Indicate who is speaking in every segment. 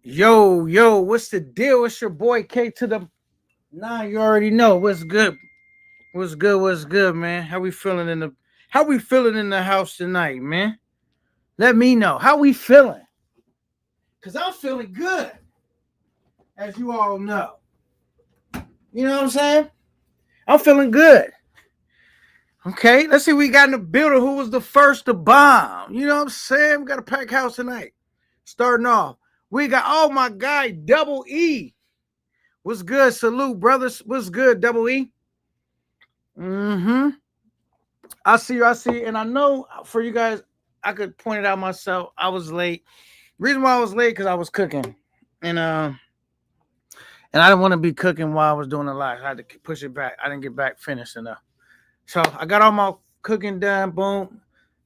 Speaker 1: Yo, what's the deal? It's your boy K to the nine. You already know what's good. What's good, man? How we feeling in the house tonight, man? Let me know. How we feeling? Cause I'm feeling good, as you all know. You know what I'm saying? I'm feeling good. Okay, let's see what we got in the building. Who was the first to bomb? You know what I'm saying? We got a packed house tonight. Starting off, we got my guy Double E. What's good? Salute, brothers. What's good, Double E? Mm-hmm. I see you. And I know for you guys, I could point it out myself. I was late. Reason why I was late because I was cooking. And I didn't want to be cooking while I was doing the live. I had to push it back. I didn't get back finished enough. So I got all my cooking done, boom.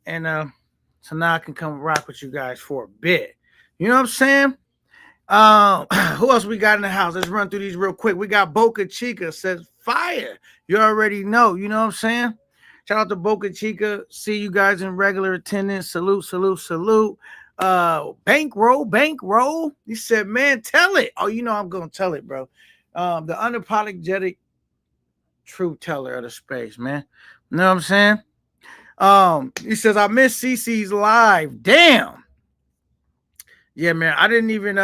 Speaker 1: And so now I can come rock with you guys for a bit. You know what I'm saying? Who else we got in the house? Let's run through these real quick. We got Boca Chica says fire. You already know. You know what I'm saying? Shout out to Boca Chica. See you guys in regular attendance. Salute. Bankroll. He said, man, tell it. Oh, you know I'm gonna tell it, bro. The unapologetic truth teller of the space, man. You know what I'm saying? He says, I miss CC's live. Damn. Yeah, man. I didn't even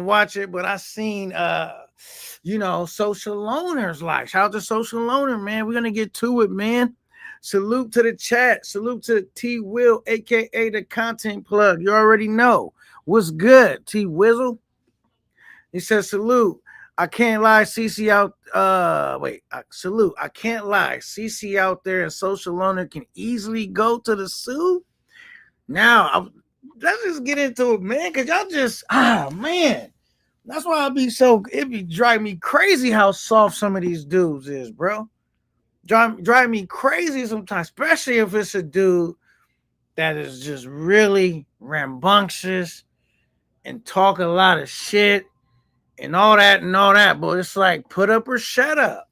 Speaker 1: watch it, but I seen Social Loners live. Shout out to Social Loner, man. We're gonna get to it, man. Salute to the chat. Salute to T Will, aka the content plug. You already know. What's good, T Wizzle? He says, salute. I can't lie, CC out. Salute. I can't lie. CC out there and Social Loner can easily go to the zoo. Now, let's just get into it, man, because y'all just, man. That's why it be driving me crazy how soft some of these dudes is, bro. Drive me crazy sometimes, especially if it's a dude that is just really rambunctious and talk a lot of shit and all that. But it's like, put up or shut up.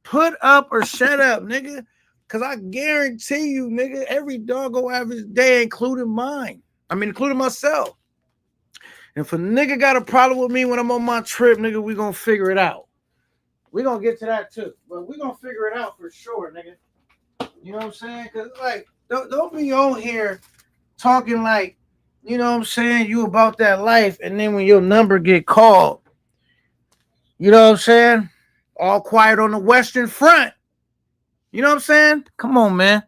Speaker 1: Put up or shut up, nigga. Because I guarantee you, nigga, every dog go have his day, including mine. Including myself. And if a nigga got a problem with me when I'm on my trip, nigga, we gonna figure it out. We gonna get to that too. But we gonna figure it out for sure, nigga. You know what I'm saying? Because, like, don't be on here talking like, you know what I'm saying, you about that life, and then when your number get called, you know what I'm saying? All quiet on the Western Front. You know what I'm saying? Come on, man.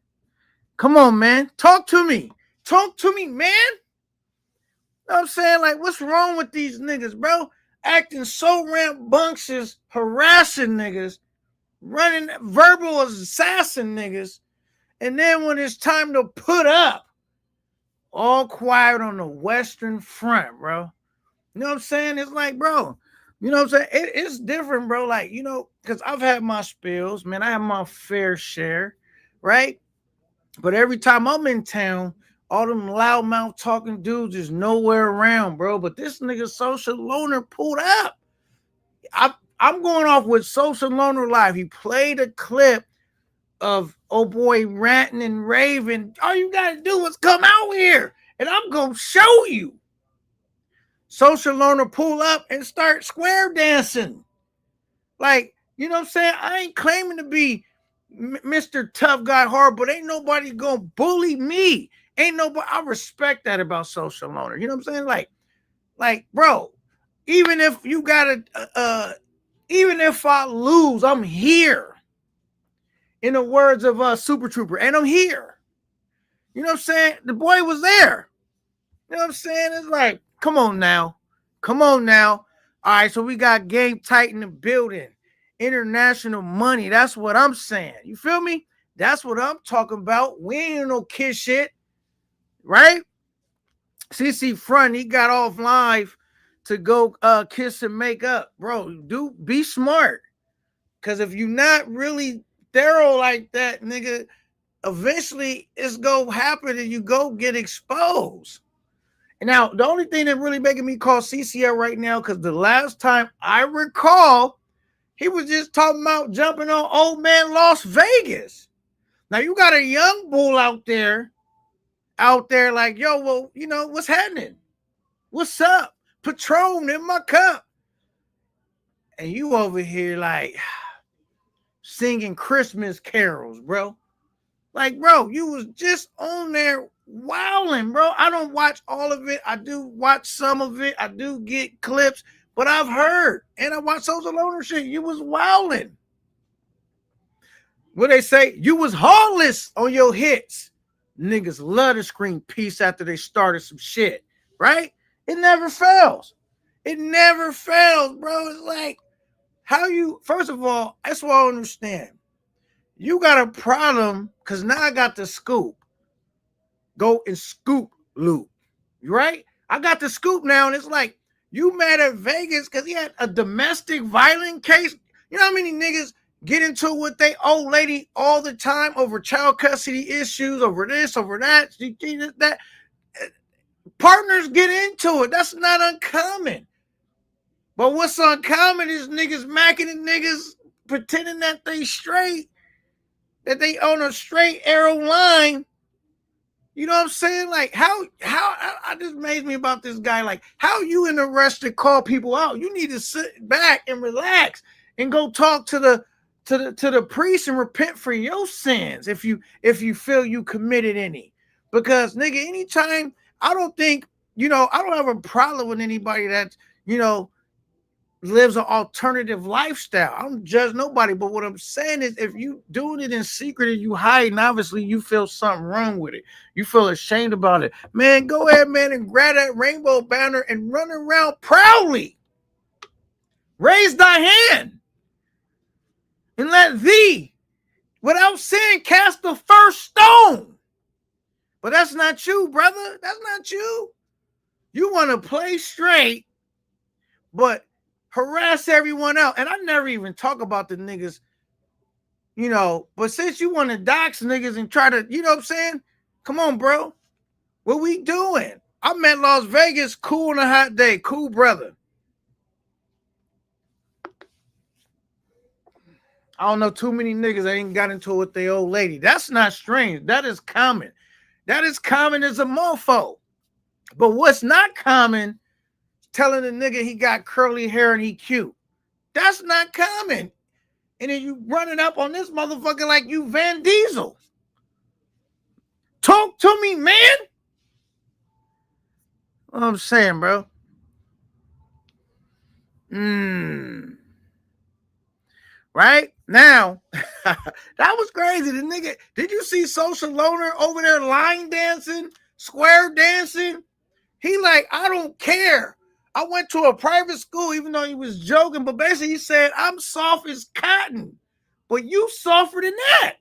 Speaker 1: Talk to me, man. You know what I'm saying? Like, what's wrong with these niggas, bro? Acting so rambunctious, harassing niggas, running verbal assassin niggas, and then when it's time to put up, all quiet on the Western Front, bro. You know what I'm saying? It's like, bro, you know what I'm saying? It's different, bro. Like, because I've had my spills, man. I have my fair share, right? But every time I'm in town, all them loudmouth talking dudes is nowhere around, bro. But this nigga Social Loner pulled up. I'm going off with Social Loner Live. He played a clip of old boy ranting and raving. All you gotta do is come out here, and I'm gonna show you. Social Loner pull up and start square dancing. Like, you know what I'm saying? I ain't claiming to be Mr. Tough Guy Hard, but ain't nobody gonna bully me. Ain't nobody. I respect that about Social Loner. You know what I'm saying? Like, bro, even if you gotta, even if I lose, I'm here. In the words of Super Trooper, and I'm here. You know what I'm saying? The boy was there. You know what I'm saying? It's like, come on now. All right, so we got Game Tight in the building. International money. That's what I'm saying. You feel me? That's what I'm talking about. We ain't no kid shit. Right? CC Front, he got off live to go kiss and make up. Bro, be smart. Because if you're not really thorough like that, nigga, eventually it's gonna happen and you go get exposed. And now, the only thing that really making me call CCL right now, because the last time I recall, he was just talking about jumping on old man Las Vegas. Now, you got a young bull out there like, yo, well, what's happening? What's up? Patron in my cup. And you over here like singing Christmas carols, bro. Like, bro, you was just on there wilding, bro. I don't watch all of it. I do watch some of it. I do get clips, but I've heard, and I watch social loner shit. You was wilding. What they say, you was heartless on your hits. Niggas love to scream peace after they started some shit, right? It never fails. It never fails, bro. It's like, how you, first of all, that's what I understand. You got a problem because now I got the scoop. Go and scoop loop, right? I got the scoop now, and it's like, you mad at Vegas because he had a domestic violence case? You know how many niggas get into it with they old lady all the time over child custody issues, over this, over that, that. Partners get into it. That's not uncommon. But what's uncommon is niggas macking at niggas pretending that they straight, that they on a straight arrow line. You know what I'm saying? Like, how I just amazed me about this guy. Like, how you in the rush to call people out? You need to sit back and relax and go talk to the priest and repent for your sins if you feel you committed any. Because nigga, anytime, I don't think, I don't have a problem with anybody that, lives an alternative lifestyle. I don't judge nobody, but what I'm saying is, if you doing it in secret and you hiding, obviously you feel something wrong with it. You feel ashamed about it. Man, go ahead, man, and grab that rainbow banner and run around proudly. Raise thy hand and let thee, without sin, cast the first stone. But that's not you, brother. That's not you. You want to play straight, but harass everyone else. And I never even talk about the niggas, but since you want to dox niggas and try to, you know what I'm saying? Come on, bro. What we doing? I'm at Las Vegas, cool on a hot day. Cool, brother. I don't know too many niggas that ain't got into it with their old lady. That's not strange. That is common. That is common as a mofo. But what's not common, telling a nigga he got curly hair and he cute. That's not common. And then you running up on this motherfucker like you Van Diesel. Talk to me, man. What I'm saying, bro. Right? Now, that was crazy. The nigga, did you see Social Loner over there line dancing, square dancing? He like, I don't care. I went to a private school, even though he was joking, but basically he said, I'm soft as cotton, but you softer than that.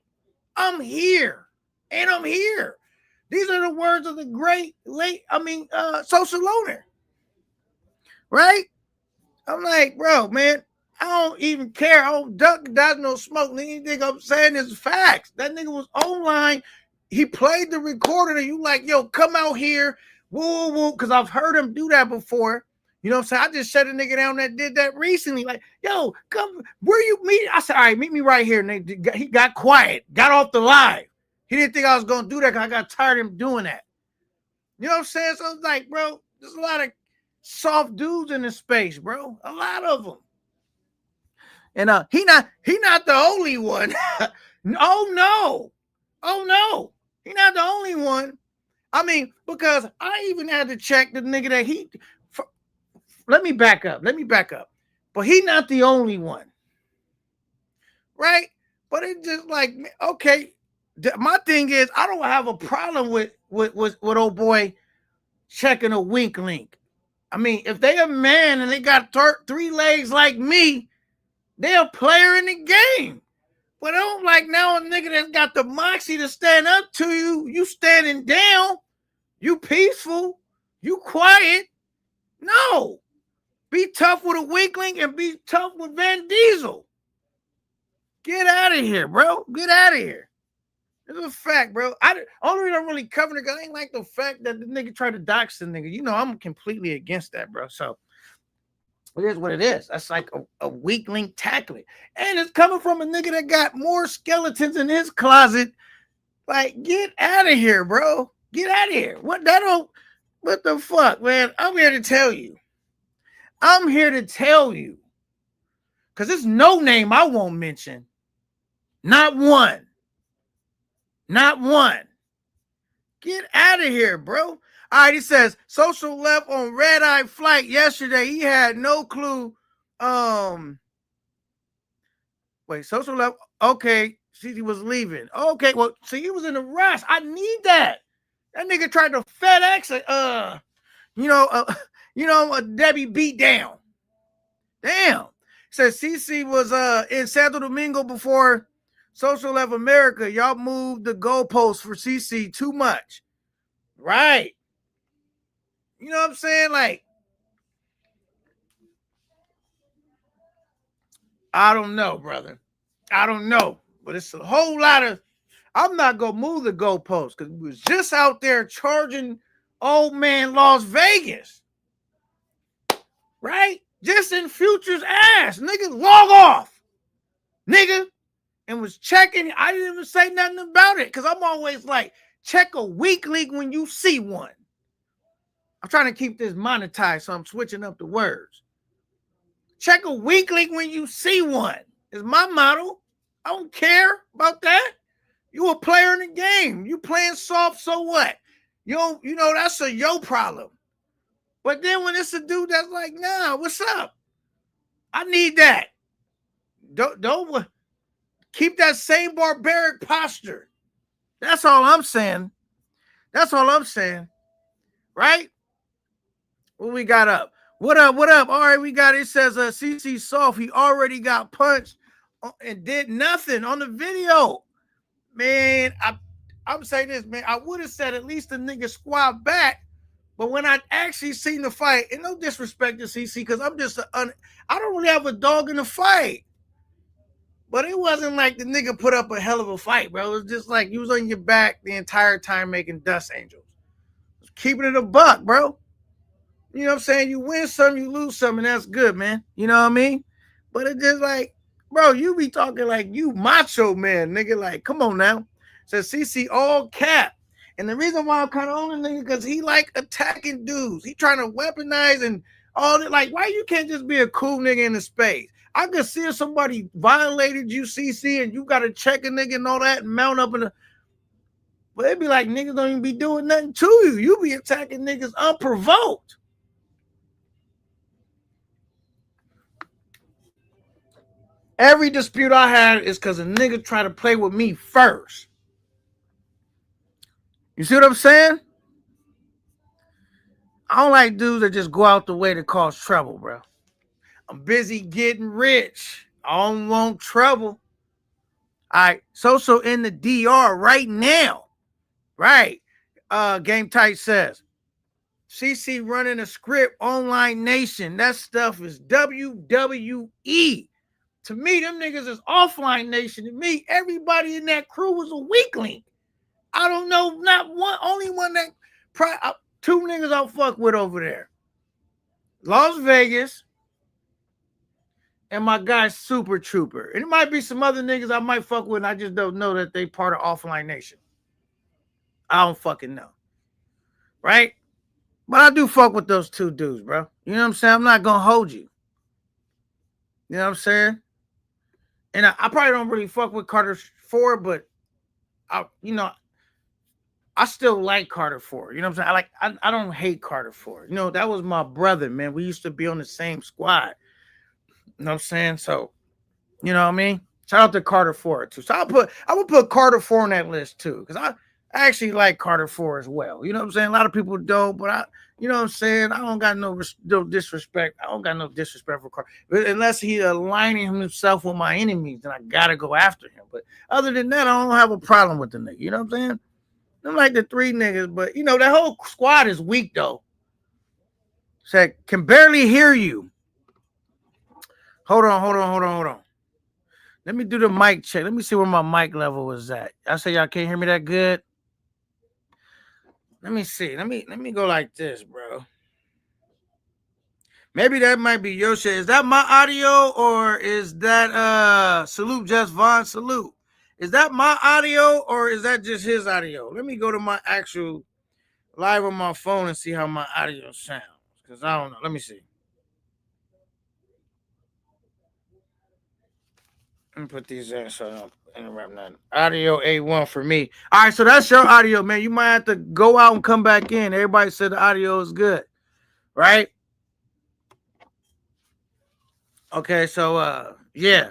Speaker 1: I'm here, and I'm here. These are the words of the great Social Loner, right? I'm like, bro, man, I don't even care. I don't duck, dodge, no smoke. Anything I'm saying is facts. That nigga was online. He played the recorder, and you like, yo, come out here, woo, woo, because I've heard him do that before. You know what I'm saying? I just shut a nigga down that did that recently. Like, yo, come, where you meet? I said, all right, meet me right here. And he got quiet, got off the live. He didn't think I was going to do that because I got tired of him doing that. You know what I'm saying? So it's like, bro, there's a lot of soft dudes in this space, bro. A lot of them. And he not the only one. Oh, no. He not the only one. I mean, because I even had to check the nigga that let me back up. But he not the only one. Right? But it's just like, okay, my thing is, I don't have a problem with old boy checking a wink link. I mean, if they a man and they got 3 legs like me, they're a player in the game. But I don't like now a nigga that's got the moxie to stand up to you. You standing down. You peaceful. You quiet. No. Be tough with a weakling and be tough with Van Diesel. Get out of here, bro. Get out of here. It's a fact, bro. Only reason I'm really covering it because I ain't like the fact that the nigga tried to dox the nigga. You know, I'm completely against that, bro. So it is what it is. That's like a weak link tackling. And it's coming from a nigga that got more skeletons in his closet. Like, get out of here, bro. Get out of here. What the fuck, man? I'm here to tell you. I'm here to tell you, because it's no name I won't mention. Not one. Not one. Get out of here, bro. All right, he says, Social left on red-eye flight yesterday. He had no clue. Wait, Social left. Okay, he was leaving. Okay, well, see, he was in a rush. I need that. That nigga tried to FedEx a Debbie beat down. Damn. Says CC was in Santo Domingo before Social left America. Y'all moved the goalposts for CC too much. Right. You know what I'm saying? Like, I don't know, brother. I don't know. But it's a whole lot of, I'm not going to move the goalposts because we was just out there charging old man Las Vegas. Right? Just in Future's ass. Nigga, log off. Nigga. And was checking. I didn't even say nothing about it because I'm always like, check a weak link when you see one. I'm trying to keep this monetized, so I'm switching up the words. Check a weak link when you see one. Is my motto. I don't care about that. You a player in the game. You playing soft, so what? You know, that's a yo problem. But then when it's a dude that's like, nah, what's up? I need that. Don't keep that same barbaric posture. That's all I'm saying. That's all I'm saying. Right? What we got up? What up? What up? All right, we got it. Says CC soft. He already got punched and did nothing on the video. Man, I'm saying this, man. I would have said at least the nigga squat back. But when I actually seen the fight, and no disrespect to CC, because I'm just I don't really have a dog in the fight. But it wasn't like the nigga put up a hell of a fight, bro. It was just like you was on your back the entire time making dust angels. Keeping it a buck, bro. You know what I'm saying? You win some, you lose some, and that's good, man. You know what I mean? But it's just like, bro, you be talking like you macho man, nigga. Like, come on now. Says CC all cap. And the reason why I'm kind of on the nigga, because he like attacking dudes. He trying to weaponize and all that. Like, why you can't just be a cool nigga in the space? I could see if somebody violated you, CC, and you got to check a nigga and all that and mount up in the. But it'd be like niggas don't even be doing nothing to you. You be attacking niggas unprovoked. Every dispute I had is because a nigga tried to play with me first. You see what I'm saying? I don't like dudes that just go out the way to cause trouble, bro. I'm busy getting rich. I don't want trouble. All right. So in the DR right now. Right. Game Tight says, CC running a script, Online Nation. That stuff is WWE. To me, them niggas is Offline Nation. To me, everybody in that crew was a weakling. I don't know, not one, only one that, two niggas I'll fuck with over there. Las Vegas and my guy Super Trooper. And it might be some other niggas I might fuck with, and I just don't know that they part of Offline Nation. I don't fucking know. Right? But I do fuck with those two dudes, bro. You know what I'm saying? I'm not gonna hold you. You know what I'm saying? And I probably don't really fuck with Carter 4, but I still like Carter 4. You know what I'm saying? I don't hate Carter 4. You know, that was my brother, man. We used to be on the same squad. You know what I'm saying? So, you know what I mean? Shout out to Carter 4 too. So I would put Carter 4 on that list too, because I actually like Carter 4 as well. You know what I'm saying? A lot of people don't, but you know what I'm saying? I don't got no disrespect. I don't got no disrespect for Carter. But unless he aligning himself with my enemies, then I gotta go after him. But other than that, I don't have a problem with the nigga. You know what I'm saying? I'm like the three niggas, but you know, that whole squad is weak though. Said, can barely hear you. Hold on. Let me do the mic check. Let me see where my mic level is at. I say y'all can't hear me that good. Let me see. Let me go like this, bro. Maybe that might be your shit. Is that my audio or is that Salute Just Vaughn? Salute. Is that my audio or is that just his audio? Let me go to my actual live on my phone and see how my audio sounds. Because I don't know. Let me see. Let me put these in so I don't interrupt nothing. Audio A1 for me. All right, so that's your audio, man. You might have to go out and come back in. Everybody said the audio is good, right? Okay, so yeah.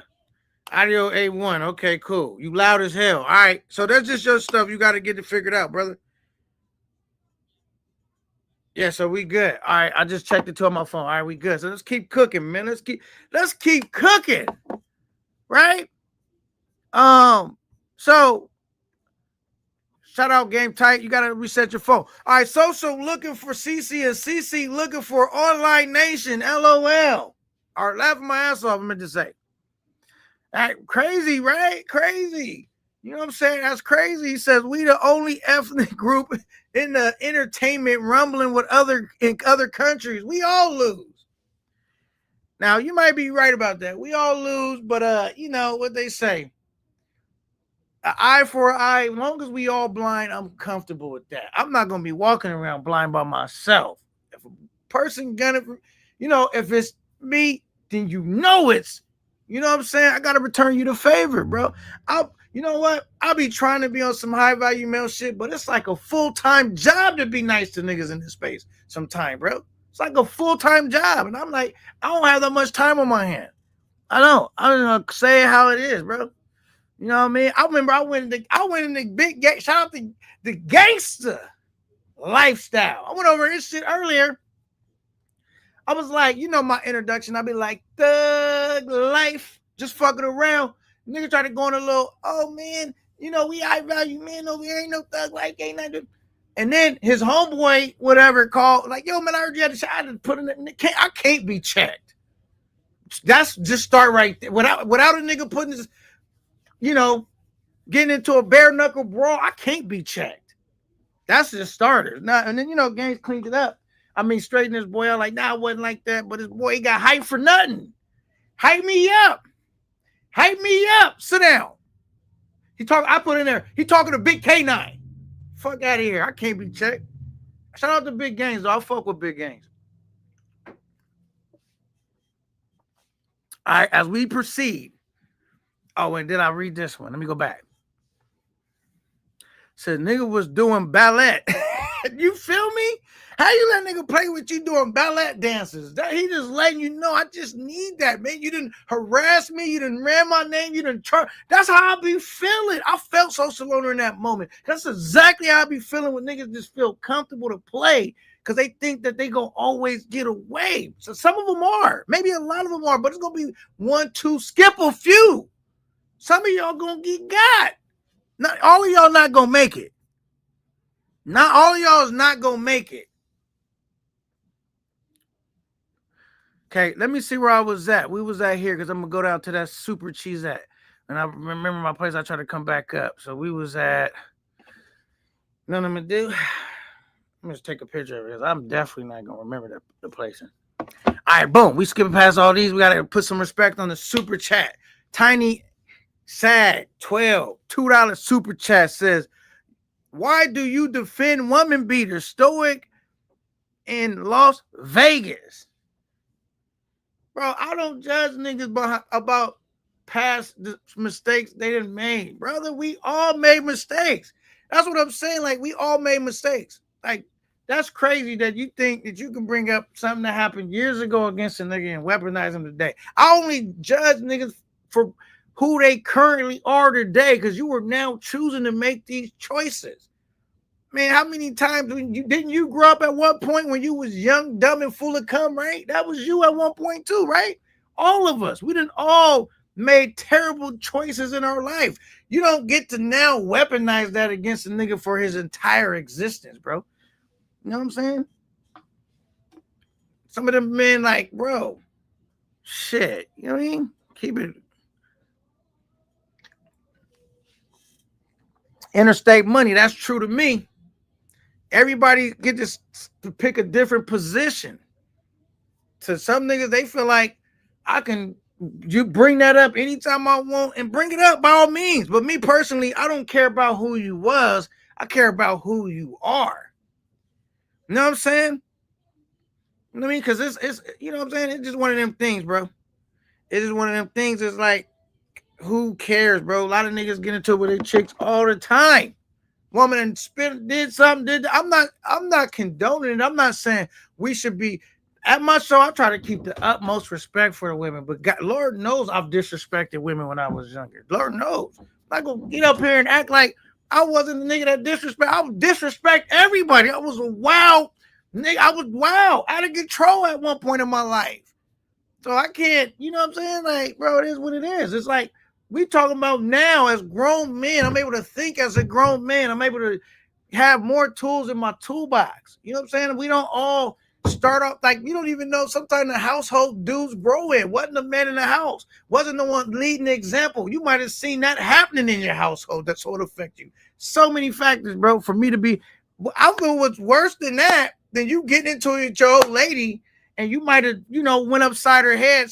Speaker 1: Audio A1. Okay, cool. You loud as hell. All right. So that's just your stuff. You got to get it figured out, brother. Yeah, so we good. All right. I just checked it to on my phone. All right, we good. So let's keep cooking, man. Let's keep cooking. Right? So shout out Game Tight. You gotta reset your phone. All right, Social looking for CC and CC looking for Online Nation. LOL. All right, laughing my ass off, I meant to say. All right, crazy, right? Crazy. You know what I'm saying? That's crazy. He says we the only ethnic group in the entertainment rumbling with in other countries. We all lose. Now you might be right about that. We all lose, but you know what they say. An eye for an eye. As long as we all blind, I'm comfortable with that. I'm not gonna be walking around blind by myself. If a person gonna, you know, if it's me, then you know it's, you know what I'm saying? I gotta return you the favor, bro. You know what? I'll be trying to be on some high value male shit, but it's like a full-time job to be nice to niggas in this space sometime, bro. It's like a full-time job. And I'm like, I don't have that much time on my hand. I don't know, say it how it is, bro. You know what I mean? I remember I went in the big gang. Shout out to the gangster lifestyle. I went over this shit earlier. I was like, you know, my introduction, I'd be like, thug life, just fucking around. Nigga try to go on a little, oh man, you know, we high value men over here, ain't no thug life, ain't nothing. And then his homeboy, whatever, called, like, yo, man, I heard you had a shot. I just put in it. I can't be checked. That's just start right there. Without a nigga putting this, you know, getting into a bare knuckle brawl, I can't be checked. That's just starters. Now, and then, you know, Gaines cleaned it up. I mean, straighten this boy out like, nah, it wasn't like that. But his boy, he got hyped for nothing. Hype me up. Hype me up. Sit down. I put in there, he talking to Big K9. Fuck out of here. I can't be checked. Shout out to Big Games, though. I'll fuck with Big Games. All right, as we proceed. Oh, and then I read this one. Let me go back. Said nigga was doing ballet. You feel me? How you let nigga play with you doing ballet dances? That he just letting you know, I just need that, man. You didn't harass me. You didn't ran my name. You didn't try. That's how I be feeling. I felt so Salona in that moment. That's exactly how I be feeling when niggas just feel comfortable to play because they think that they gonna always get away. So some of them are. Maybe a lot of them are, but it's gonna be one, two, skip a few. Some of y'all gonna get got. Not all of y'all not gonna make it. Not all of y'all is not gonna make it. Okay, let me see where I was at. We was at here because I'm gonna go down to that Super Cheese at. And I remember my place, I tried to come back up. So we was at none I'm gonna do. Let me just take a picture of it because I'm definitely not gonna remember the place. All right, boom. We skipping past all these. We gotta put some respect on the super chat. Tiny Sad 12 $2 super chat says, why do you defend woman beaters stoic in Las Vegas? Bro, I don't judge niggas about past mistakes they didn't make. Brother, we all made mistakes. That's what I'm saying. Like, we all made mistakes. Like, that's crazy that you think that you can bring up something that happened years ago against a nigga and weaponize them today. I only judge niggas for who they currently are today because you were now choosing to make these choices. Man, how many times didn't you grow up at one point when you was young, dumb, and full of cum, right? That was you at one point too, right? All of us. We didn't all made terrible choices in our life. You don't get to now weaponize that against a nigga for his entire existence, bro. You know what I'm saying? Some of them men like, bro, shit. You know what I mean? Keep it. Interstate money, that's true to me. Everybody get to pick a different position. To some niggas, they feel like you bring that up anytime I want and bring it up by all means. But me personally, I don't care about who you was. I care about who you are. You know what I'm saying? You know what I mean? Because it's you know what I'm saying? It's just one of them things, bro. It's just one of them things. It's like, Who cares, bro? A lot of niggas get into it with their chicks all the time. Woman and did something. I'm not condoning it. I'm not saying we should be. At my show, I try to keep the utmost respect for the women, but God, Lord knows I've disrespected women when I was younger. Lord knows. I'm not gonna get up here and act like I wasn't the nigga that disrespect. I would disrespect everybody. I was a wild nigga. I was wild, out of control at one point in my life. So I can't, you know what I'm saying? Like, bro, it is what it is. It's like we talking about now as grown men. I'm able to think as a grown man. I'm able to have more tools in my toolbox. You know what I'm saying? We don't all start off like we don't even know. Sometimes the household dudes grow in. Wasn't the man in the house? Wasn't the one leading the example? You might have seen that happening in your household. That's what affect you. So many factors, bro. For me to be, I feel what's worse than that than you getting into it with your old lady and you might have, went upside her head,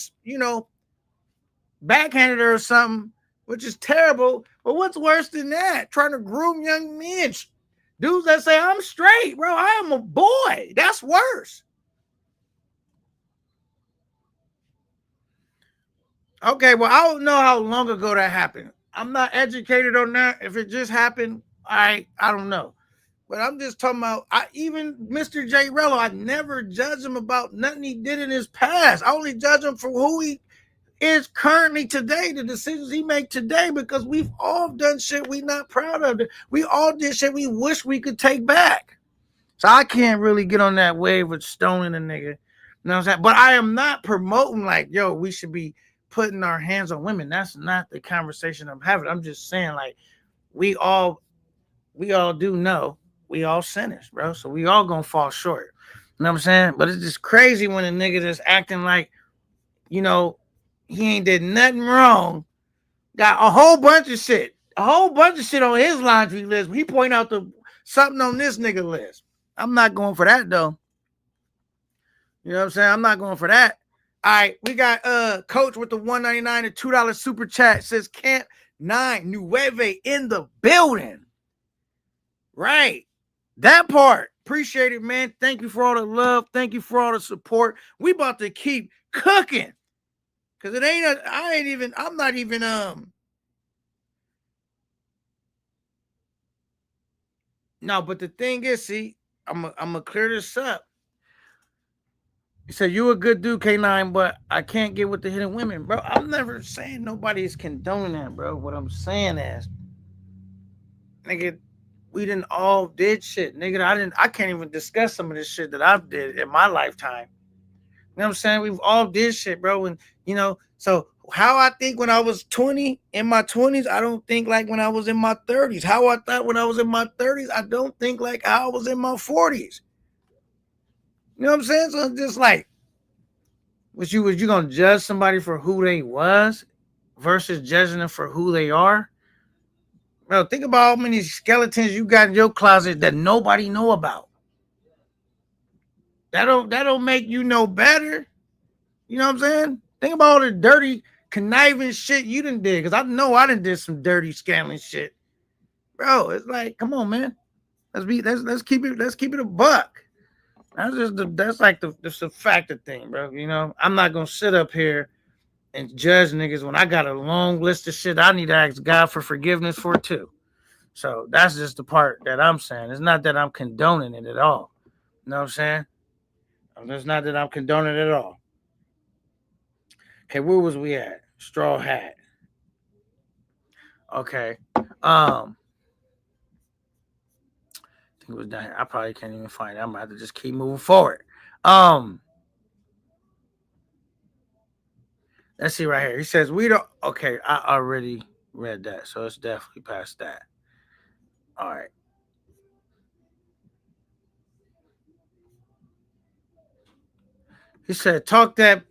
Speaker 1: backhanded her or something, which is terrible. But what's worse than that? Trying to groom young men. Dudes that say, I'm straight, bro. I am a boy. That's worse. Okay, well, I don't know how long ago that happened. I'm not educated on that. If it just happened, I don't know. But I'm just talking about, even Mr. J. Rello, I never judge him about nothing he did in his past. I only judge him for who he is currently today, the decisions he make today, because we've all done shit we not proud of. We all did shit we wish we could take back. So I can't really get on that wave of stoning a nigga. You know what I'm saying? But I am not promoting like, yo, we should be putting our hands on women. That's not the conversation I'm having. I'm just saying like we all do know we all sinners, bro. So we all gonna fall short. You know what I'm saying? But it's just crazy when a nigga that's acting like, he ain't did nothing wrong. Got a whole bunch of shit on his laundry list. He point out something on this nigga list. I'm not going for that though. You know what I'm saying? I'm not going for that. All right, we got Coach with the $1.99 and $2 super chat. Says Camp 9 Nueve in the building. Right. That part. Appreciate it, man. Thank you for all the love. Thank you for all the support. We about to keep cooking. Cause I'm not even no, but the thing is, see, I'm gonna clear this up. He said, you a good dude, K9, but I can't get with the hidden women, bro. I'm never saying nobody's condoning that, bro. What I'm saying is, nigga, we didn't all did shit. Nigga, I can't even discuss some of this shit that I've did in my lifetime. You know what I'm saying? We've all did shit, bro. And, so how I think when I was 20, in my 20s, I don't think like when I was in my 30s. How I thought when I was in my 30s, I don't think like how I was in my 40s. You know what I'm saying? So it's just like, was you gonna judge somebody for who they was versus judging them for who they are? Bro, think about how many skeletons you got in your closet that nobody know about. That don't make you no better. You know what I'm saying? Think about all the dirty, conniving shit you done did. Because I know I done did some dirty, scamming shit. Bro, it's like, come on, man. Let's keep it a buck. That's like the factor thing, bro. I'm not gonna sit up here and judge niggas when I got a long list of shit I need to ask God for forgiveness for too. So that's just the part that I'm saying. It's not that I'm condoning it at all. You know what I'm saying? It's not that I'm condoning it at all. Okay, where was we at? Straw Hat. Okay. I think it was down here. I probably can't even find it. I'm gonna have to just keep moving forward. Let's see right here. He says we don't. Okay, I already read that, so it's definitely past that. All right. He said, "Talk that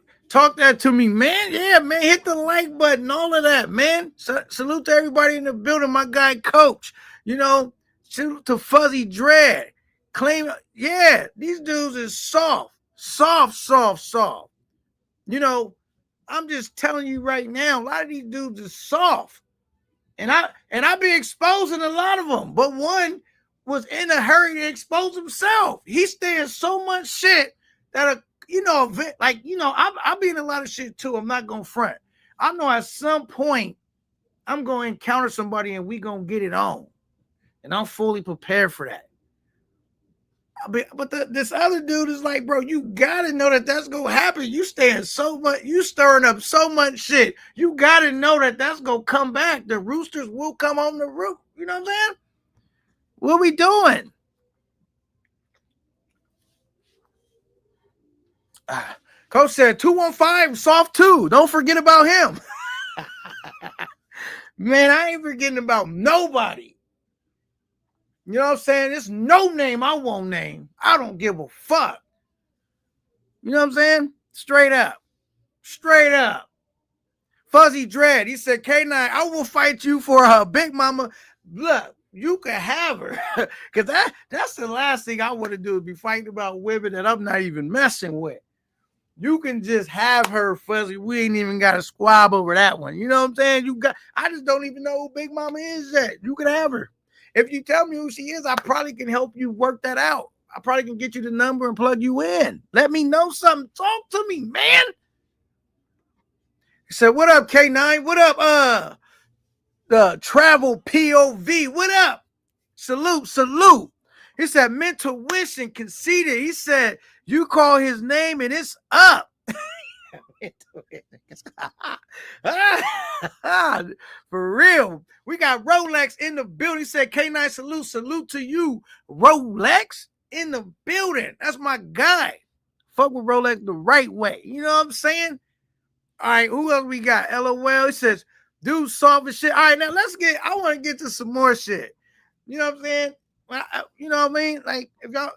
Speaker 1: to me, man. Yeah, man. Hit the like button, all of that, man. Salute to everybody in the building. My guy, Coach. Salute to Fuzzy Dread. Claim, yeah, these dudes is soft. I'm just telling you right now, a lot of these dudes is soft, and I be exposing a lot of them. But one was in a hurry to expose himself. He's staying so much shit that I be in a lot of shit too. I'm not gonna front. I know at some point I'm going to encounter somebody and we going to get it on. And I'm fully prepared for that. But this other dude is like, bro, you gotta know that that's gonna happen. You stirring up so much shit. You gotta know that that's gonna come back. The roosters will come on the roof. You know what I'm saying? What we doing? Coach said 215 soft 2. Don't forget about him. Man, I ain't forgetting about nobody. You know what I'm saying? There's no name I won't name. I don't give a fuck. You know what I'm saying? Straight up. Straight up. Fuzzy Dread, he said, K9, I will fight you for her. Big Mama, look, you can have her. Because that's the last thing I want to do is be fighting about women that I'm not even messing with. You can just have her, Fuzzy. We ain't even got to squab over that one. You know what I'm saying? I just don't even know who Big Mama is yet. You can have her. If you tell me who she is, I probably can help you work that out. I probably can get you the number and plug you in. Let me know something. Talk to me, man. He said, what up, K9? What up, the travel POV? What up? Salute. He said, mental wish and conceited. He said, you call his name and it's up. For real. We got Rolex in the building. He said, K9 salute to you. Rolex in the building. That's my guy. Fuck with Rolex the right way. You know what I'm saying? All right, who else we got? LOL. He says, dude, soft as shit. All right, now I want to get to some more shit. You know what I'm saying? You know what I mean? Like, if y'all,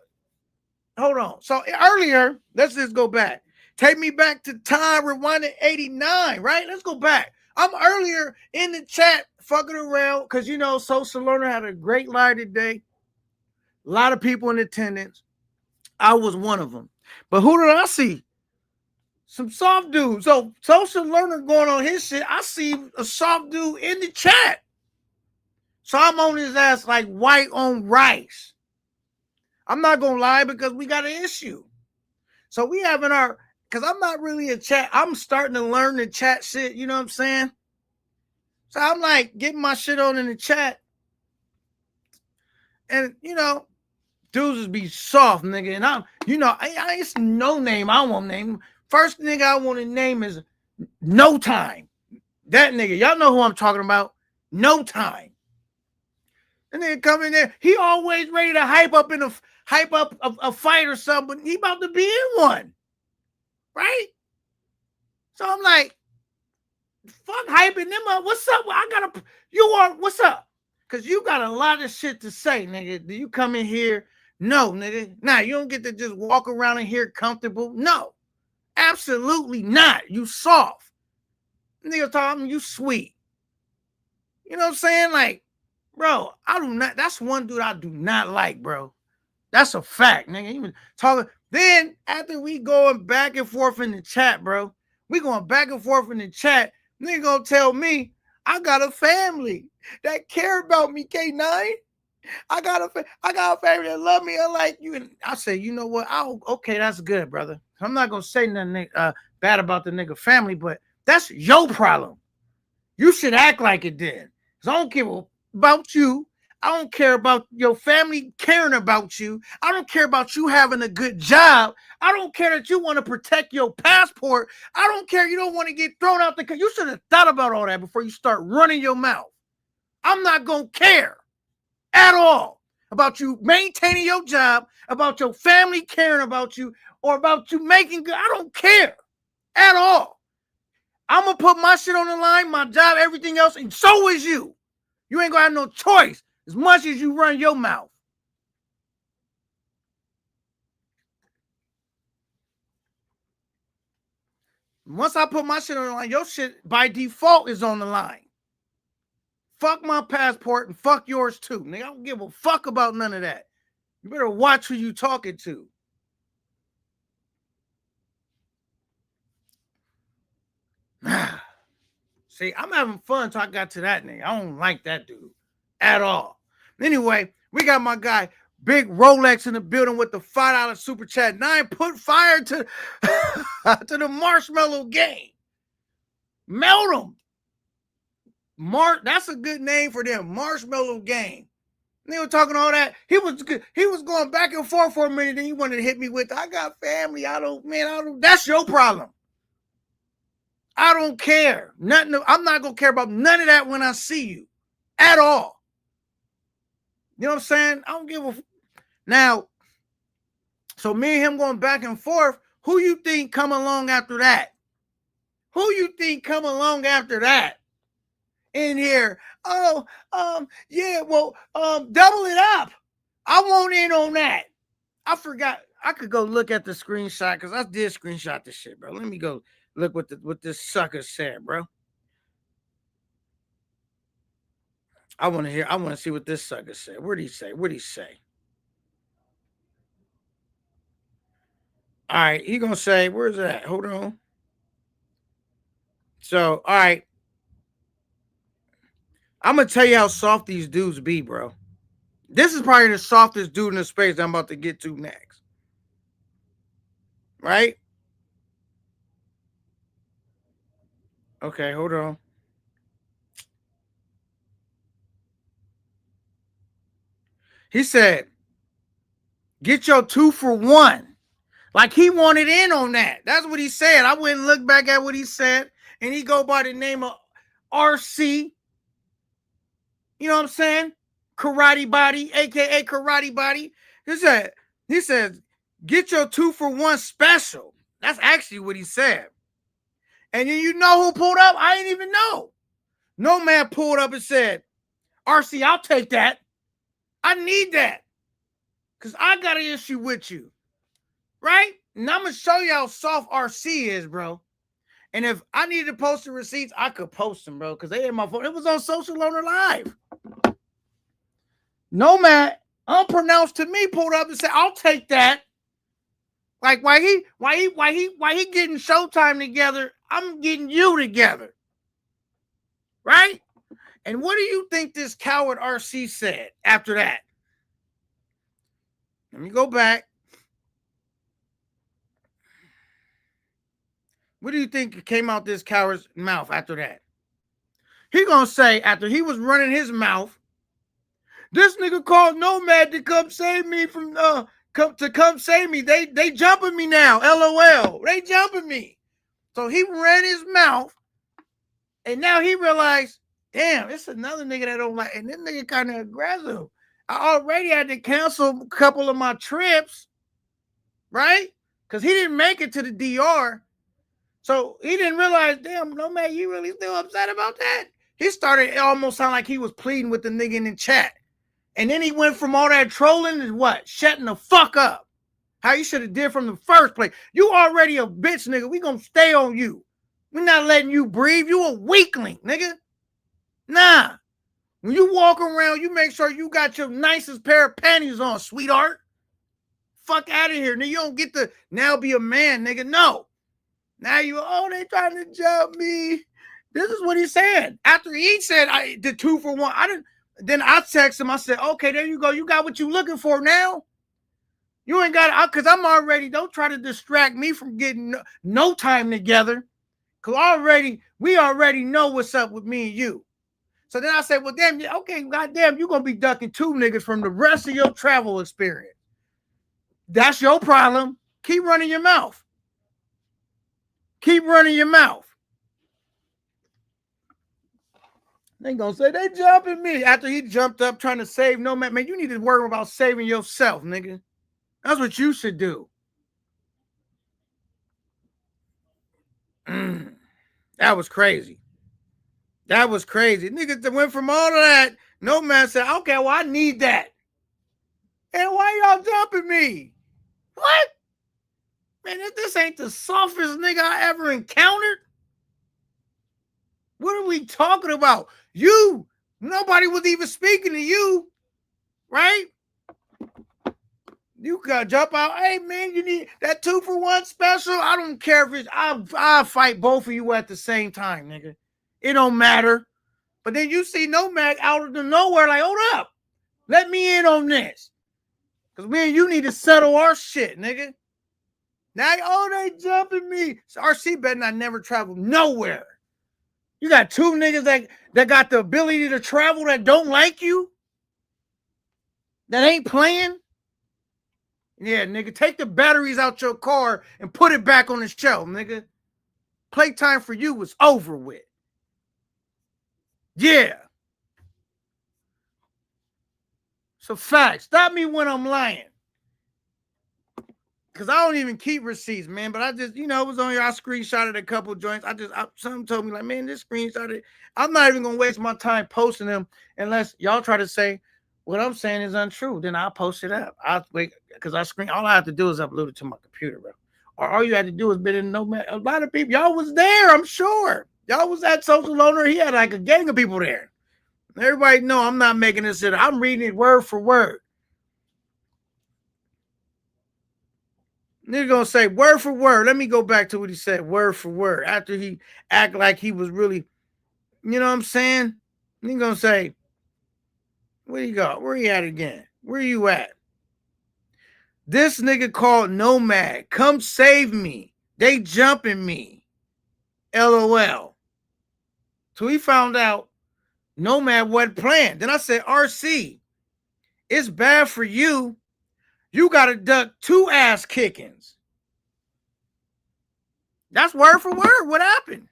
Speaker 1: hold on. So earlier, let's just go back. Take me back to time, rewinding 89, right? Let's go back. I'm earlier in the chat fucking around because, you know, Social Learner had a great live today. A lot of people in attendance. I was one of them. But who did I see? Some soft dude. So Social Learner going on his shit. I see a soft dude in the chat. So I'm on his ass like white on rice. I'm not going to lie because we got an issue. So we having our... Because I'm not really a chat. I'm starting to learn the chat shit. You know what I'm saying? So I'm like getting my shit on in the chat. And, you know, dudes just be soft, nigga. And I'm, you know, I ain't no name I want to name. First nigga I want to name is No Time. That nigga. Y'all know who I'm talking about. No Time. And nigga come in there. He always ready to hype up a fight or something. But he about to be in one. Right? So I'm like, fuck hyping them up. What's up? What's up? Because you got a lot of shit to say, nigga. Do you come in here? No, nigga. Nah, you don't get to just walk around in here comfortable. No, absolutely not. You soft. Nigga talking, you sweet. You know what I'm saying? Like, bro, that's one dude I do not like, bro. That's a fact, nigga. Even talking. Then after we going back and forth in the chat, bro, we going back and forth in the chat. Nigga gonna tell me I got a family that care about me, K9. I got a family that love me unlike you. And I say, you know what? Okay, that's good, brother. I'm not gonna say nothing bad about the nigga family, but that's your problem. You should act like it did. Cause I don't care about you. I don't care about your family caring about you. I don't care about you having a good job. I don't care that you want to protect your passport. I don't care you don't want to get thrown out the country. You should have thought about all that before you start running your mouth. I'm not going to care at all about you maintaining your job, about your family caring about you, or about you making good. I don't care at all. I'm going to put my shit on the line, my job, everything else, and so is you. You ain't going to have no choice. As much as you run your mouth. Once I put my shit on the line, your shit by default is on the line. Fuck my passport and fuck yours too. Nigga, I don't give a fuck about none of that. You better watch who you talking to. See, I'm having fun until I got to that nigga. I don't like that dude at all. Anyway, we got my guy, Big Rolex in the building with the $5 super chat. 9 put fire to the marshmallow game. Melt them. That's a good name for them. Marshmallow Gang. They were talking all that. He was going back and forth for a minute. Then he wanted to hit me with, I got family. I don't. That's your problem. I don't care. Nothing. I'm not gonna care about none of that when I see you, at all. You know what I'm saying? I don't give a. Now, so me and him going back and forth. Who you think come along after that? Who you think come along after that? In here, yeah, well, double it up. I want in on that. I forgot. I could go look at the screenshot because I did screenshot this shit, bro. Let me go look what this sucker said, bro. I want to see what this sucker said. What'd he say? All right, he gonna say, where's that? Hold on. So, all right. I'm gonna tell you how soft these dudes be, bro. This is probably the softest dude in the space that I'm about to get to next. Right? Okay, hold on. He said, get your 2 for 1. Like he wanted in on that. That's what he said. I went and looked back at what he said, and he go by the name of RC. You know what I'm saying? Karate Body, aka Karate Body. He says, get your 2 for 1 special. That's actually what he said. And you know who pulled up? I didn't even know. No man pulled up and said, RC, I'll take that. I need that. Because I got an issue with you. Right? And I'm going to show you how soft RC is, bro. And if I needed to post the receipts, I could post them, bro. Because they had my phone. It was on Social Loaner Live. Nomad, unpronounced to me, pulled up and said, I'll take that. Like, why he getting Showtime together, I'm getting you together. Right? And what do you think this coward RC said after that? Let me go back. What do you think came out this coward's mouth after that? He gonna say, after he was running his mouth, this nigga called Nomad to come save me from come save me. They jumping me now. LOL. They jumping me. So he ran his mouth, and now he realized, damn, it's another nigga that don't like, and this nigga kind of aggressive. I already had to cancel a couple of my trips, right? Because he didn't make it to the DR. So he didn't realize, damn, Nomad, you really still upset about that? He started, it almost sounded like he was pleading with the nigga in the chat. And then he went from all that trolling to what? Shutting the fuck up. How you should have did from the first place. You already a bitch, nigga. We gonna stay on you. We're not letting you breathe. You a weakling, nigga. Nah. When you walk around, you make sure you got your nicest pair of panties on, sweetheart. Fuck out of here, nigga. You don't get to now be a man, nigga. No. Now they trying to jump me. This is what he said. After he said I did 2 for 1, then I text him. I said, okay, there you go. You got what you looking for now. You ain't got it, because I'm already, don't try to distract me from getting no time together. Because we already know what's up with me and you. So then I said, well, damn, okay, goddamn, you're going to be ducking 2 niggas from the rest of your travel experience. That's your problem. Keep running your mouth. Keep running your mouth. They gonna say they jumping me after he jumped up trying to save Nomad. Man, you need to worry about saving yourself, nigga. That's what you should do. That was crazy. That was crazy. Niggas that went from all of that. Nomad said, okay, well, I need that. And why y'all jumping me? What? Man, this ain't the softest nigga I ever encountered. What are we talking about? You. Nobody was even speaking to you. Right? You gotta jump out. Hey, man, you need that 2 for 1 special. I don't care if it's, I'll fight both of you at the same time, nigga. It don't matter. But then you see Nomad out of the nowhere, like, hold up. Let me in on this. Because me and you need to settle our shit, nigga. Now, they jumping me. So RC better not never travel nowhere. You got two niggas that got the ability to travel that don't like you, that ain't playing. Yeah, nigga, take the batteries out your car and put it back on the shelf, nigga. Playtime for you was over with. Yeah. So fact. Stop me when I'm lying. Because I don't even keep receipts, man. But I just, it was on here. I screenshotted a couple joints. Someone told me, like, man, this screenshot. I'm not even going to waste my time posting them unless y'all try to say what I'm saying is untrue. Then I'll post it up. I'll wait because all I have to do is upload it to my computer, bro. Or all you had to do is been in Nomad. A lot of people, y'all was there, I'm sure. Y'all was at Social Loner. He had like a gang of people there. Everybody know I'm not making this shit. I'm reading it word for word. Nigga gonna say word for word. Let me go back to what he said, word for word. After he act like he was really, you know what I'm saying? Nigga gonna say, where you go? Where you at again? Where you at? This nigga called Nomad. Come save me. They jumping me. LOL. So he found out Nomad wasn't playing. Then I said, RC, it's bad for you. You got to duck 2 ass kickings. That's word for word. What happened?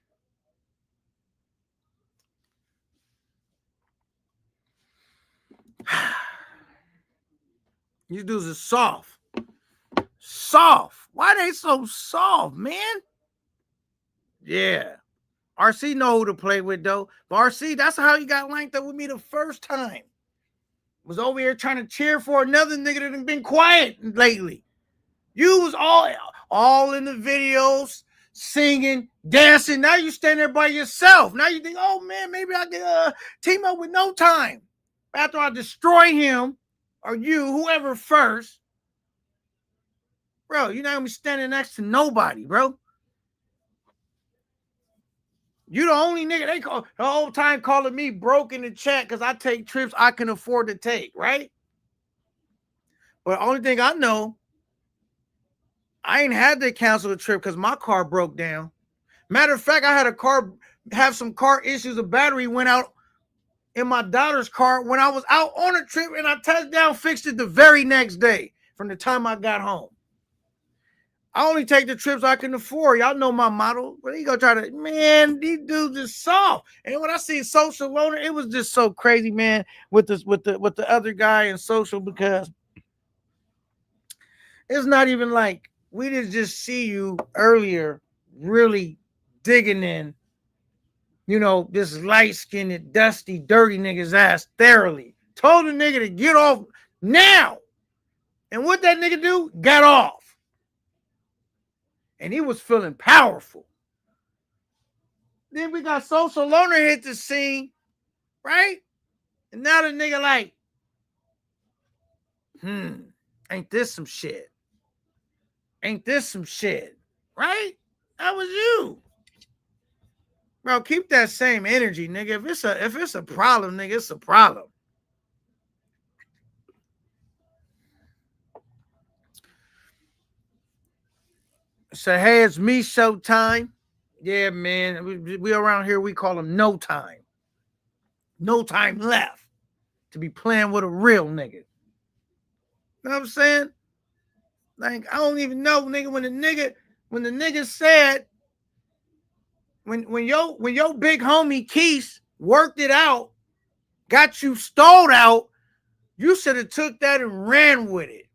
Speaker 1: These dudes are soft. Soft. Why they so soft, man? Yeah. RC know who to play with, though. But RC, that's how he got linked up with me the first time. Was over here trying to cheer for another nigga that had been quiet lately. You was all in the videos, singing, dancing. Now you stand there by yourself. Now you think, oh man, maybe I can team up with No Time. After I destroy him, or you, whoever first, bro, you're not gonna be standing next to nobody, bro. You the only nigga they call the whole time calling me broke in the chat because I take trips I can afford to take, right? But the only thing I know, I ain't had to cancel the trip because my car broke down. Matter of fact, I had have some car issues. The battery went out in my daughter's car when I was out on a trip, and I touched down, fixed it the very next day from the time I got home. I only take the trips I can afford. Y'all know my model. But he gonna try to, man, these dudes is soft. And when I see Social Loner, it was just so crazy, man, with the other guy in Social, because it's not even like we didn't just see you earlier really digging in, this light-skinned, dusty, dirty nigga's ass thoroughly. Told the nigga to get off now. And what that nigga do? Got off. And he was feeling powerful. Then we got Social Loner hit the scene, right? And now the nigga like, ain't this some shit? Ain't this some shit? Right? That was you. Bro, keep that same energy, nigga. If it's a problem, nigga, it's a problem. So, hey, it's me, Showtime. Yeah, man. We around here, we call them No Time. No time left to be playing with a real nigga. You know what I'm saying? Like, I don't even know, nigga, when the nigga said, when your big homie Keith worked it out, got you stalled out, you should have took that and ran with it.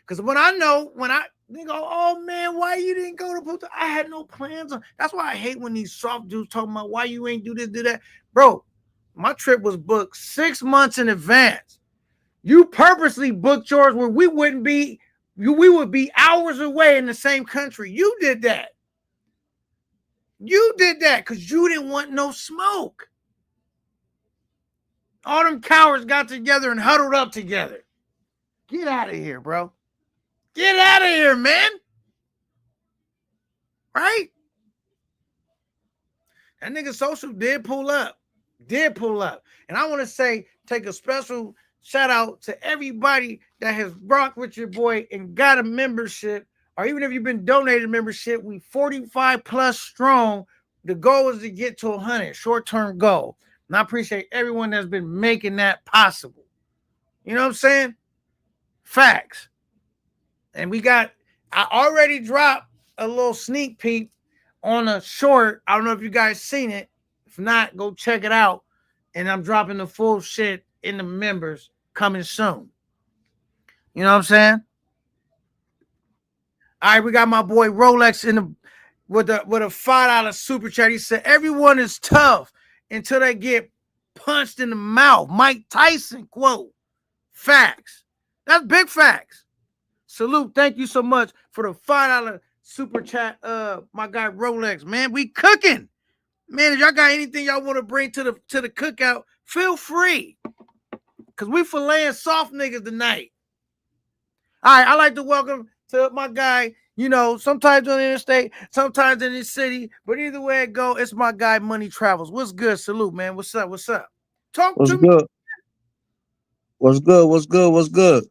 Speaker 1: Because when they go, oh man, why you didn't go to Puerto? I had no plans on. That's why I hate when these soft dudes talking about why you ain't do this, do that. Bro, my trip was booked 6 months in advance. You purposely booked yours where we would be hours away in the same country. You did that. You did that because you didn't want no smoke. All them cowards got together and huddled up together. Get out of here, bro. Get out of here, man. Right? That nigga Social did pull up. And I want to take a special shout out to everybody that has rocked with your boy and got a membership, or even if you've been donated membership, we 45 plus strong The goal is to get to 100, short-term goal. And I appreciate everyone that's been making that possible. You know what I'm saying? Facts. And I already dropped a little sneak peek on a short. I don't know if you guys seen it. If not, go check it out. And I'm dropping the full shit in the members coming soon. You know what I'm saying? All right, we got my boy Rolex in the with a $5 super chat. He said everyone is tough until they get punched in the mouth. Mike Tyson quote. Facts. That's big facts. Salute. Thank you so much for the $5 super chat. My guy Rolex, man, we cooking. Man, if y'all got anything y'all want to bring to the cookout, feel free. Cause we filleting soft niggas tonight. All right, I like to welcome to my guy, you know, sometimes on the interstate, sometimes in the city, but either way it go, it's my guy Money Travels. What's good? Salute, man. What's up? What's up? Talk
Speaker 2: What's
Speaker 1: to me.
Speaker 2: good? What's good? What's good? What's good?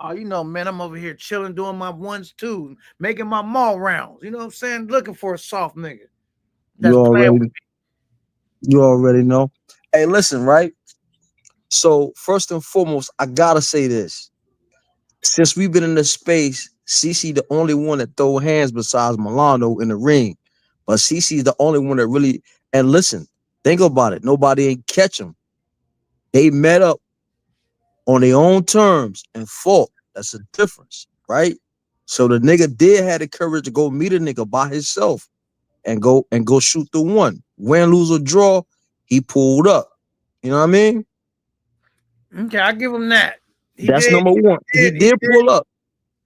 Speaker 1: Oh, you know, man, I'm over here chilling, doing my ones, too, making my mall rounds. You know what I'm saying? Looking for a soft nigga that's
Speaker 2: You
Speaker 1: playing with
Speaker 2: already
Speaker 1: me.
Speaker 2: you already know. Hey, listen, right? So first and foremost, I gotta say this. Since we've been in this space, CC the only one that throw hands besides Milano in the ring. But CC is the only one that really and listen, think about it. Nobody ain't catch him. They met up on their own terms and fought. That's a difference, right? So the nigga did have the courage to go meet a nigga by himself and go shoot the one. Win, lose, or draw, he pulled up. You know what I mean?
Speaker 1: Okay, I give him that. He
Speaker 2: That's
Speaker 1: did.
Speaker 2: number one. He
Speaker 1: He
Speaker 2: did
Speaker 1: did.
Speaker 2: pull up.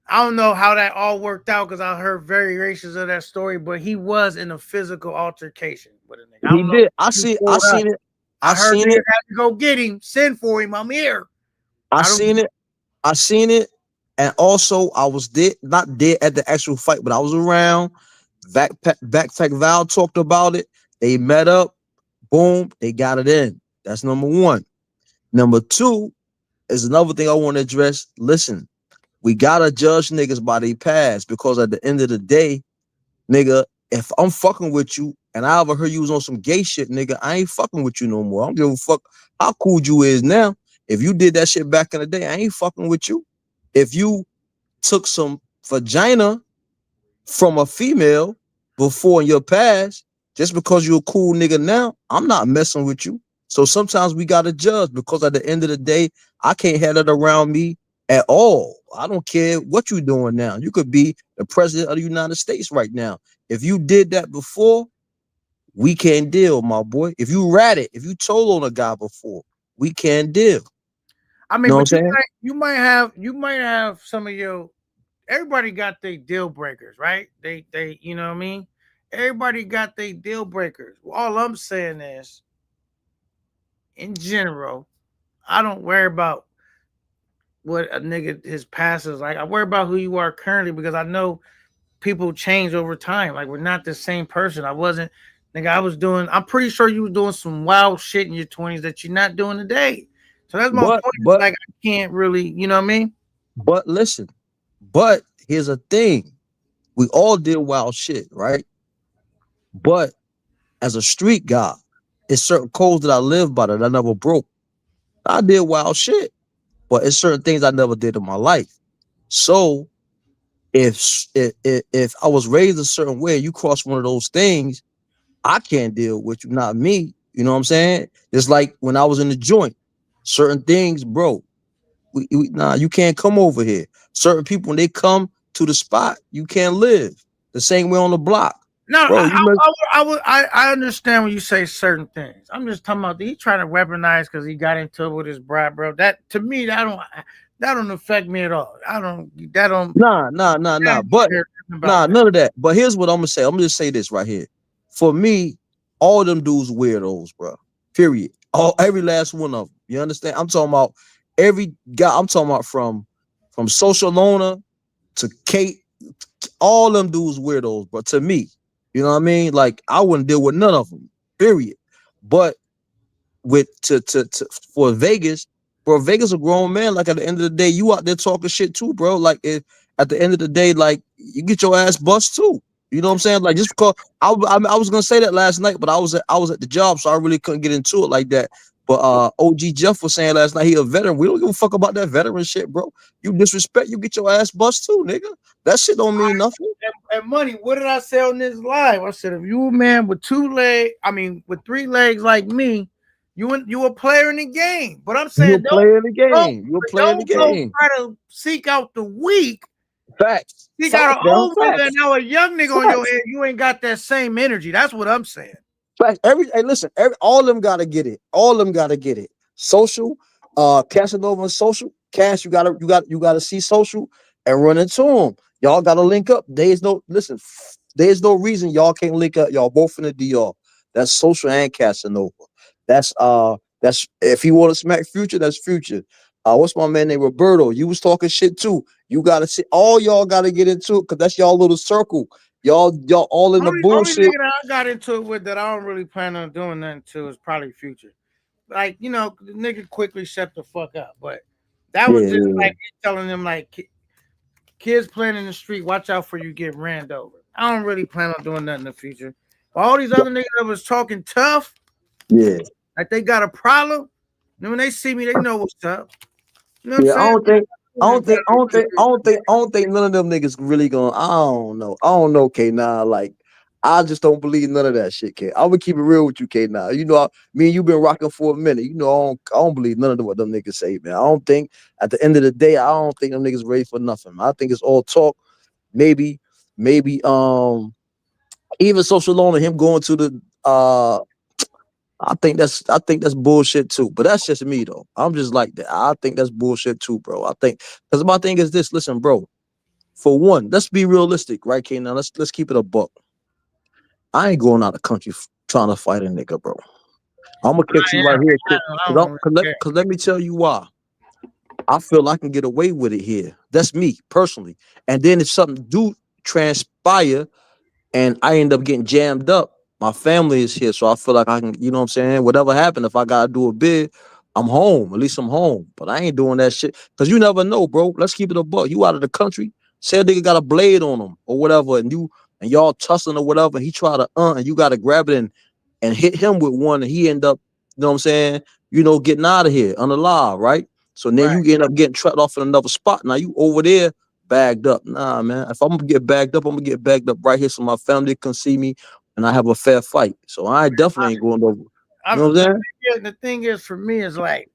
Speaker 1: I don't know how that all worked out because I heard variations of that story, but he was in a physical altercation with a nigga. I
Speaker 2: He
Speaker 1: don't know
Speaker 2: did.
Speaker 1: if he pulled up.
Speaker 2: Seen it. I
Speaker 1: I heard
Speaker 2: seen
Speaker 1: niggas
Speaker 2: it.
Speaker 1: had to go get him, send for him. I'm here.
Speaker 2: I
Speaker 1: I don't.
Speaker 2: seen it. I seen it. And also I was there, not there at the actual fight, but I was around. Backpack Val talked about it. They met up. Boom. They got it in. That's number one. Number two is another thing I want to address. Listen, we gotta judge niggas by their past because at the end of the day, nigga, if I'm fucking with you and I ever heard you was on some gay shit, nigga, I ain't fucking with you no more. I don't give a fuck how cool you is now. If you did that shit back in the day, I ain't fucking with you. If you took some vagina from a female before in your past, just because you're a cool nigga now, I'm not messing with you. So sometimes we gotta judge because at the end of the day, I can't have it around me at all. I don't care what you're doing now. You could be the president of the United States right now. If you did that before, we can't deal, my boy. If you ratted, if you told on a guy before, we can't deal.
Speaker 1: I
Speaker 2: You know
Speaker 1: mean,
Speaker 2: what I'm
Speaker 1: but
Speaker 2: saying?
Speaker 1: you might have some of your. Everybody got their deal breakers, right? You know what I mean. Everybody got their deal breakers. All I'm saying is, in general, I don't worry about what a nigga his past is like. I worry about who you are currently because I know people change over time. Like we're not the same person. I wasn't nigga, I was doing I'm pretty sure you were doing some wild shit in your 20s that you're not doing today. So that's my
Speaker 2: But
Speaker 1: point.
Speaker 2: but
Speaker 1: Like I can't really, you know what I mean?
Speaker 2: but listen, but here's a thing. We all did wild shit, right? But as a street guy, it's certain codes that I live by that I never broke. I did wild shit, but it's certain things I never did in my life. So if I was raised a certain way, you cross one of those things, I can't deal with you, not me. You know what I'm saying? It's like when I was in the joint, certain things, bro. Nah, you can't come over here. Certain people when they come to the spot, you can't live the same way on the block,
Speaker 1: No,
Speaker 2: bro. You must
Speaker 1: I understand when you say certain things. I'm just talking about he trying to weaponize because he got into it with his bride, bro. That to me, that don't affect me at all. I don't that don't
Speaker 2: nah. But
Speaker 1: about
Speaker 2: nah,
Speaker 1: that.
Speaker 2: none of that. But here's what I'm gonna say. I'm gonna just say this right here. For me, all them dudes weirdos, bro. Period. Every last one of them. You understand? I'm talking about every guy. I'm talking about from Social Lona to Kate. All them dudes weirdos, but to me, you know what I mean? Like I wouldn't deal with none of them. Period. But with to for Vegas, bro, Vegas a grown man. Like at the end of the day, you out there talking shit too, bro. Like at the end of the day, like you get your ass bust too. You know what I'm saying? Like just because I was gonna say that last night, but I was at the job, so I really couldn't get into it like that. But OG Jeff was saying last night he a veteran. We don't give a fuck about that veteran shit, bro. You disrespect, you get your ass bust too, nigga. That shit don't mean nothing.
Speaker 1: And money, what did I say on this live? I said, if you a man with with 3 legs like me, you a player in the game. But I'm
Speaker 2: You
Speaker 1: saying
Speaker 2: a player in the game. You a player in the
Speaker 1: don't go
Speaker 2: game.
Speaker 1: try to seek out the weak.
Speaker 2: Facts.
Speaker 1: You got an old nigga
Speaker 2: Facts.
Speaker 1: and now a young nigga on your head. You ain't got that same energy. That's what I'm saying.
Speaker 2: Facts. Listen, all of them gotta get it. All of them gotta get it. Social, Casanova and social. Cash, you gotta see social and run into them. Y'all gotta link up. There's no reason y'all can't link up. Y'all both in the DR. That's social and Casanova. That's if he want to smack Future, that's Future. What's my man named Roberto? You was talking shit too. You gotta see all y'all gotta get into it because that's y'all little circle. Y'all all in the bullshit.
Speaker 1: Only nigga that I got into it with that I don't really plan on doing nothing to is probably Future. Like, the nigga quickly shut the fuck up. But that was just like me telling them, like, kids playing in the street, watch out for you get ran over. I don't really plan on doing nothing in the future. But all these other niggas that was talking tough,
Speaker 2: Yeah.
Speaker 1: like they got a problem, and when they see me, they know what's up. You know what
Speaker 2: Yeah,
Speaker 1: I'm saying?
Speaker 2: I don't think none of them niggas really gonna. I don't know, K. Nah, like I just don't believe none of that shit, K. I'm gonna keep it real with you, K. Nah, me and you been rocking for a minute. I don't believe none of what them niggas say, man. I don't think at the end of the day, I don't think them niggas ready for nothing. I think it's all talk. Maybe, even Social Loan and him going to the I think that's bullshit too. But that's just me though. I'm just like that. I think that's bullshit too, bro. I think because my thing is this. Listen, bro. For one, let's be realistic, right, K? Now let's keep it a buck. I ain't going out of country trying to fight a nigga, bro. I'm gonna catch you right here, kid. Cause let me tell you why. I feel I can get away with it here. That's me personally. And then if something do transpire and I end up getting jammed up, my family is here, so I feel like I can, you know what I'm saying? Whatever happened, if I gotta do a bid, I'm home. At least I'm home. But I ain't doing that shit. Cause you never know, bro. Let's keep it a buck. You out of the country, say a nigga got a blade on him or whatever, and y'all tussling or whatever, and he try to and you gotta grab it and hit him with one, and he end up, you know what I'm saying, getting out of here unalive, right? So then you end up getting trapped off in another spot. Now you over there bagged up. Nah, man. If I'm gonna get bagged up, I'm gonna get bagged up right here so my family can see me and I have a fair fight. So I definitely ain't going over. You know what I'm saying?
Speaker 1: The thing is, for me, is like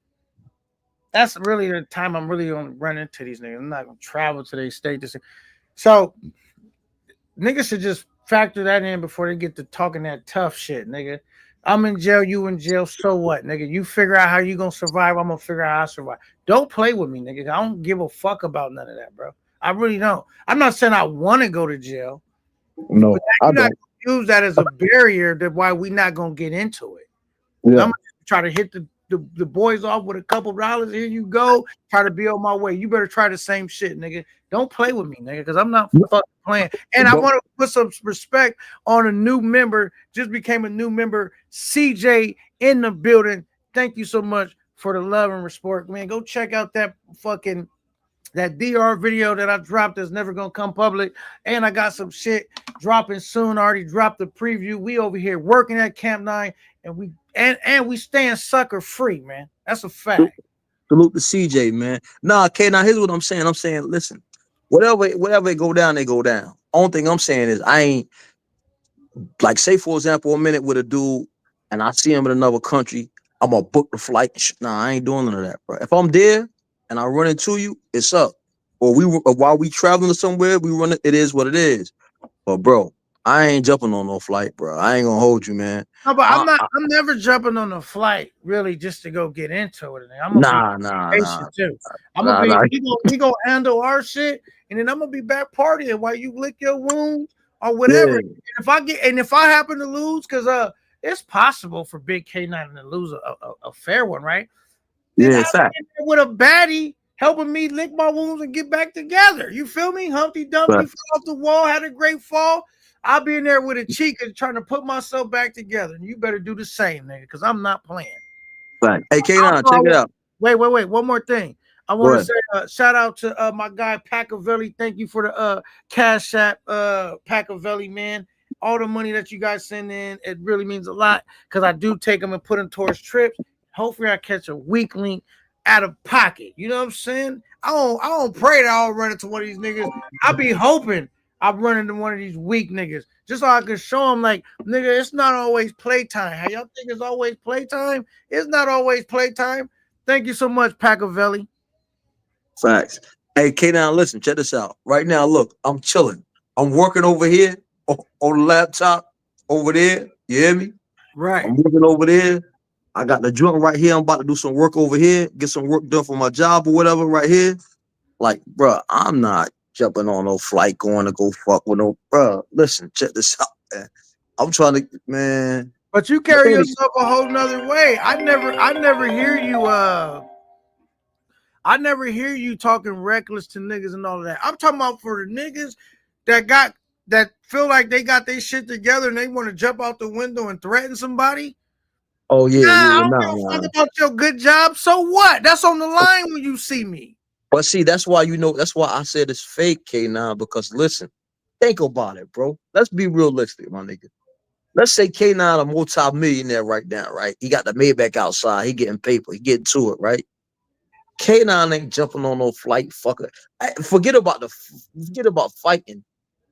Speaker 1: that's really the time I'm really gonna run into these niggas. I'm not gonna travel to their state. So niggas should just factor that in before they get to talking that tough shit, nigga. I'm in jail, you in jail, so what, nigga? You figure out how you gonna survive, I'm gonna figure out how I survive. Don't play with me, nigga. I don't give a fuck about none of that, bro. I really don't. I'm not saying I want to go to jail.
Speaker 2: No,
Speaker 1: you're not gonna use that as a barrier to why we not gonna get into it.
Speaker 2: Yeah.
Speaker 1: I'm gonna try to hit the boys off with a couple dollars. Here you go. Try to be on my way. You better try the same shit, nigga. Don't play with me, nigga, because I'm not fucking playing. And I want to put some respect on a new member. Just became a new member, CJ in the building. Thank you so much for the love and respect, man. Go check out that DR video that I dropped that's never gonna come public. And I got some shit dropping soon. I already dropped the preview. We over here working at Camp 9 and we staying sucker free, man. That's a fact.
Speaker 2: Salute to CJ, man. Nah, K, now here's what I'm saying. I'm saying, listen, whatever it go down, they go down. Only thing I'm saying is I ain't like, say for example, a minute with a dude and I see him in another country, I'm gonna book the flight. Nah, I ain't doing none of that, bro. If I'm there and I run into you, it's up. Or while we traveling to somewhere, we run it. It is what it is. But bro, I ain't jumping on no flight, bro. I ain't gonna hold you, man.
Speaker 1: No, but I'm never jumping on a flight really just to go get into it. I'm gonna be patient too. I'm gonna be we gonna handle our shit, and then I'm gonna be back partying while you lick your wounds or whatever. Yeah. And if I happen to lose, because it's possible for Big K9 to lose a fair one, right?
Speaker 2: Yeah, fact.
Speaker 1: With a baddie helping me lick my wounds and get back together. You feel me? Humpty Dumpty fell off the wall, had a great fall. I'll be in there with a cheek and trying to put myself back together. And you better do the same, nigga, because I'm not playing.
Speaker 2: Right. Hey, K9, check it out.
Speaker 1: Wait. One more thing. I
Speaker 2: Go
Speaker 1: want to
Speaker 2: ahead.
Speaker 1: say shout out to my guy Packavelli. Thank you for the Cash App, Packavelli, man. All the money that you guys send in, it really means a lot because I do take them and put them towards trips. Hopefully, I catch a weak link out of pocket. You know what I'm saying? I don't pray that I'll run into one of these niggas. I be hoping I run into one of these weak niggas just so I can show them, like, nigga, it's not always playtime. How y'all think it's always playtime? It's not always playtime. Thank you so much, Packavelli.
Speaker 2: Facts. Hey, K, now listen, check this out. Right now, look, I'm chilling. I'm working over here on the laptop over there. You hear me?
Speaker 1: Right.
Speaker 2: I'm working over there. I got the joint right here. I'm about to do some work over here, get some work done for my job or whatever right here. Like, bruh, I'm not jumping on no flight going to go fuck with no, bruh. Listen, check this out, man. I'm trying to, man.
Speaker 1: But you carry yourself a whole nother way. I never hear you talking reckless to niggas and all of that. I'm talking about for the niggas that feel like they got their shit together and they want to jump out the window and threaten somebody.
Speaker 2: Oh yeah,
Speaker 1: I don't give a fuck about your good job. So what? That's on the line when you see me.
Speaker 2: But see, that's why that's why I said it's fake, K9, because listen, think about it, bro. Let's be realistic, my nigga. Let's say K9 a multi-millionaire right now, right? He got the Maybach outside, he getting paper, he getting to it, right? K9 ain't jumping on no flight, fucker. Forget about fighting.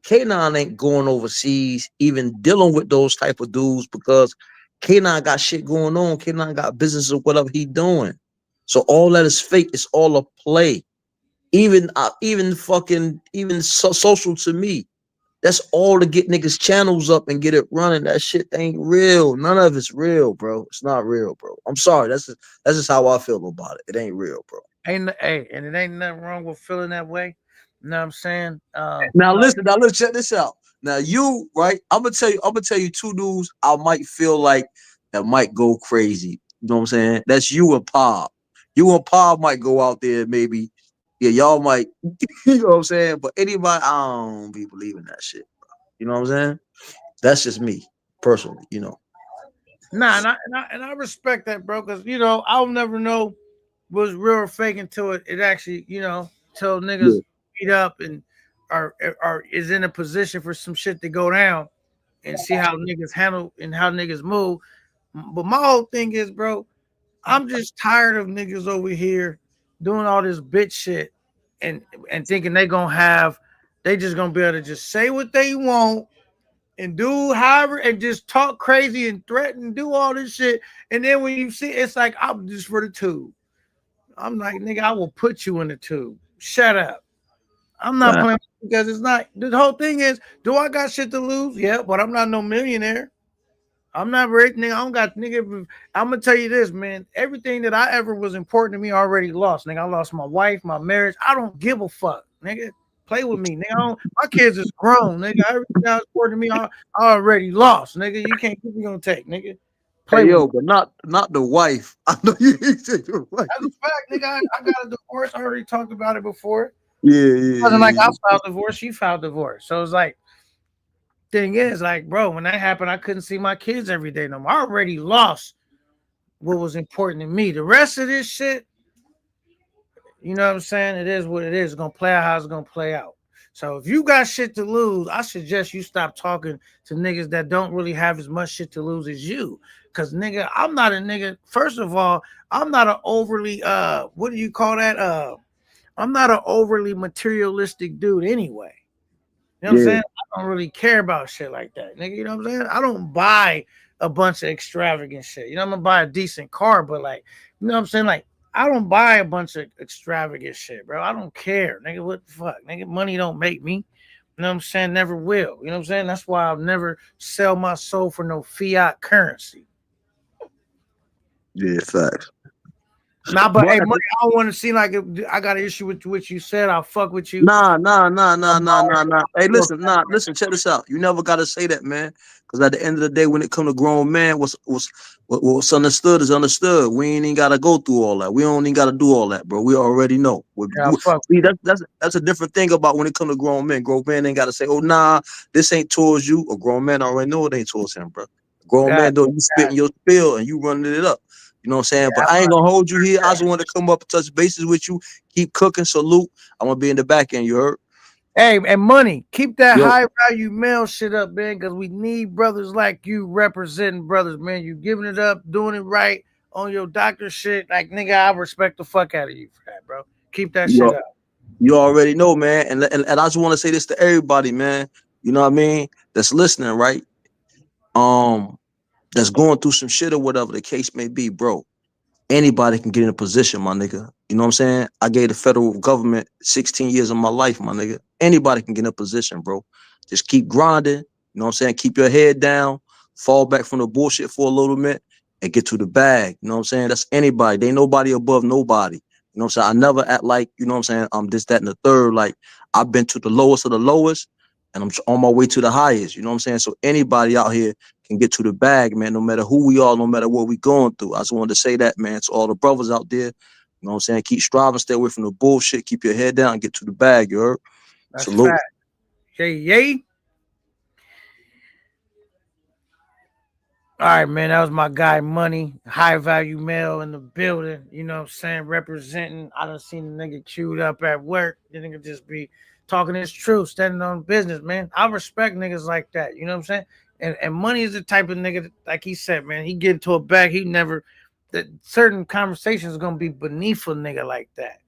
Speaker 2: K9 ain't going overseas, even dealing with those type of dudes because K9 got shit going on. K9 got business or whatever he doing. So all that is fake. It's all a play. Even social to me. That's all to get niggas channels up and get it running. That shit ain't real. None of it's real, bro. It's not real, bro. I'm sorry. That's just how I feel about it. It ain't real, bro.
Speaker 1: And it ain't nothing wrong with feeling that way. You know what I'm saying?
Speaker 2: Now listen, let's check this out. Now you, right? I'm gonna tell you two dudes I might feel like that might go crazy. You know what I'm saying? That's you and Pop. You and Pop might go out there, maybe. Yeah, y'all might, you know what I'm saying? But anybody, I don't be believing that shit, bro. You know what I'm saying? That's just me, personally, you know.
Speaker 1: Nah, and I respect that, bro, because I'll never know what's real or fake until it actually, till niggas beat up and are is in a position for some shit to go down and see how niggas handle and how niggas move. But my whole thing is, bro, I'm just tired of niggas over here doing all this bitch shit and thinking they just gonna be able to just say what they want and do however and just talk crazy and threaten, do all this shit. And then when you see it's like, I'm just for the tube. I'm like, nigga, I will put you in the tube. Shut up. I'm not playing because it's not. The whole thing is, do I got shit to lose? Yeah, but I'm not no millionaire. I'm not rich, nigga. I don't got, nigga. I'm gonna tell you this, man. Everything that I ever was important to me, I already lost, nigga. I lost my wife, my marriage. I don't give a fuck, nigga. Play with me, nigga. My kids is grown, nigga. Everything that was important to me, I already lost, nigga. You can't keep me gonna take, nigga.
Speaker 2: Play with me. But not the wife. I know you said your wife.
Speaker 1: That's a fact, nigga. I got a divorce. I already talked about it before.
Speaker 2: Yeah.
Speaker 1: It wasn't like I filed divorce, she filed divorce. So it's like, thing is, like, bro, when that happened, I couldn't see my kids every day no more. I already lost what was important to me. The rest of this shit, you know what I'm saying? It is what it is. It's gonna play out how it's gonna play out. So if you got shit to lose, I suggest you stop talking to niggas that don't really have as much shit to lose as you. Cause nigga, I'm not a nigga. First of all, I'm not an overly what do you call that? I'm not an overly materialistic dude anyway. You know what I'm saying? I don't really care about shit like that, nigga. You know what I'm saying? I don't buy a bunch of extravagant shit. You know, I'm gonna buy a decent car, but like, you know what I'm saying? Like, I don't buy a bunch of extravagant shit, bro. I don't care, nigga. What the fuck, nigga? Money don't make me. You know what I'm saying? Never will. You know what I'm saying? That's why I'll never sell my soul for no fiat currency.
Speaker 2: Yeah, facts.
Speaker 1: Nah, but hey, money, I don't want to seem like I got an issue with what you said. I'll fuck with you.
Speaker 2: Nah. Hey, listen, check this out. You never gotta say that, man. Because at the end of the day, when it come to grown man, what's understood is understood. We ain't even gotta go through all that. We don't even gotta do all that, bro. We already know. See, that's a different thing about when it come to grown men. Grown men ain't gotta say, oh nah, this ain't towards you. A grown man already know it ain't towards him, bro. Grown man don't you spitting your spill and you running it up. You You know what I'm saying? But I ain't gonna hold you here. I just want to come up and touch bases with you. Keep cooking. Salute. I'm gonna be in the back end. You heard?
Speaker 1: Hey, and money, keep that
Speaker 2: Yo.
Speaker 1: high value male shit up, man, because we need brothers like you representing brothers, man. You giving it up, doing it right on your doctor shit. Like, nigga, I respect the fuck out of you for that, bro. Keep that shit up.
Speaker 2: You already know, man. And I just want to say this to everybody, man. You know what I mean? That's listening, right? That's going through some shit or whatever the case may be, bro. Anybody can get in a position, my nigga. You know what I'm saying? I gave the federal government 16 years of my life, my nigga. Anybody can get in a position, bro. Just keep grinding. You know what I'm saying? Keep your head down. Fall back from the bullshit for a little bit and get to the bag. You know what I'm saying? That's anybody. They ain't nobody above nobody. You know what I'm saying? I never act like, you know what I'm saying, I'm this, that, and the third. Like, I've been to the lowest of the lowest, and I'm on my way to the highest. You know what I'm saying? So anybody out here can get to the bag, man, no matter who we are, no matter what we going through. I just wanted to say that, man, to all the brothers out there. You know what I'm saying? Keep striving, stay away from the bullshit, keep your head down, and get to the bag, you heard?
Speaker 1: That's
Speaker 2: Salute.
Speaker 1: fact. Yay. All right, man. That was my guy, Money, high value male in the building. You know what I'm saying? Representing. I done seen the nigga queued up at work. The nigga just be talking his truth, standing on business, man. I respect niggas like that. You know what I'm saying? And Money is the type of nigga that, like he said, man, he get into a bag. He never, that certain conversations are gonna be beneath a nigga like that.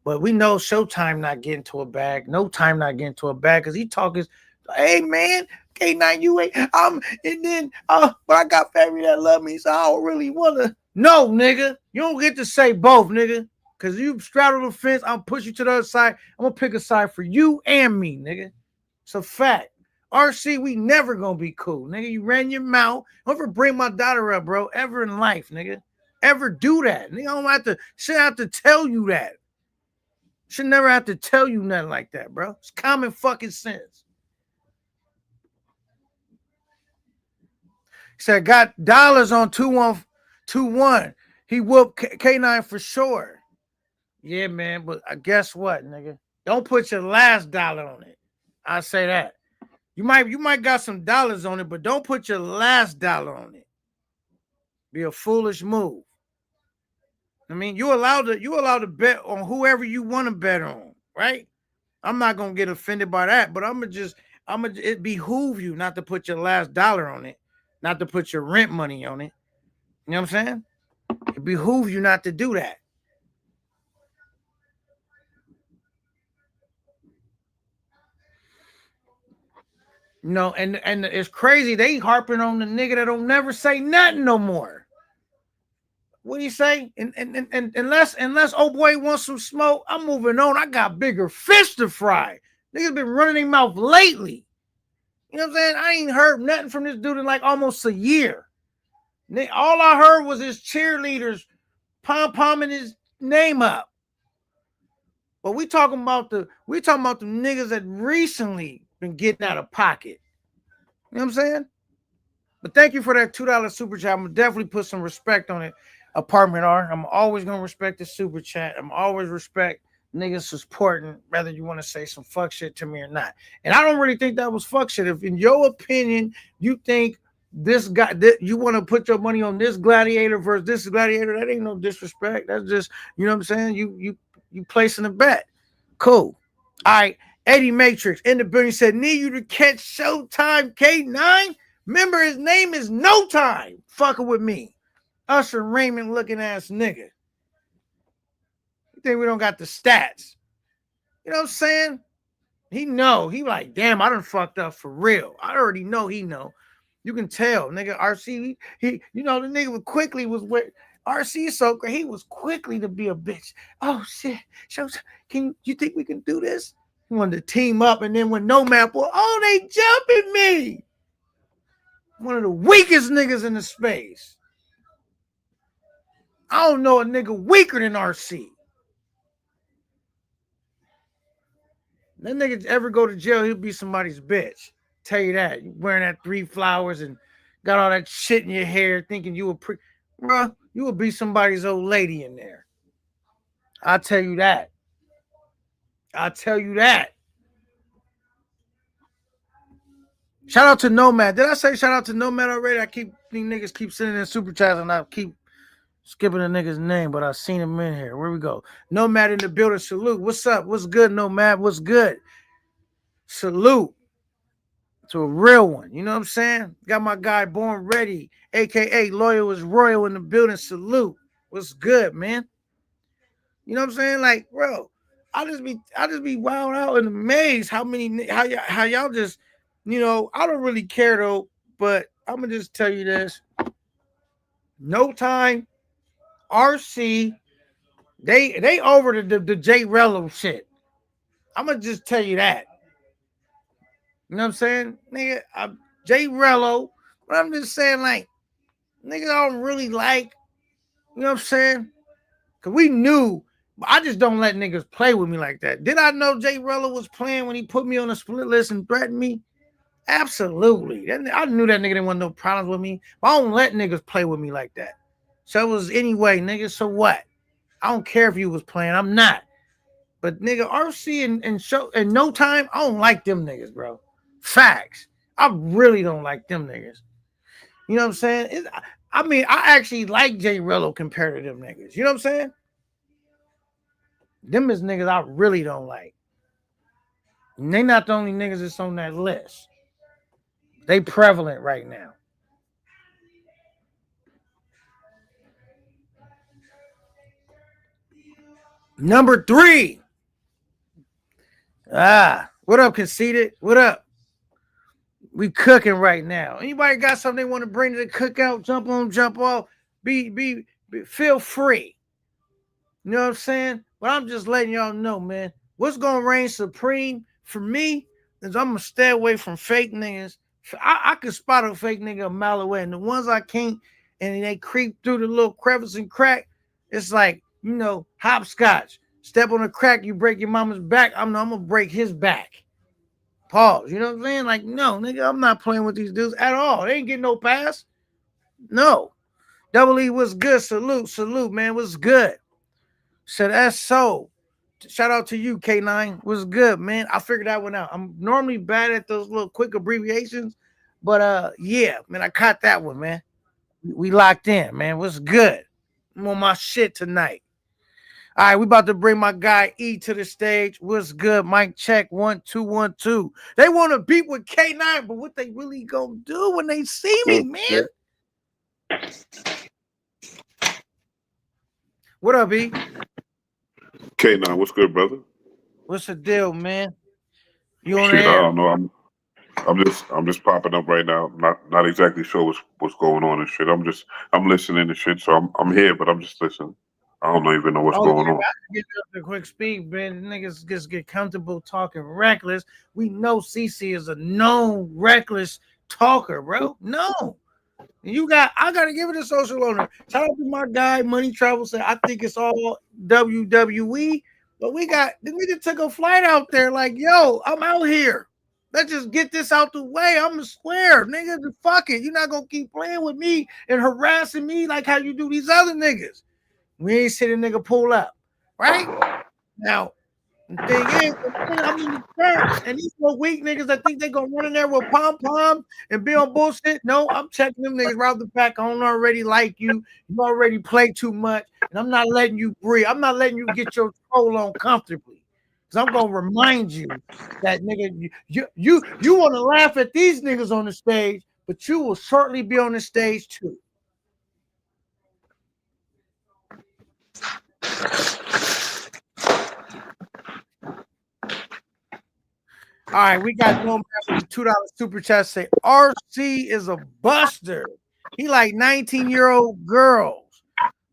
Speaker 1: But we know Showtime not getting to a bag. No Time not getting to a bag because he talking, hey man, K9, you ain't, and then, but I got family that love me, so I don't really wanna. No, nigga, you don't get to say both, nigga. Cause you straddle the fence, I'll push you to the other side. I'm gonna pick a side for you and me, nigga. It's a fact. RC, we never gonna be cool, nigga. You ran your mouth. Don't ever bring my daughter up, bro. Ever in life, nigga. Ever do that, nigga? I don't have to. Should have to tell you that. Should never have to tell you nothing like that, bro. It's common fucking sense. He said, got dollars on 2121. He whooped K9 for sure. Yeah, man, but guess what, nigga? Don't put your last dollar on it. I say that. You might got some dollars on it, but don't put your last dollar on it. Be a foolish move. I mean, you allowed to bet on whoever you want to bet on, right? I'm not gonna get offended by that, but it behoove you not to put your last dollar on it, not to put your rent money on it. You know what I'm saying? It behoove you not to do that. You know, and it's crazy. They harping on the nigga that don't never say nothing no more. What do you say? And unless old boy wants some smoke, I'm moving on. I got bigger fish to fry. Niggas been running their mouth lately. You know what I'm saying? I ain't heard nothing from this dude in like almost a year. All I heard was his cheerleaders pom-pomming his name up. But we talking about the niggas that recently been getting out of pocket. You know what I'm saying? But thank you for that $2 super chat. I'm gonna definitely put some respect on it. Apartment R. I'm always gonna respect the super chat. I'm always respect niggas supporting, whether you want to say some fuck shit to me or not. And I don't really think that was fuck shit. If in your opinion you think this guy that you want to put your money on this gladiator versus this gladiator, that ain't no disrespect. That's just, you know what I'm saying? You placing a bet. Cool. All right. Eddie Matrix in the building said, need you to catch Showtime K9. Remember, his name is No Time. Fucking with me. Usher Raymond looking ass nigga. You think we don't got the stats? You know what I'm saying? He know. He like, damn, I done fucked up for real. I already know he know. You can tell, nigga. RC, he you know, the nigga quickly was where RC is so great. He was quickly to be a bitch. Oh shit. Can you think we can do this? He wanted to team up, and then when Nomad, they jumping me. One of the weakest niggas in the space. I don't know a nigga weaker than RC. That nigga ever go to jail, he'll be somebody's bitch. Tell you that. You wearing that 3 flowers and got all that shit in your hair, thinking you were bruh, you will be somebody's old lady in there. I'll tell you that. I'll tell you that. Shout out to Nomad. Did I say shout out to Nomad already? These niggas keep sending in super chats and I keep Skipping a nigga's name, but I seen him in here. Where we go? Nomad in the building. Salute. What's up? What's good, Nomad? What's good? Salute to a real one. You know what I'm saying? Got my guy Born Ready, aka Loyal is Royal in the building. Salute. What's good, man? You know what I'm saying? Like, bro, I just be wild out in the maze how y'all just, I don't really care though, but I'm gonna just tell you this. No Time, RC, they over the J Rello shit. I'm gonna just tell you that. You know what I'm saying? Nigga, J Rello, but I'm just saying, like, nigga, I don't really like, you know what I'm saying? Cause we knew, I just don't let niggas play with me like that. Did I know J Rello was playing when he put me on a split list and threatened me? Absolutely. I knew that nigga didn't want no problems with me. But I don't let niggas play with me like that. So it was anyway, nigga. So what? I don't care if you was playing. I'm not. But nigga, RC and No Time, I don't like them niggas, bro. Facts. I really don't like them niggas. You know what I'm saying? I actually like J Rello compared to them niggas. You know what I'm saying? Them is niggas I really don't like. And they not the only niggas that's on that list. They prevalent right now. Number 3. What up, Conceited? What up? We cooking right now. Anybody got something they want to bring to the cookout? Jump on, jump off. Be feel free. You know what I'm saying? But I'm just letting y'all know, man. What's gonna reign supreme for me is I'm gonna stay away from fake niggas. I can spot a fake nigga a mile away, and the ones I can't, and they creep through the little crevice and crack. It's like, hopscotch. Step on a crack, you break your mama's back. I'm gonna break his back. Pause. You know what I'm saying? Like, no, nigga, I'm not playing with these dudes at all. They ain't getting no pass. No. Double E, what's good? Salute, man. What's good? Said that's so. Shout out to you, K9. What's good, man? I figured that one out. I'm normally bad at those little quick abbreviations, but yeah, man, I caught that one, man. We locked in, man. What's good? I'm on my shit tonight. All right, we about to bring my guy E to the stage. What's good? Mic check 1 2 1 2. They want to beat with K9, but what they really gonna do when they see me, man? What up, E?
Speaker 3: K9, what's good, brother?
Speaker 1: What's the deal, man? You on
Speaker 3: Shit,
Speaker 1: the air?
Speaker 3: I don't know. I'm just popping up right now. Not exactly sure what's going on and shit. I'm listening and shit. So I'm here, but I'm just listening. I don't even know what's going on.
Speaker 1: I can give you up a quick speed, man. Niggas just get comfortable talking reckless. We know CC is a known reckless talker, bro. No. I gotta give it a social owner. Shout out to my guy, Money Travel said I think it's all WWE, but the nigga took a flight out there like, yo, I'm out here. Let's just get this out the way. I'm a square, nigga. Fuck it. You're not gonna keep playing with me and harassing me like how you do these other niggas. We ain't seen a nigga pull up, right? Now, the thing is, I'm in the church, and these little weak niggas that think they gonna run in there with pom-pom and be on bullshit. No, I'm checking them niggas right off the back. I don't already like you. You already play too much, and I'm not letting you breathe. I'm not letting you get your troll on comfortably. Because I'm gonna remind you that nigga, you want to laugh at these niggas on the stage, but you will shortly be on the stage too. All right, we got no matter $2 super chat say RC is a buster. He like 19-year-old girls,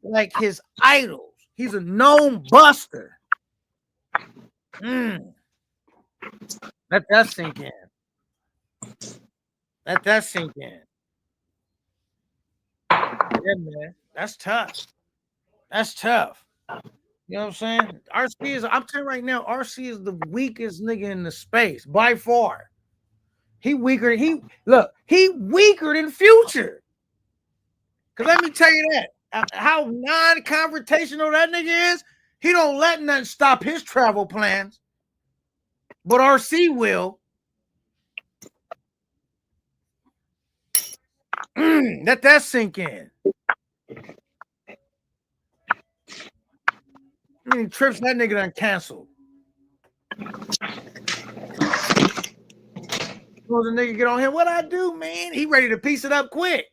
Speaker 1: like his idols. He's a known buster. Let that sink in. Let that sink in. Yeah, man. That's tough. That's tough. You know what I'm saying? I'm telling you right now, RC is the weakest nigga in the space by far. He weaker than Future. Because let me tell you that. How non-confrontational that nigga is, he don't let nothing stop his travel plans. But RC will. Let that sink in. many trips that nigga done canceled? Well, the nigga get on him. What I do, man? He ready to piece it up quick.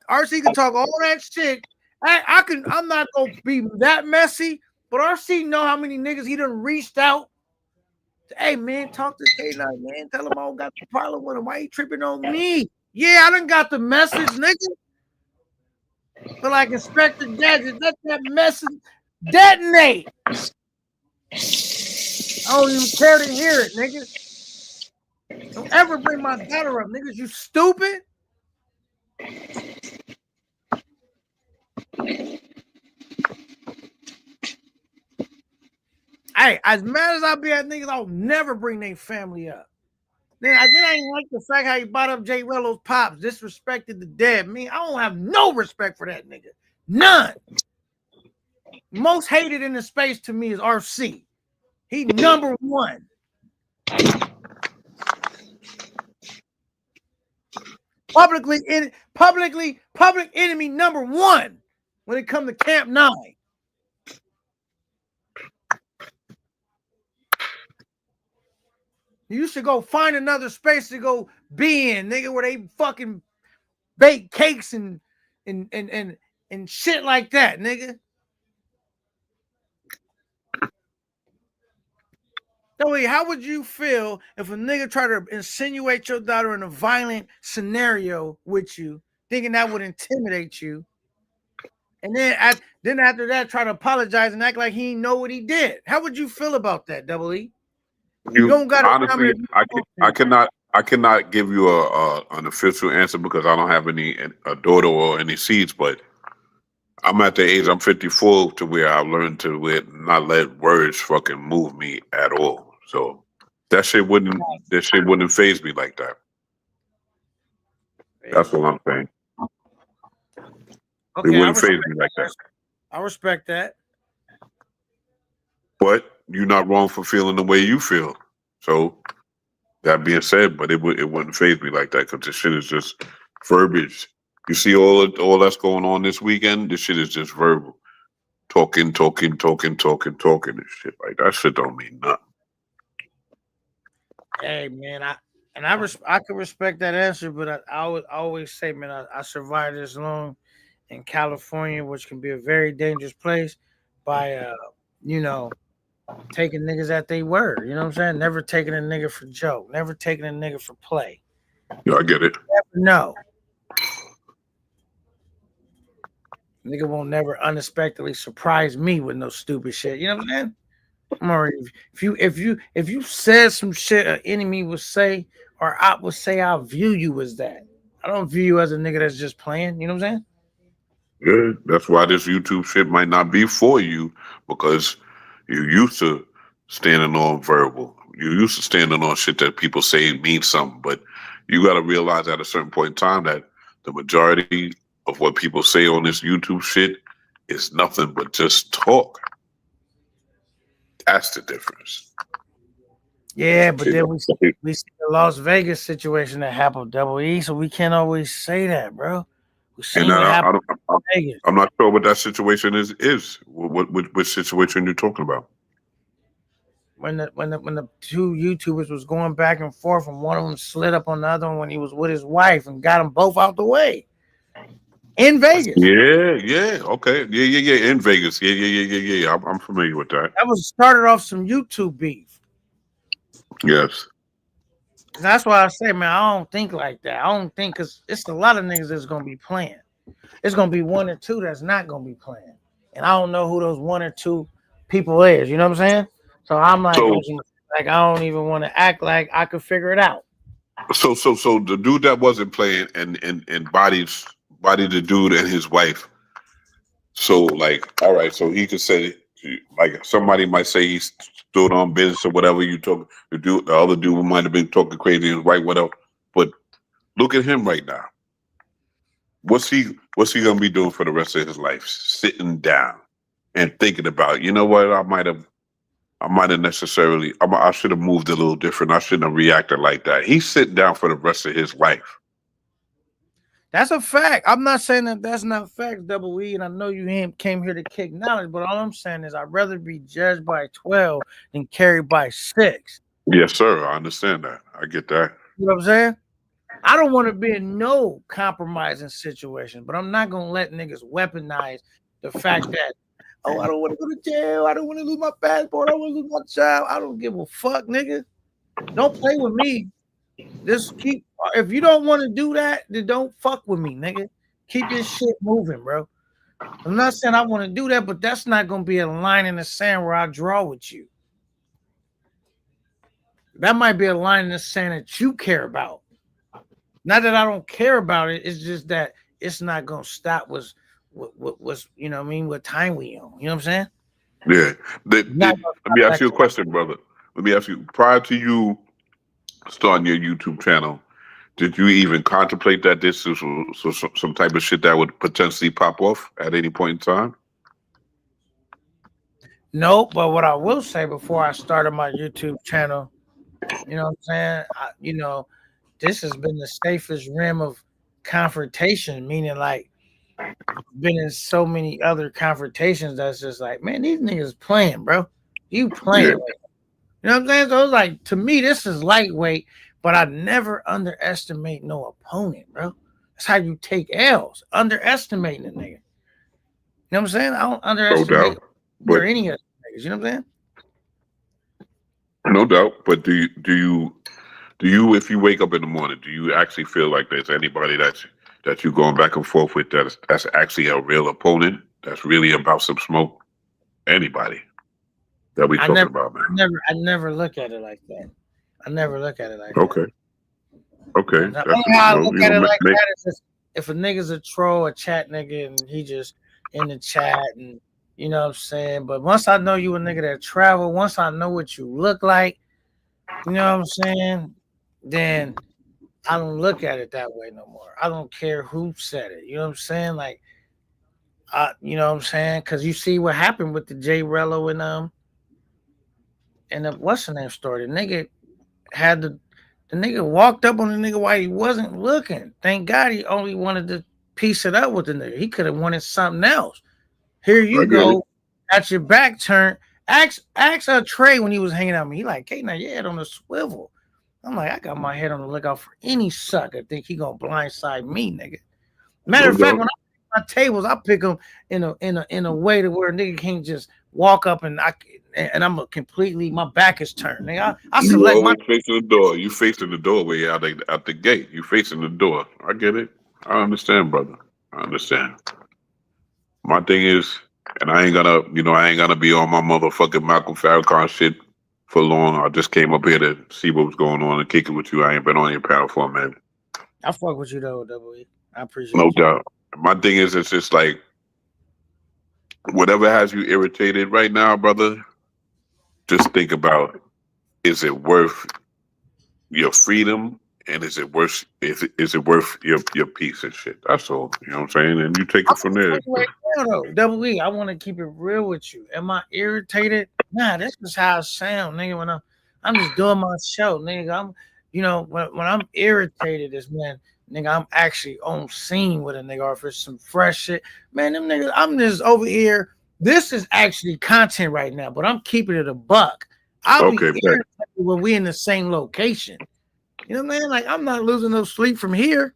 Speaker 1: RC can talk all that shit. I'm not gonna be that messy, but RC know how many niggas he done reached out. Hey man, talk to K9, man. Tell him I don't got the problem with him. Why he tripping on me? Yeah, I done got the message, nigga. But like Inspector Gadget, let that message detonate. I don't even care to hear it, nigga. Don't ever bring my daughter up, niggas. You stupid. Hey, as mad as I be at niggas, I'll never bring their family up. Then I ain't like the fact how he brought up Jay Rello's pops, disrespected the dead. Me, I don't have no respect for that nigga. None. Most hated in the space to me is RC. He number one. Public enemy number one when it comes to Camp 9. You should go find another space to go be in, nigga, where they fucking bake cakes and shit like that, nigga. Joey, how would you feel if a nigga tried to insinuate your daughter in a violent scenario with you, thinking that would intimidate you, and then after that try to apologize and act like he didn't know what he did? How would you feel about that, Double E?
Speaker 3: You don't got honestly, I cannot give you an official answer because I don't have a daughter or any seeds, but I'm at the age, I'm 54, to where I've learned to not let words fucking move me at all. So that shit wouldn't faze me like that. That's what I'm saying.
Speaker 1: Okay,
Speaker 3: it wouldn't faze me like that.
Speaker 1: I respect that.
Speaker 3: But you're not wrong for feeling the way you feel. So that being said, but it wouldn't faze me like that because this shit is just verbiage. You see all that's going on this weekend? This shit is just verbal. Talking and shit. Like that shit don't mean nothing.
Speaker 1: Hey man, I can respect that answer, but I would always say, man, I survived this long in California, which can be a very dangerous place, by taking niggas at they word. You know what I'm saying? Never taking a nigga for joke, never taking a nigga for play.
Speaker 3: Yeah, I get it.
Speaker 1: Never know. Nigga won't never unexpectedly surprise me with no stupid shit. You know what I'm saying? I'm already, if you said some shit an enemy would say, or I would say, I'll view you as that. I don't view you as a nigga that's just playing. You know what I'm saying?
Speaker 3: Yeah, that's why this YouTube shit might not be for you, because you're used to standing on verbal. You're used to standing on shit that people say means something. But you got to realize at a certain point in time that the majority of what people say on this YouTube shit is nothing but just talk. That's the difference.
Speaker 1: Yeah, but then we see the Las Vegas situation that happened, Double E, so we can't always say that, bro.
Speaker 3: I'm not sure what that situation is. Which situation you're talking about?
Speaker 1: When the two YouTubers was going back and forth, and one of them slid up on the other one when he was with his wife and got them both out the way in Vegas.
Speaker 3: Yeah, okay, yeah, in Vegas, yeah. I'm familiar with that.
Speaker 1: That was started off some YouTube beef.
Speaker 3: Yes.
Speaker 1: That's why I say, man, I don't think like that. I don't think, because it's a lot of niggas that's gonna be playing. It's gonna be one or two that's not gonna be playing, and I don't know who those one or two people is. You know what I'm saying? So I'm like, I don't even want to act like I could figure it out.
Speaker 3: So the dude that wasn't playing and bodied the dude and his wife. So like, all right, so he could say, like, somebody might say he stood on business or whatever. The other dude might have been talking crazy and right, whatever. But look at him right now. What's he gonna be doing for the rest of his life? Sitting down and thinking about, you know what, I might have necessarily, I should have moved a little different. I shouldn't have reacted like that. He's sitting down for the rest of his life.
Speaker 1: That's a fact. I'm not saying that that's not facts, Double E, and I know you came here to kick knowledge, but all I'm saying is I'd rather be judged by 12 than carried by 6.
Speaker 3: Yes, sir. I understand that. I get that.
Speaker 1: You know what I'm saying? I don't want to be in no compromising situation, but I'm not gonna let niggas weaponize the fact that, oh, I don't want to go to jail, I don't want to lose my passport, I want to lose my child. I don't give a fuck, nigga. Don't play with me. Just keep. If you don't want to do that, then don't fuck with me, nigga. Keep this shit moving, bro. I'm not saying I want to do that, but that's not gonna be a line in the sand where I draw with you. That might be a line in the sand that you care about. Not that I don't care about it. It's just that it's not gonna stop. Was you know what I mean? What time we on? You know what I'm saying?
Speaker 3: Yeah. Let me ask you a question, brother. Let me ask you. Prior to you starting your YouTube channel, did you even contemplate that this is some type of shit that would potentially pop off at any point in time?
Speaker 1: No, but what I will say before I started my YouTube channel, you know what I'm saying? This has been the safest rim of confrontation, meaning like been in so many other confrontations that's just like, man, these niggas playing, bro. You playing.
Speaker 3: Yeah.
Speaker 1: You know what I'm saying? So it's like, to me, this is lightweight, but I never underestimate no opponent, bro. That's how you take L's, underestimating the nigga. You know what I'm saying? I don't underestimate
Speaker 3: but
Speaker 1: any of the niggas. You know what I'm saying?
Speaker 3: No doubt. But do you, if you wake up in the morning, do you actually feel like there's anybody that you going back and forth with that's actually a real opponent that's really about some smoke? Anybody that we talking about, man?
Speaker 1: I never look at it like that. I never look at it like
Speaker 3: that. Okay.
Speaker 1: That's how I look at it like that is just, if a nigga's a troll, a chat nigga, and he just in the chat, and you know what I'm saying. But once I know you a nigga that travel, once I know what you look like, you know what I'm saying, then I don't look at it that way no more. I don't care who said it. You know what I'm saying? Like, you know what I'm saying? Because you see what happened with the J Rello and the what's the name story. The nigga had the nigga walked up on the nigga while he wasn't looking. Thank God he only wanted to piece it up with the nigga. He could have wanted something else. Here you go, at your back turn. Ask Trey when he was hanging out with me. He like, hey, now your head on the swivel. I'm like, I got my head on the lookout for any sucker think he gonna blindside me, nigga. Matter of fact, when I pick my tables, I pick them in a way to where a nigga can't just walk up and I'm completely, my back is turned. Nigga, I select my
Speaker 3: facing the door. You facing the doorway out the gate. You facing the door. I get it. I understand, brother. I understand. My thing is, and I ain't gonna be on my motherfucking Malcolm Farrakhan shit for long. I just came up here to see what was going on and kick it with you. I ain't been on your panel for a minute.
Speaker 1: I fuck with you though, Double E. I appreciate
Speaker 3: no doubt. My thing is, it's just like whatever has you irritated right now, brother. Just think about: is it worth your freedom, and is it worth your peace and shit? That's all. You know what I'm saying? And you take it from there.
Speaker 1: Double E, I want to keep it real with you. Am I irritated? Nah, this is how I sound, nigga. When I'm just doing my show, nigga. When I'm irritated, is when, nigga, I'm actually on scene with a nigga, or if it's some fresh shit. Man, them niggas, I'm just over here. This is actually content right now, but I'm keeping it a buck. I'll be irritated when we in the same location. You know what I mean? Like, I'm not losing no sleep from here.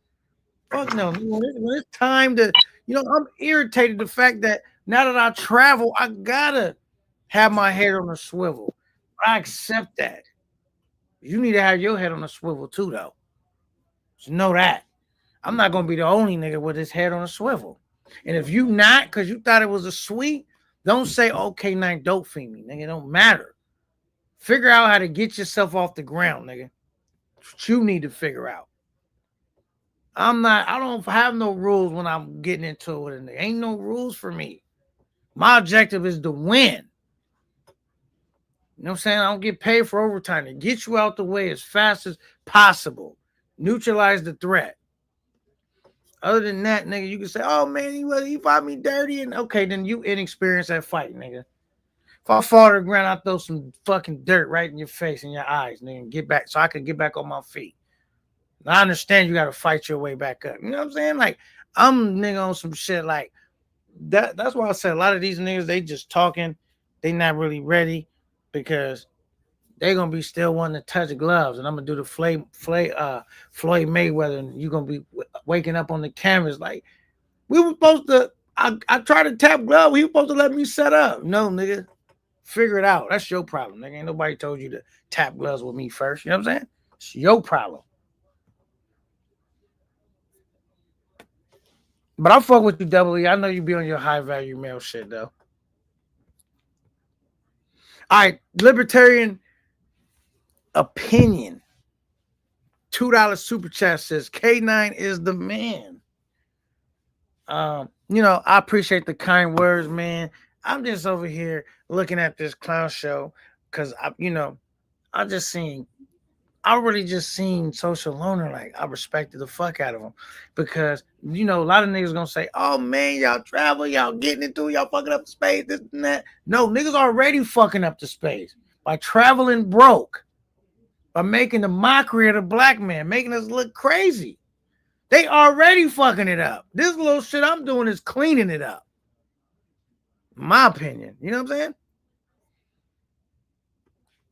Speaker 1: Fuck no. When it's time to, I'm irritated the fact that now that I travel, I gotta have my head on a swivel. I accept that. You need to have your head on a swivel too, though. Just know that. I'm not gonna be the only nigga with his head on a swivel. And if you not, because you thought it was a sweet, don't say, okay, now dope feed me, nigga. It don't matter. Figure out how to get yourself off the ground, nigga. That's what you need to figure out. I don't have no rules when I'm getting into it with a nigga. Ain't no rules for me. My objective is to win. You know what I'm saying? I don't get paid for overtime. To get you out the way as fast as possible. Neutralize the threat. Other than that, nigga, you can say, oh, man, he fought me dirty. And okay, then you inexperienced at fight, nigga. If I fall to the ground, I throw some fucking dirt right in your face and your eyes, nigga, and get back so I can get back on my feet. I understand you got to fight your way back up. You know what I'm saying? Like, I'm nigga on some shit like that. That's why I said a lot of these niggas, they just talking. They not really ready because they gonna be still wanting to touch gloves, and I'm gonna do the Floyd Mayweather, and you gonna be waking up on the cameras like we were supposed to. I tried to tap glove. He was supposed to let me set up. No, nigga, figure it out. That's your problem, nigga. Ain't nobody told you to tap gloves with me first. You know what I'm saying? It's your problem. But I fuck with you, Double E. I know you be on your high value male shit though. All right, libertarian opinion. $2 super chat says K9 is the man. You know, I appreciate the kind words, man. I'm just over here looking at this clown show because I really just seen Social Loner. Like, I respected the fuck out of him because, you know, a lot of niggas gonna say, oh man, y'all travel, y'all getting into, y'all fucking up the space, this and that. No, niggas already fucking up the space by traveling broke, by making a mockery of the black man, making us look crazy. They already fucking it up. This little shit I'm doing is cleaning it up. My opinion. You know what I'm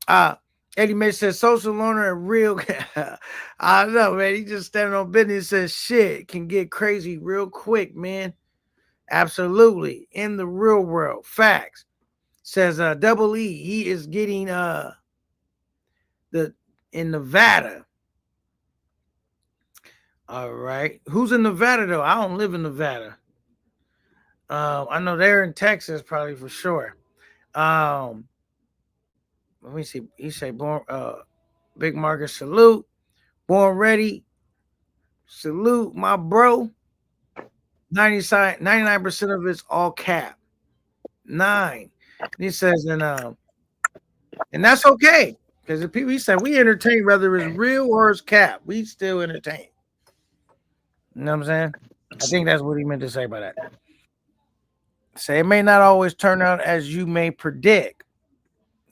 Speaker 1: saying? Eddie May says Social Loner and real. I don't know, man. He just standing on business. Says shit can get crazy real quick, man. Absolutely. In the real world. Facts. Says Double E. He is getting in Nevada. All right. Who's in Nevada though? I don't live in Nevada. I know they're in Texas, probably for sure. Let me see. He say born Big Marcus, salute. Born ready. Salute, my bro. 99% of it's all cap. 9. He says, and that's okay. Because the people, he said, we entertain whether it's real or it's cap. We still entertain. You know what I'm saying? I think that's what he meant to say by that. Say it may not always turn out as you may predict.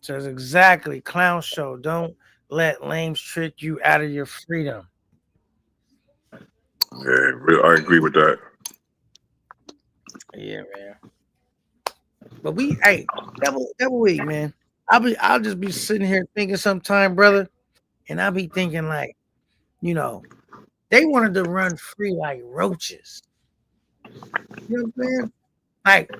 Speaker 1: Says exactly, clown show. Don't let lames trick you out of your freedom.
Speaker 3: Yeah, I agree with that.
Speaker 1: Yeah, man. But hey, double week, man. I'll just be sitting here thinking sometime, brother, and I'll be thinking like, you know, they wanted to run free like roaches. You know what I'm saying? Like,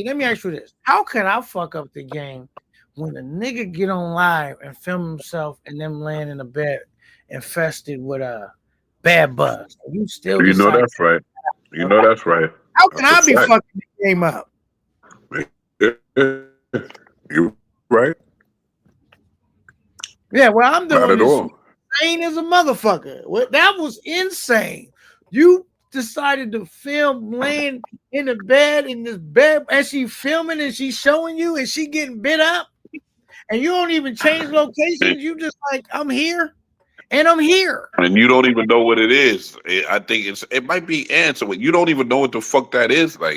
Speaker 1: let me ask you this. How can I fuck up the game when a nigga get on live and film himself and them laying in a bed infested with a bad buzz? You still
Speaker 3: You know that's right. You know that's right.
Speaker 1: How can I be fucking the game up?
Speaker 3: You right?
Speaker 1: Yeah, well, I'm doing
Speaker 3: Not at all.
Speaker 1: Insane as a motherfucker. Well, that was insane. You decided to film laying in the bed in this bed, and she filming and she's showing you, and she getting bit up, and you don't even change locations. You just like, I'm here, and I'm here,
Speaker 3: and you don't even know what it is. I think it might be ants, but you don't even know what the fuck that is. Like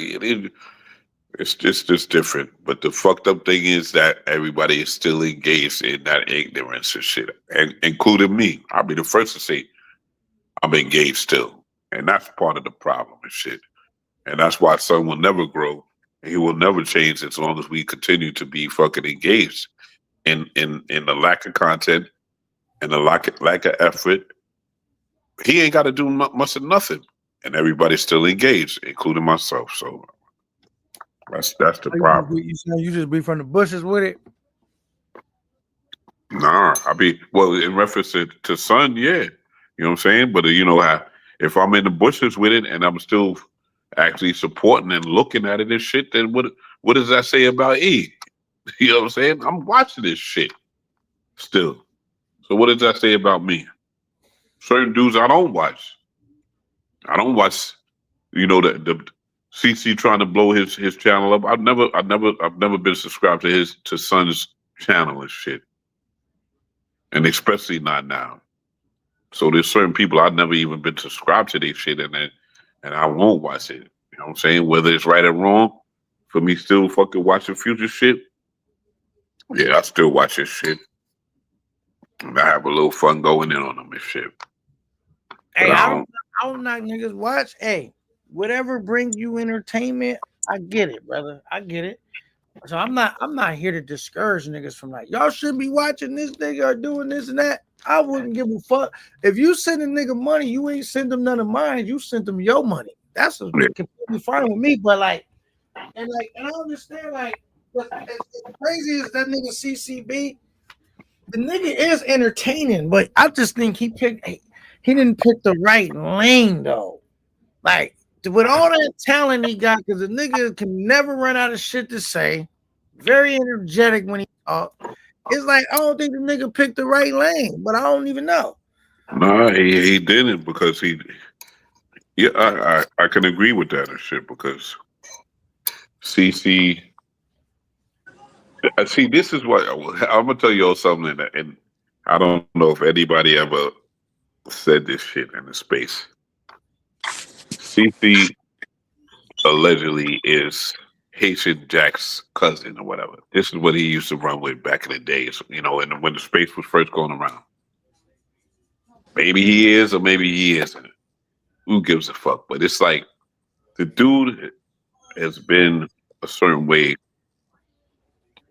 Speaker 3: it's just different. But the fucked up thing is that everybody is still engaged in that ignorance and shit, and including me. I'll be the first to say I'm engaged still. And that's part of the problem and shit. And that's why son will never grow. And he will never change as long as we continue to be fucking engaged in the lack of content and the lack of effort. He ain't got to do much of nothing. And everybody's still engaged, including myself. So that's the problem.
Speaker 1: You just be from the bushes with it?
Speaker 3: Nah, in reference to son, yeah. You know what I'm saying? But you know how, if I'm in the bushes with it and I'm still actually supporting and looking at it and shit, then what does that say about E? You know what I'm saying? I'm watching this shit still. So what does that say about me? Certain dudes I don't watch. I don't watch, you know, the CC trying to blow his channel up. I've never been subscribed to son's channel and shit. And especially not now. So there's certain people I've never even been subscribed to their shit, and I won't watch it. You know what I'm saying? Whether it's right or wrong, for me still fucking watching Future shit, yeah, I still watch his shit. And I have a little fun going in on them and shit.
Speaker 1: Hey,
Speaker 3: But
Speaker 1: I don't knock niggas watch. Hey, whatever brings you entertainment, I get it, brother. I get it. So I'm not here to discourage niggas from like y'all shouldn't be watching this nigga or doing this and that. I wouldn't give a fuck. If you send a nigga money, you ain't send them none of mine. You sent them your money. That's completely fine with me. But like, and I understand like, but as crazy as that nigga CCB, the nigga is entertaining. But I just think he didn't pick the right lane though. Like with all that talent he got, because the nigga can never run out of shit to say. Very energetic when he talk. It's like I don't think the nigga picked the right lane, but I don't even know.
Speaker 3: no, he didn't because I can agree with that and shit because CC. See, this is what I'm gonna tell you all something, and I don't know if anybody ever said this shit in the space. CC allegedly is Haitian Jack's cousin or whatever. This is what he used to run with back in the days, and when the space was first going around. Maybe he is or maybe he isn't. Who gives a fuck? But it's like the dude has been a certain way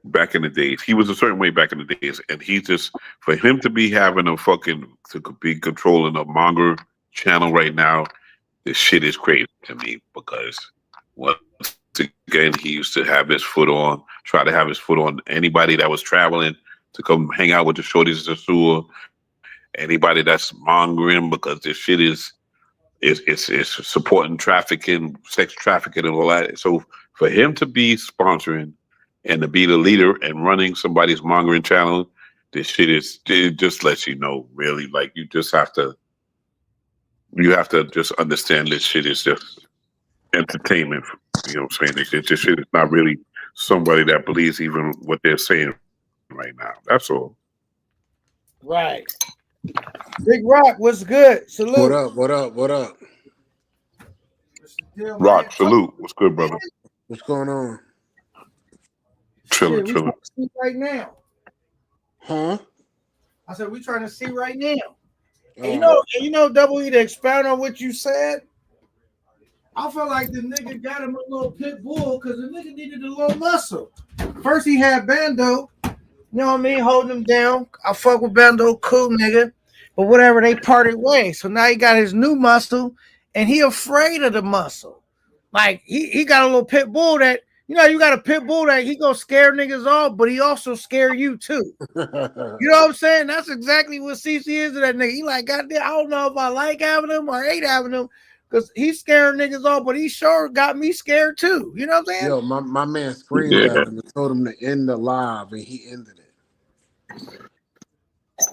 Speaker 3: back in the days. He was a certain way back in the days, and he just for him to be having to be controlling a manga channel right now, this shit is crazy to me because once again he used to try to have his foot on anybody that was traveling to come hang out with the shorties in the sewer, anybody that's mongering because this shit is supporting trafficking, sex trafficking, and all that. So for him to be sponsoring and to be the leader and running somebody's mongering channel, this shit it just lets you know, really, like you have to just understand this shit is just entertainment. You know what I'm saying? This shit is not really somebody that believes even what they're saying right now. That's all.
Speaker 1: Right. Big Rock, what's good? Salute.
Speaker 4: What up? What up? What up?
Speaker 1: Deal,
Speaker 3: Rock,
Speaker 1: man.
Speaker 3: salute. What's good, brother?
Speaker 4: What's going on?
Speaker 3: Chilling,
Speaker 1: Shit, we
Speaker 3: chilling.
Speaker 1: trying to see right now.
Speaker 4: Huh?
Speaker 1: I said we trying to see right now. And
Speaker 4: Oh,
Speaker 1: you know, Double E, to expound on what you said. I felt like the nigga got him a little pit bull because the nigga needed a little muscle. First he had Bando, you know what I mean, holding him down. I fuck with Bando, cool nigga. But whatever, they parted ways. So now he got his new muscle, and he afraid of the muscle. Like he got a little pit bull that, you know, you got a pit bull that he gonna scare niggas off, but he also scare you too. You know what I'm saying? That's exactly what CC is to that nigga. He like, goddamn, I don't know if I like having him or hate having him, because he's scaring niggas off, but he sure got me scared too. You know what I'm saying?
Speaker 4: Yo, my man screamed
Speaker 3: Yeah.
Speaker 4: at him and told him to end the live, and he ended it.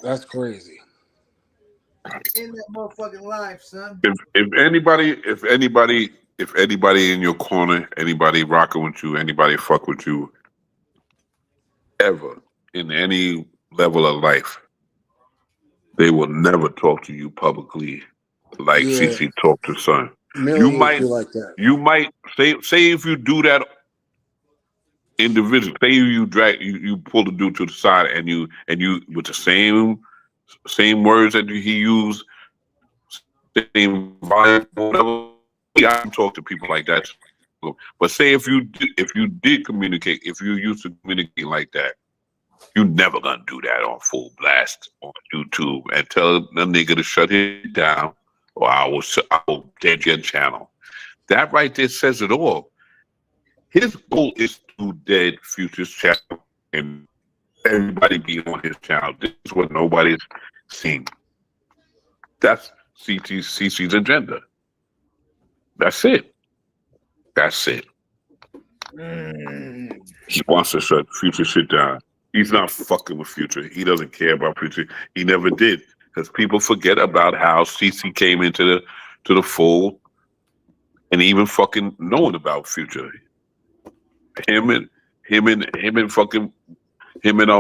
Speaker 4: That's crazy.
Speaker 1: In that motherfucking life, son.
Speaker 3: If anybody in your corner, anybody rocking with you, anybody fuck with you, ever in any level of life, they will never talk to you publicly like
Speaker 4: Yeah.
Speaker 3: CC talked to Son.
Speaker 4: Millions feel like that.
Speaker 3: You might say if you do that individually, say you pull the dude to the side and you with the same words that he used, same volume, whatever. I can talk to people like that. But say if you did communicate, if you used to communicate like that, you never gonna do that on full blast on YouTube and tell the nigga to shut it down, or I will dead your channel. That right there says it all. His goal is to dead Future's channel and everybody be on his channel. This is what nobody's seen. That's CC's agenda. That's it. That's it. He wants to shut Future shit down. He's not fucking with Future. He doesn't care about Future. He never did. Because people forget about how CC came into the fold and even fucking knowing about Future. Him and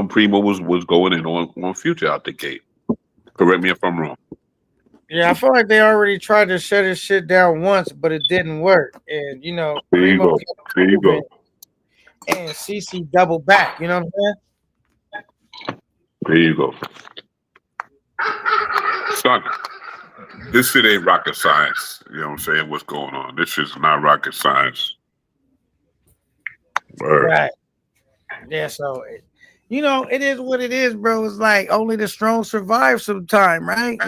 Speaker 3: Primo was going in on Future out the gate. Correct me if I'm wrong.
Speaker 1: Yeah, I feel like they already tried to shut his shit down once, but it didn't work. And you know,
Speaker 3: There you
Speaker 1: Primo
Speaker 3: go. There you go.
Speaker 1: and CC double back. You know what I'm saying?
Speaker 3: There you go. Son, this shit ain't rocket science. You know what I'm saying? What's going on? This is not rocket science. Word.
Speaker 1: Right. Yeah, so it is what it is, bro. It's like only the strong survive sometime, right?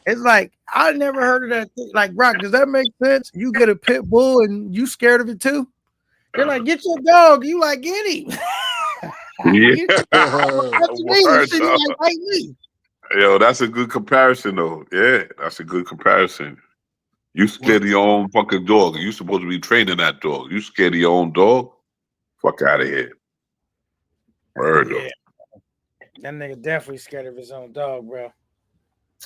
Speaker 1: It's like I never heard of that thing. Like, Rock, does that make sense? You get a pit bull and you scared of it too? They're like, get your dog. You like, get him.
Speaker 3: Yeah.
Speaker 1: That's me.
Speaker 3: Word,
Speaker 1: You
Speaker 3: dog.
Speaker 1: like, fight me.
Speaker 3: Yo, that's a good comparison, though. Yeah, that's a good comparison. You scared of your own fucking dog. You supposed to be training that dog. You scared of your own dog? Fuck out of here. Word, though.
Speaker 1: Yeah. That nigga definitely scared of his own dog, bro.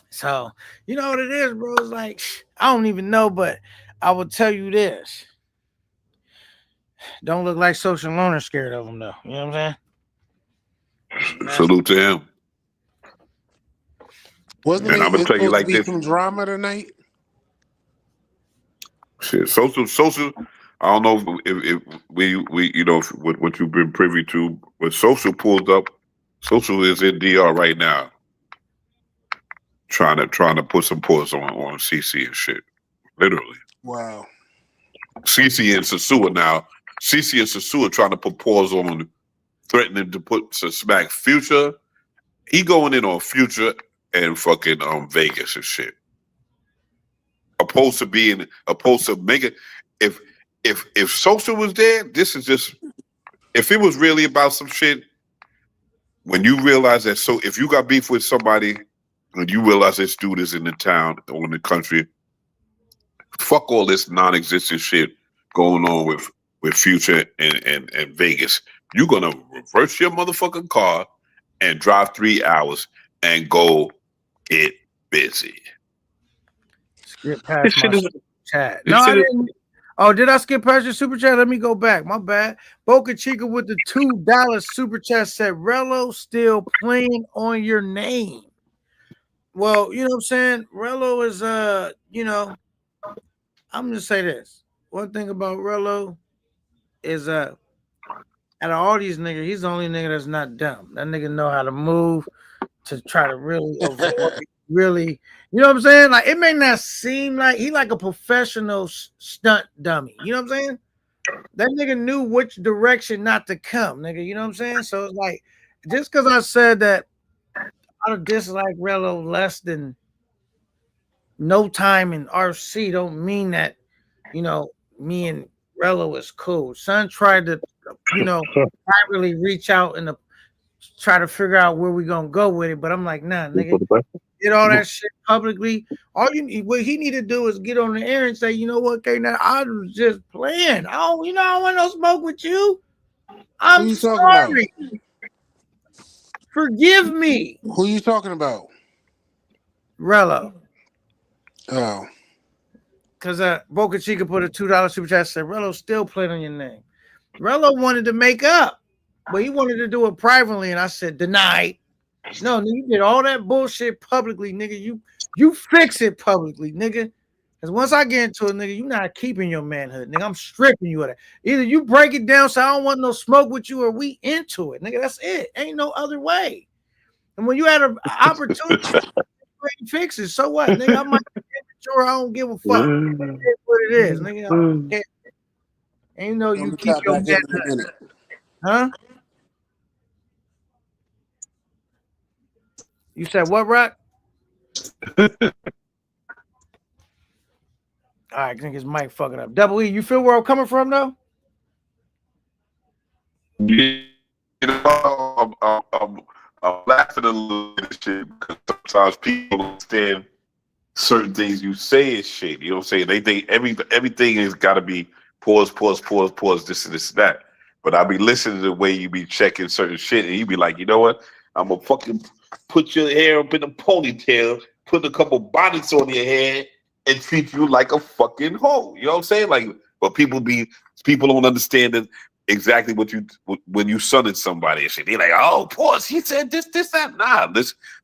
Speaker 1: So, you know what it is, bro? It's like, I don't even know, but I will tell you this. Don't look like Social Loner scared of him, though. You know what I'm saying?
Speaker 3: Salute to him.
Speaker 4: Wasn't
Speaker 3: And
Speaker 4: it
Speaker 3: I'm gonna tell you
Speaker 4: supposed
Speaker 3: like
Speaker 4: to be
Speaker 3: this.
Speaker 4: some drama tonight?
Speaker 3: Shit, social. I don't know if we what you've been privy to, but social pulled up. Social is in DR right now, trying to put some pause on CC and shit. Literally,
Speaker 4: Wow.
Speaker 3: CC and Sasua now. CC and Sasua trying to put pause on, threatening to smack Future. He going in on Future and fucking Vegas and shit. Opposed to making if Social was there, this is just if it was really about some shit. When you realize that, so if you got beef with somebody and you realize this dude is in the town or in the country, fuck all this non-existent shit going on with Future and Vegas. You're gonna reverse your motherfucking car and drive 3 hours and go get busy.
Speaker 1: Skip past my
Speaker 3: is-
Speaker 1: super chat.
Speaker 3: this
Speaker 1: No, I
Speaker 3: shit is-
Speaker 1: didn't. Oh, did I skip past your super chat? Let me go back. My bad. Boca Chica with the $2 super chat said, Rello still playing on your name. Well, you know what I'm saying? Rello is I'm gonna say this. One thing about Rello is out of all these niggas, he's the only nigga that's not dumb. That nigga know how to move to try to really avoid really, you know what I'm saying? Like, it may not seem like he like a professional stunt dummy. You know what I'm saying? That nigga knew which direction not to come, nigga. You know what I'm saying? So it's like, just because I said that I don't dislike Rello less than No Time in RC don't mean that, me and Rello is cool. Son tried to, really reach out and try to figure out where we gonna go with it, but I'm like, nah, nigga, get all that shit publicly. What he need to do is get on the air and say, you know what, K, now I was just playing. I don't want no smoke with you. I'm sorry. Forgive me.
Speaker 4: Who you talking about?
Speaker 1: Rello.
Speaker 4: Oh.
Speaker 1: Because Boca Chica put a $2 super chat, said Rello still playing on your name. Rello wanted to make up, but he wanted to do it privately, and I said, denied. No, nigga, you did all that bullshit publicly, nigga. You fix it publicly, nigga. Because once I get into it, nigga, you not keeping your manhood, nigga. I'm stripping you of that. Either you break it down so I don't want no smoke with you, or we into it, nigga. That's it. Ain't no other way. And when you had an opportunity to fix it, so what, nigga? I might be immature. I don't give a fuck. It's what it is, nigga. I don't care. Ain't no you keep your manhood. Huh? You said what, Rock? All right, I think his mic fucking up. Double E, you feel where I'm coming from, though?
Speaker 3: Yeah, I'm laughing a little bit shit because sometimes people don't understand certain things you say is shit. You know what I'm saying? They think everything has got to be pause, this and this and that. But I be listening to the way you be checking certain shit, and you be like, you know what? I'm gonna fucking put your hair up in a ponytail, put a couple bonnets on your head, and treat you like a fucking hoe. You know what I'm saying? Like, but people don't understand that exactly when you sunning somebody and shit. They're like, oh, pause. He said this, that. Nah,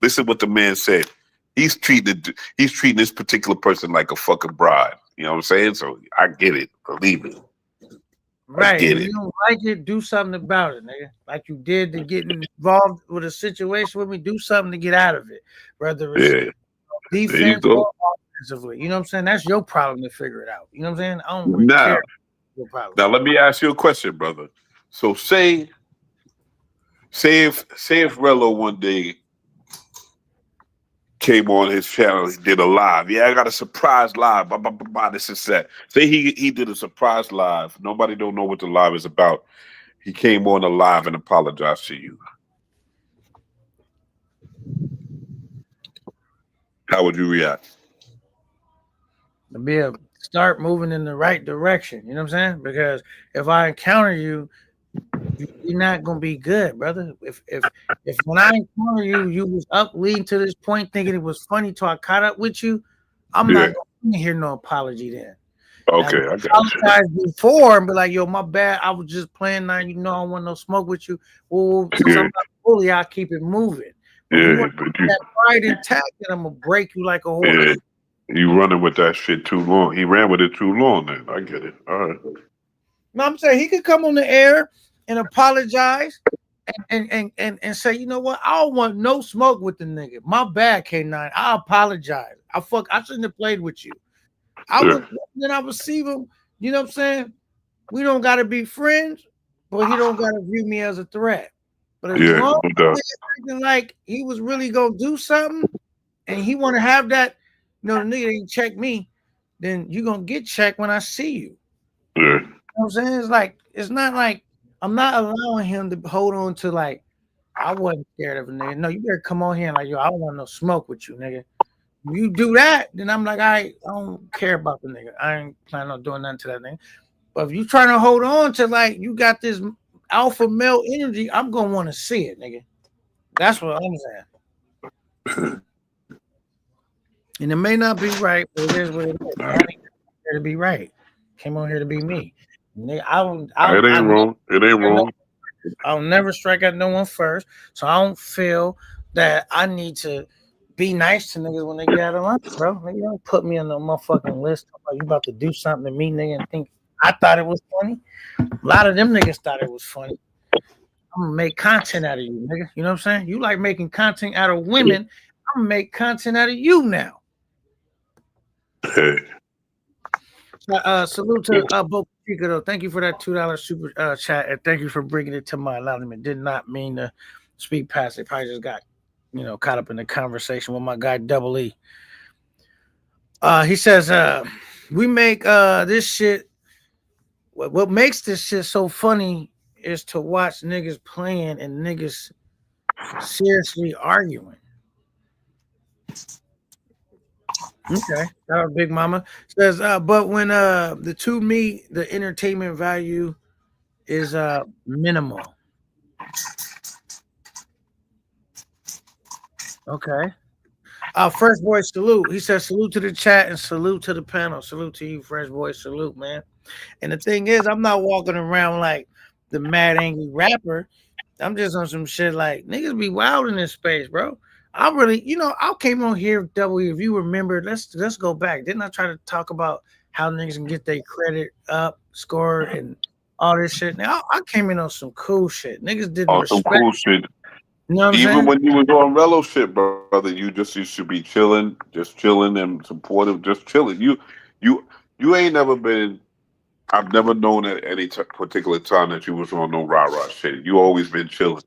Speaker 3: listen what the man said. He's treating this particular person like a fucking bride. You know what I'm saying? So I get it. Believe it.
Speaker 1: Right.
Speaker 3: get
Speaker 1: If
Speaker 3: it.
Speaker 1: you don't like it, do something about it, nigga. Like you did to get involved with a situation with me, do something to get out of it. Whether it's
Speaker 3: Yeah, there you
Speaker 1: defense
Speaker 3: go.
Speaker 1: or offensively. You know what I'm saying? That's your problem to figure it out. You know what I'm saying? I don't really
Speaker 3: Now,
Speaker 1: care. Your problem.
Speaker 3: now let me ask you a question, brother. So say if Rello one day came on his channel, he did a live. Yeah, I got a surprise live. Blah, blah, blah, blah, this is that. Say he did a surprise live. Nobody don't know what the live is about. He came on a live and apologized to you. How would you react?
Speaker 1: To be a start moving in the right direction. You know what I'm saying? Because if I encounter you, you're not gonna be good, brother. If when I encounter you, you was up leading to this point, thinking it was funny till I caught up with you, I'm
Speaker 3: Yeah.
Speaker 1: not gonna hear no apology then.
Speaker 3: Okay,
Speaker 1: Now,
Speaker 3: I got you.
Speaker 1: apologize before and be like, yo, my bad. I was just playing now. You know, I don't want no smoke with you. Well, since I'm
Speaker 3: Yeah,
Speaker 1: not bully, I'll keep it moving. But if you
Speaker 3: yeah,
Speaker 1: want
Speaker 3: but
Speaker 1: that pride intact, then I'm gonna break you like a horse.
Speaker 3: yeah, you running with that shit too long. He ran with it too long. Then I get it. All right.
Speaker 1: No, I'm saying he could come on the air and apologize and say, you know what, I don't want no smoke with the nigga. My bad, K9. I apologize. I shouldn't have played with you.
Speaker 3: Yeah.
Speaker 1: Then I would see him, you know what I'm saying? We don't gotta be friends, but he don't gotta view me as a threat. But as
Speaker 3: Yeah,
Speaker 1: long
Speaker 3: no
Speaker 1: as
Speaker 3: doubt.
Speaker 1: he acting like he was really gonna do something and he wanna have that, you know, the nigga didn't check me, then you're gonna get checked when I see you.
Speaker 3: Yeah,
Speaker 1: You know what I'm saying? It's not like I'm not allowing him to hold on to like I wasn't scared of a nigga. No, you better come on here and like, yo, I don't want no smoke with you, nigga. If you do that, then I'm like, I don't care about the nigga. I ain't planning on doing nothing to that nigga. But if you trying to hold on to like you got this alpha male energy, I'm gonna want to see it, nigga. That's what I'm saying. And it may not be right, but it is what it is. I ain't here to be right. Came on here to be me. Nigga,
Speaker 3: it ain't wrong. It ain't wrong.
Speaker 1: I'll never strike at no one first. So I don't feel that I need to be nice to niggas when they get out of line, bro. Nigga, don't put me on the motherfucking list. You about to do something to me, nigga, and think I thought it was funny. A lot of them niggas thought it was funny. I'm gonna make content out of you, nigga. You know what I'm saying? You like making content out of women. I'm gonna make content out of you now.
Speaker 3: Hey,
Speaker 1: Salute to Bo Chico, though. Thank you for that $2 super chat, and thank you for bringing it to my alignment. Did not mean to speak past it. Probably just got, caught up in the conversation with my guy Double E. He says, we make this shit. What makes this shit so funny is to watch niggas playing and niggas seriously arguing. Okay, Big Mama says, but when the two meet, the entertainment value is minimal. Okay. Fresh Boy salute. He says salute to the chat and salute to the panel. Salute to you, Fresh Boy. Salute, man. And the thing is, I'm not walking around like the mad angry rapper. I'm just on some shit like niggas be wild in this space, bro. I really, I came on here, W. If you remember, let's go back. Didn't I try to talk about how niggas can get their credit up, score, and all this shit? Now I came in on some cool shit. Niggas didn't
Speaker 3: some
Speaker 1: respect.
Speaker 3: cool shit.
Speaker 1: You know what I'm
Speaker 3: Even
Speaker 1: saying?
Speaker 3: when you was on Rello shit, brother, you should be chilling, just chilling and supportive, just chilling. You ain't never been. I've never known at any particular time that you was on no rah-rah shit. You always been chilling.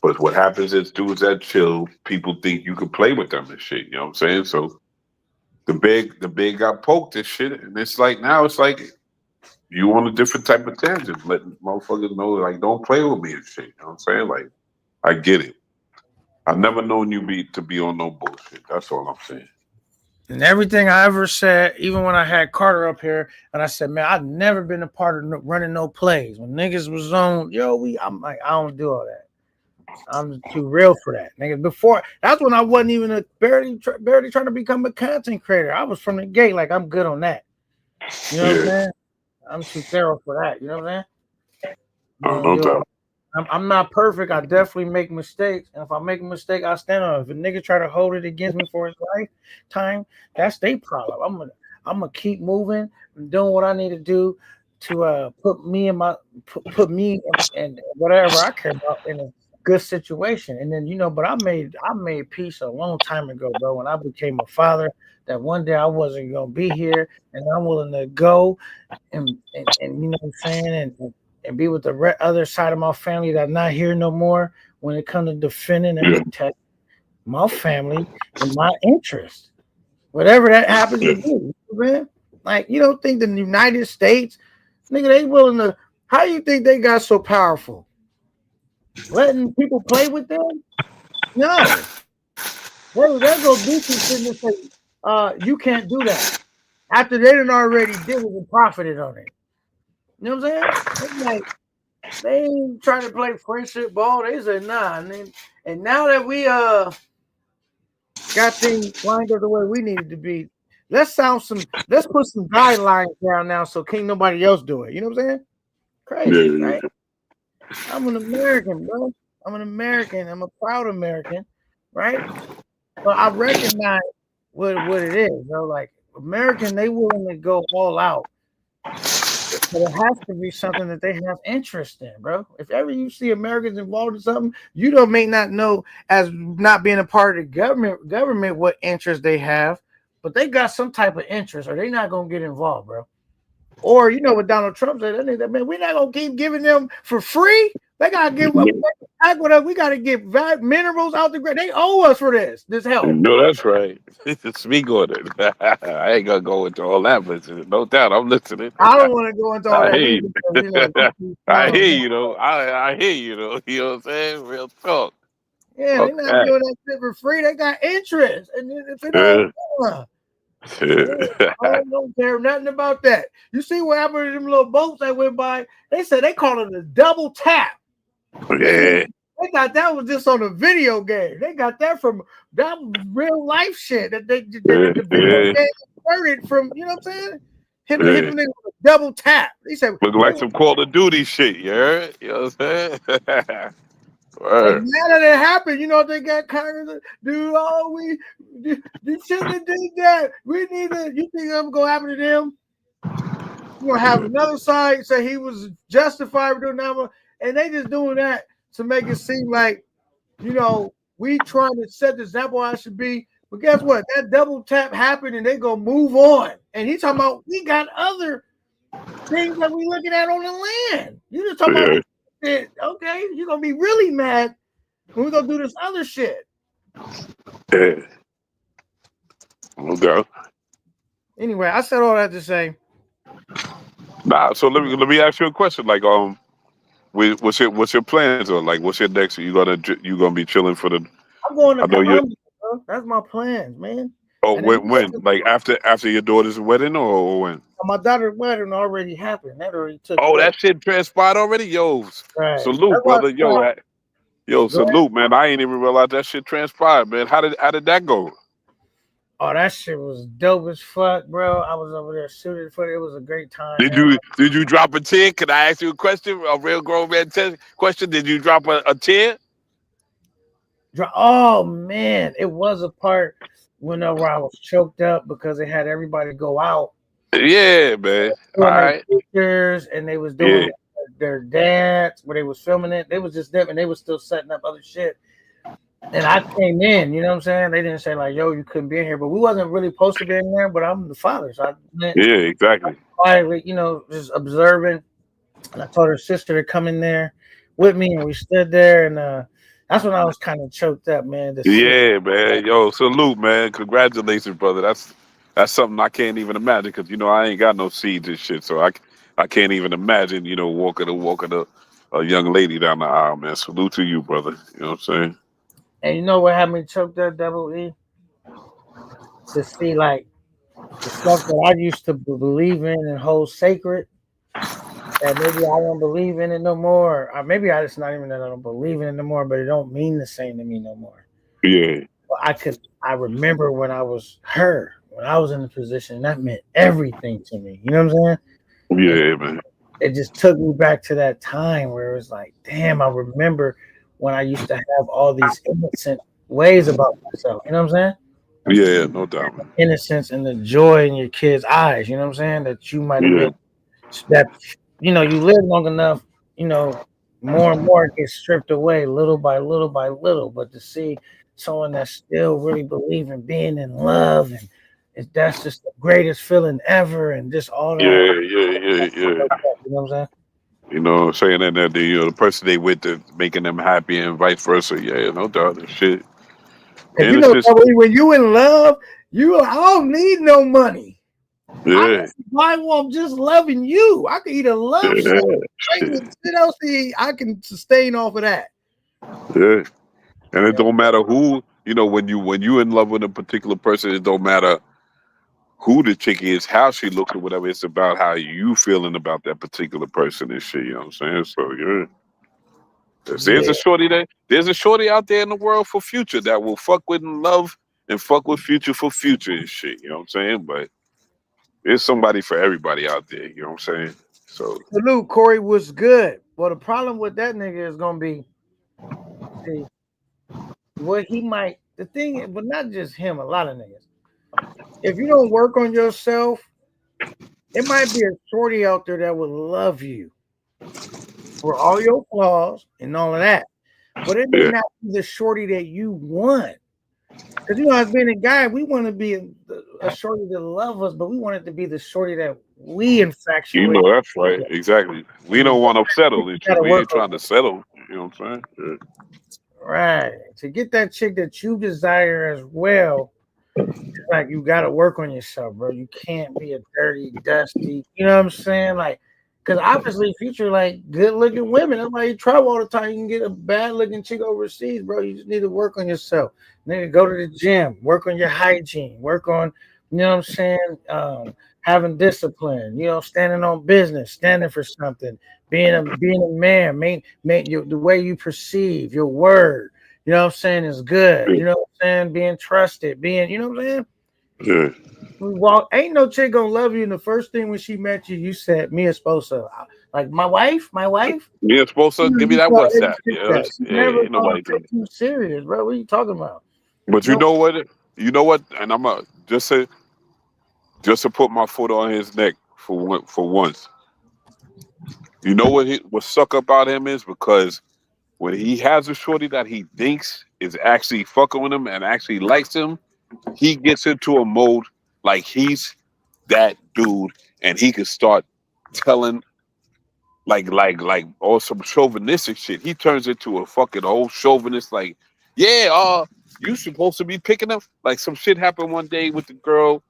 Speaker 3: But what happens is dudes that chill, people think you can play with them and shit. You know what I'm saying? So the big got poked and shit, and it's like now it's like you on a different type of tangent, letting motherfuckers know like don't play with me and shit. You know what I'm saying? Like I get it. I've never known you to be on no bullshit. That's all I'm saying.
Speaker 1: And everything I ever said, even when I had Carter up here, and I said, man, I've never been a part of running no plays. When niggas was on, I'm like, I don't do all that. I'm too real for that, nigga. Before that's when I wasn't even barely trying to become a content creator. I was from the gate, like I'm good on that. You know what I'm saying? I'm too thorough for that. You know what I'm saying?
Speaker 3: No doubt.
Speaker 1: I'm not perfect. I definitely make mistakes, and if I make a mistake, I stand on it. If a nigga try to hold it against me for his lifetime, that's their problem. I'm gonna keep moving and doing what I need to do to put me and put me and whatever I care about in a good situation. And then but I made peace a long time ago, bro. When I became a father, that one day I wasn't gonna be here, and I'm willing to go and you know what I'm saying, and be with the other side of my family that's not here no more. When it comes to defending and protecting my family and my interests, whatever that happens to be, man. Like, you don't think the United States, nigga, they willing to? How you think they got so powerful? Letting people play with them? No, they'll go do some shit and say, you can't do that. After they done already did it and profited on it. You know what I'm saying? It's like, they ain't trying to play friendship ball. They said nah, and now that we got things lined up the way we needed to be, let's put some guidelines down now so can't nobody else do it. You know what I'm saying? Crazy, right? I'm an American, bro. I'm an American. I'm a proud American, right? But I recognize what it is, bro. Like, American, they willing to go all out. But it has to be something that they have interest in, bro. If ever you see Americans involved in something, you may not know, as not being a part of the government what interest they have, but they got some type of interest, or they not gonna get involved, bro. Or what Donald Trump said, man, we're not gonna keep giving them for free. They gotta give back with us. We gotta get minerals out the ground. They owe us for this help.
Speaker 3: No, that's right. Speak on it. I ain't gonna go into all that, but no doubt, I'm listening.
Speaker 1: I don't want to go into all that.
Speaker 3: I hear you. I hear you, though. I hear you, though. You know what I'm saying? Real talk.
Speaker 1: Yeah, they're not doing that shit for free. They got interest, and if it don't, I don't care nothing about that. You see what happened to them little boats that went by? They said they called it a double tap.
Speaker 3: Yeah.
Speaker 1: They got that was just on a video game. They got that from that real life shit that the video game started from. You know what I'm saying? Hit them with a double tap. He said,
Speaker 3: look like some Call of Duty shit. You heard? You know what I'm saying?
Speaker 1: And now that it happened, you know what they got Congress do? Oh, you shouldn't have did that. We need to. You think I'm gonna happen to them? You're gonna have another side say he was justified for doing that, and they just doing that to make it seem like, we trying to set the example how it should be. But guess what? That double tap happened, and they gonna move on. And he's talking about we got other things that we looking at on the land. You just talking about. Okay, you're gonna be really mad when we're gonna do this other shit.
Speaker 3: Yeah. No doubt.
Speaker 1: Anyway, I said all that to say.
Speaker 3: Nah, so let me ask you a question. Like, what's your plans, or like what's your next? You gonna be chilling for the?
Speaker 1: I'm going to Colombia, bro. That's my plans, man.
Speaker 3: Oh, when? Like after your daughter's wedding, or when?
Speaker 1: My daughter's wedding already happened. That already took.
Speaker 3: Oh, that shit transpired already, yo.
Speaker 1: Right.
Speaker 3: Salute,
Speaker 1: That's
Speaker 3: brother, yo, salute, man. I ain't even realize that shit transpired, man. How did that go?
Speaker 1: Oh, that shit was dope as fuck, bro. I was over there shooting for it. It was a great time.
Speaker 3: Did you drop a tear? Can I ask you a question? A real grown man question? Did you drop a tear?
Speaker 1: Oh man, it was a part whenever I was choked up because they had everybody go out.
Speaker 3: Yeah, man. All right.
Speaker 1: Pictures, and they was doing their dance where they was filming it. They was just them, and they was still setting up other shit. And I came in, you know what I'm saying? They didn't say like, "Yo, you couldn't be in here," but we wasn't really supposed to be in there. But I'm the father, so
Speaker 3: yeah, exactly.
Speaker 1: Quietly, just observing. And I told her sister to come in there with me, and we stood there, and that's when I was kind of choked up, man.
Speaker 3: Yeah, man. Yo, salute, man. Congratulations, brother. That's something I can't even imagine because I ain't got no seeds and shit, so I can't even imagine walking a young lady down the aisle, man. Salute to you, brother. You know what I'm saying?
Speaker 1: And you know what had me choked up, Double E? To see like the stuff that I used to believe in and hold sacred, that maybe I don't believe in it no more. Or maybe it's not even that I don't believe in it no more, but it don't mean the same to me no more.
Speaker 3: Yeah.
Speaker 1: But I remember when I was her, when I was in the position, that meant everything to me. You know what I'm saying?
Speaker 3: Yeah, man.
Speaker 1: It just took me back to that time where it was like, damn, I remember when I used to have all these innocent ways about myself. You know what I'm
Speaker 3: saying? Yeah, no doubt.
Speaker 1: Innocence and the joy in your kids' eyes. You know what I'm saying? That you might have been that you know you live long enough, you know, more and more gets stripped away little by little by little. But to see someone that still really believe in being in love and that's just the greatest feeling ever, and just all that.
Speaker 3: Yeah.
Speaker 1: You know what I'm saying?
Speaker 3: You know, saying that the person they with is making them happy and vice versa. Yeah, no doubt. And shit.
Speaker 1: Because
Speaker 3: And
Speaker 1: you
Speaker 3: it's
Speaker 1: know,
Speaker 3: just
Speaker 1: when you in love, I don't need no money. I
Speaker 3: yeah,
Speaker 1: can buy one just loving you. I can eat a love
Speaker 3: yeah,
Speaker 1: sandwich. Ain't
Speaker 3: shit,
Speaker 1: no shit else to eat. I can sustain off of that.
Speaker 3: yeah. And it
Speaker 1: Yeah.
Speaker 3: don't matter who. You know, when you in love with a particular person, it don't matter who the chick is, how she looks or whatever. It's about how you feeling about that particular person and shit. You know what I'm saying? So yeah. There's
Speaker 1: Yeah.
Speaker 3: there's a shorty out there in the world for Future that will fuck with and love and fuck with Future for Future and shit. You know what I'm saying? But there's somebody for everybody out there. You know what I'm saying? So
Speaker 1: Salute, Corey was good. Well, the problem with that nigga is gonna be, see, what he might the thing, but not just him, a lot of niggas. If you don't work on yourself, it might be a shorty out there that will love you for all your flaws and all of that. But it may
Speaker 3: yeah,
Speaker 1: not be the shorty that you want. Because you know, as being a guy, we want to be a shorty to love us, but we want it to be the shorty that we
Speaker 3: you
Speaker 1: infatuate.
Speaker 3: know that's right. Exactly. We don't want to settle
Speaker 1: You
Speaker 3: and shit.
Speaker 1: gotta
Speaker 3: We
Speaker 1: work
Speaker 3: ain't
Speaker 1: on
Speaker 3: trying to settle. You know what I'm saying?
Speaker 1: right to get that chick that you desire as well. Like you got to work on yourself, bro. You can't be a dirty, dusty. You know what I'm saying? Like, because obviously, Future like good looking women. That's why you travel all the time. You can get a bad looking chick overseas, bro. You just need to work on yourself. You need to go to the gym, work on your hygiene, work on, you know what I'm saying? Having discipline. You know, standing on business, standing for something, being a man, the way you perceive your word. You know what I'm saying is good.
Speaker 3: Yeah.
Speaker 1: You know what I'm saying? Being trusted, you know what I'm saying?
Speaker 3: Yeah.
Speaker 1: Well, ain't no chick gonna love you. And the first thing when she met you, you said Mia Sposa, like my wife.
Speaker 3: Me supposed to give me
Speaker 1: You
Speaker 3: that
Speaker 1: thought every
Speaker 3: WhatsApp.
Speaker 1: chick
Speaker 3: Yeah.
Speaker 1: that. She
Speaker 3: Yeah.
Speaker 1: never
Speaker 3: Ain't
Speaker 1: gonna
Speaker 3: nobody
Speaker 1: take
Speaker 3: doing it.
Speaker 1: you serious, bro. What are you talking about?
Speaker 3: But you
Speaker 1: No,
Speaker 3: know what? You know what? And I'm just to put my foot on his neck for once. You know what suck about him is because when he has a shorty that he thinks is actually fucking with him and actually likes him, he gets into a mode like he's that dude and he can start telling like all some chauvinistic shit. He turns into a fucking old chauvinist like, yeah, you supposed to be picking up like some shit happened one day with the girl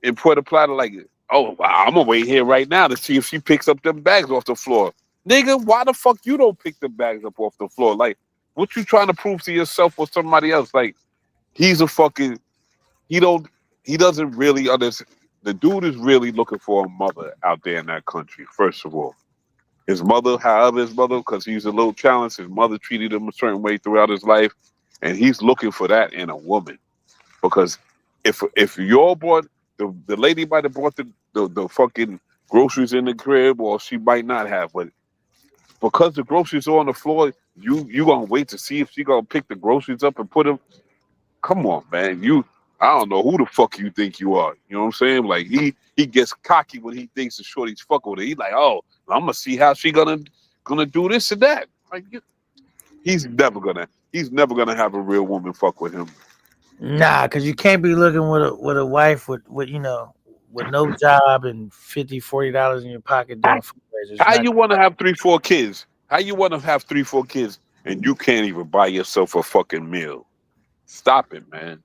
Speaker 3: in Puerto Plata, like, oh, I'm gonna wait here right now to see if she picks up them bags off the floor. Nigga, why the fuck you don't pick the bags up off the floor? Like, what you trying to prove to yourself or somebody else? Like, he's a fucking he don't he doesn't really understand. The dude is really looking for a mother out there in that country. First of all, his mother, however his mother, because he's a little challenged, his mother treated him a certain way throughout his life, and he's looking for that in a woman. Because if your bought the lady might have bought the fucking groceries in the crib, or she might not have, but because the groceries are on the floor, you gonna wait to see if she gonna pick the groceries up and put them. Come on, man. I don't know who the fuck you think you are. You know what I'm saying? Like he gets cocky when he thinks the shorty's fucking with her. He's like, oh, I'm gonna see how she gonna do this and that. Like he's never gonna have a real woman fuck with him.
Speaker 1: nah, because you can't be looking with a wife with you know with no job and $50, $40 in your pocket doing fundraisers. It's
Speaker 3: How
Speaker 1: not.
Speaker 3: you want to have 3, 4 kids? How you want to have 3, 4 kids and you can't even buy yourself a fucking meal? Stop it, man.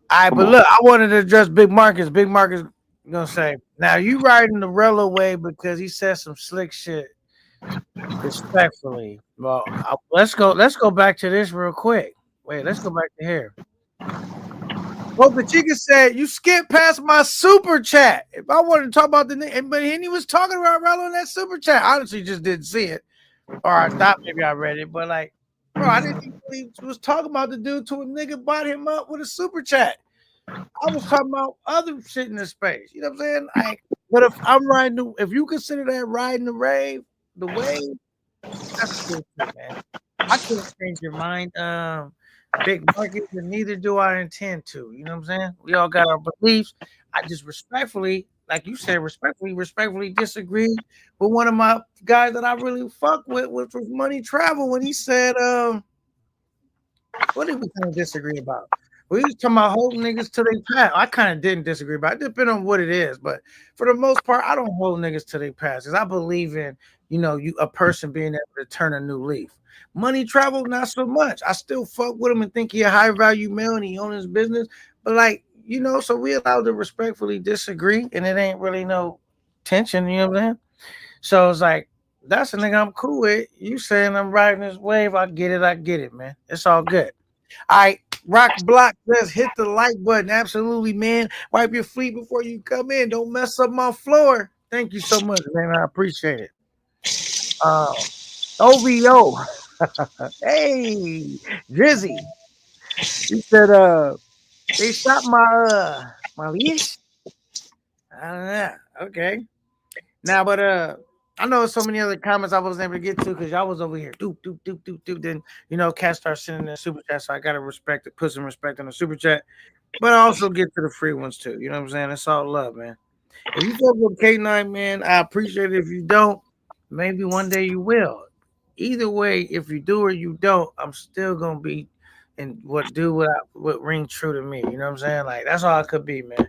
Speaker 1: All right,
Speaker 3: Come
Speaker 1: but
Speaker 3: on.
Speaker 1: look, I wanted to address Big Marcus. Big Marcus gonna say, now you riding the Rello way because he said some slick shit respectfully. Well, let's go back to this real quick. Wait, let's go back to here. Well, the chicken said you skipped past my super chat. If I wanted to talk about but he was talking about Rello in that super chat. I honestly just didn't see it, or I thought maybe I read it, but like, bro, I didn't think he was talking about the dude to a nigga bought him up with a super chat. I was talking about other shit in the space. You know what I'm saying? Like, but if you consider that riding the wave, that's cool shit, man. I can't change your mind, Big Market, and neither do I intend to. You know what I'm saying? We all got our beliefs. I just respectfully, like you said, respectfully disagree with one of my guys that I really fuck with, which was Money Travel, when he said, what did we kind of disagree about? We was talking about holding niggas to their past. I kind of didn't disagree about it, depending on what it is. But for the most part, I don't hold niggas to their past because I believe in, you a person being able to turn a new leaf. Money Travel, not so much. I still fuck with him and think he a high value male and he own his business. But like, so we allowed to respectfully disagree, and it ain't really no tension, you know what I'm saying? So it's like, that's a nigga I'm cool with. You saying I'm riding this wave, I get it, man. It's all good. All right, Rock Block says hit the like button. Absolutely, man. Wipe your feet before you come in. Don't mess up my floor. Thank you so much, man. I appreciate it. OVO. Hey, Drizzy. He said, they shot my leash. I don't know. Okay. Now, but I know so many other comments I wasn't able to get to because y'all was over here. Doop, doop, doop, doop, doop. Then, Cat started sending in super chat. So I gotta put some respect on the super chat. But I also get to the free ones too. You know what I'm saying? It's all love, man. If you fuck with K9, man, I appreciate it. If you don't, maybe one day you will. Either way, if you do or you don't, I'm still gonna be and what ring true to me. You know what I'm saying? Like that's all I could be, man.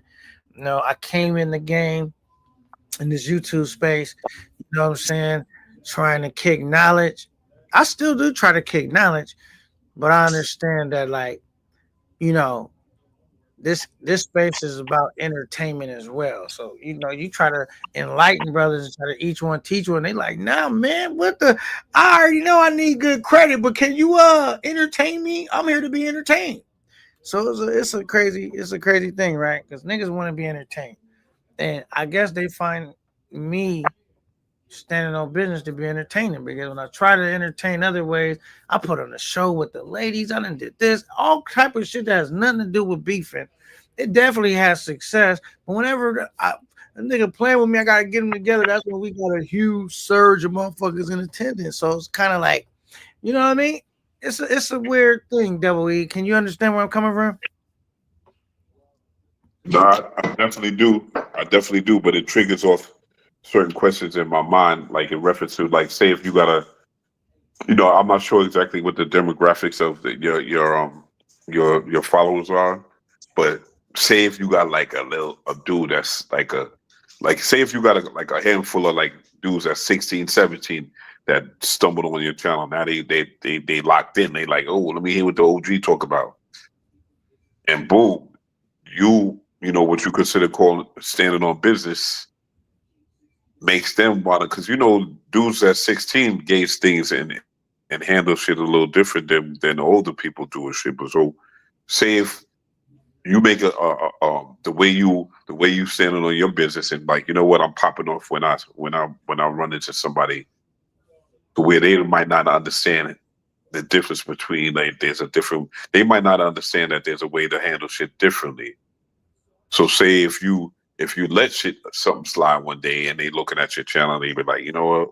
Speaker 1: I came in the game in this YouTube space, you know what I'm saying, trying to kick knowledge. I still do try to kick knowledge, but I understand that, like, this space is about entertainment as well. So, you try to enlighten brothers and try to each one teach one. They like, nah, man, I already know I need good credit, but can you entertain me? I'm here to be entertained. So it's a crazy thing, right? Because niggas want to be entertained. And I guess they find me standing on business to be entertaining, because when I try to entertain other ways, I put on a show with the ladies. I done did this, all type of shit that has nothing to do with beefing. It definitely has success. But whenever a nigga playing with me, I gotta get them together. That's when we got a huge surge of motherfuckers in attendance. So it's kind of like, you know what I mean? It's a weird thing, Double E. Can you understand where I'm coming from?
Speaker 3: No, I definitely do. But it triggers off certain questions in my mind, like in reference to, like, say if you got I'm not sure exactly what the demographics of your followers are, but say if you got like a dude that's say if you got a handful of like dudes that's 16, 17 that stumbled on your channel. Now they locked in. They like, oh, let me hear what the OG talk about, and boom, what you consider called standing on business makes them want to, because dudes at 16 gauge things and handle shit a little different than the older people do and shit. But so, say if you make the way you standing on your business, and like, I'm popping off when I run into somebody the way they might not understand the difference between, like, they might not understand that there's a way to handle shit differently. So say if you let something slide one day and they looking at your channel and they be like, you know what,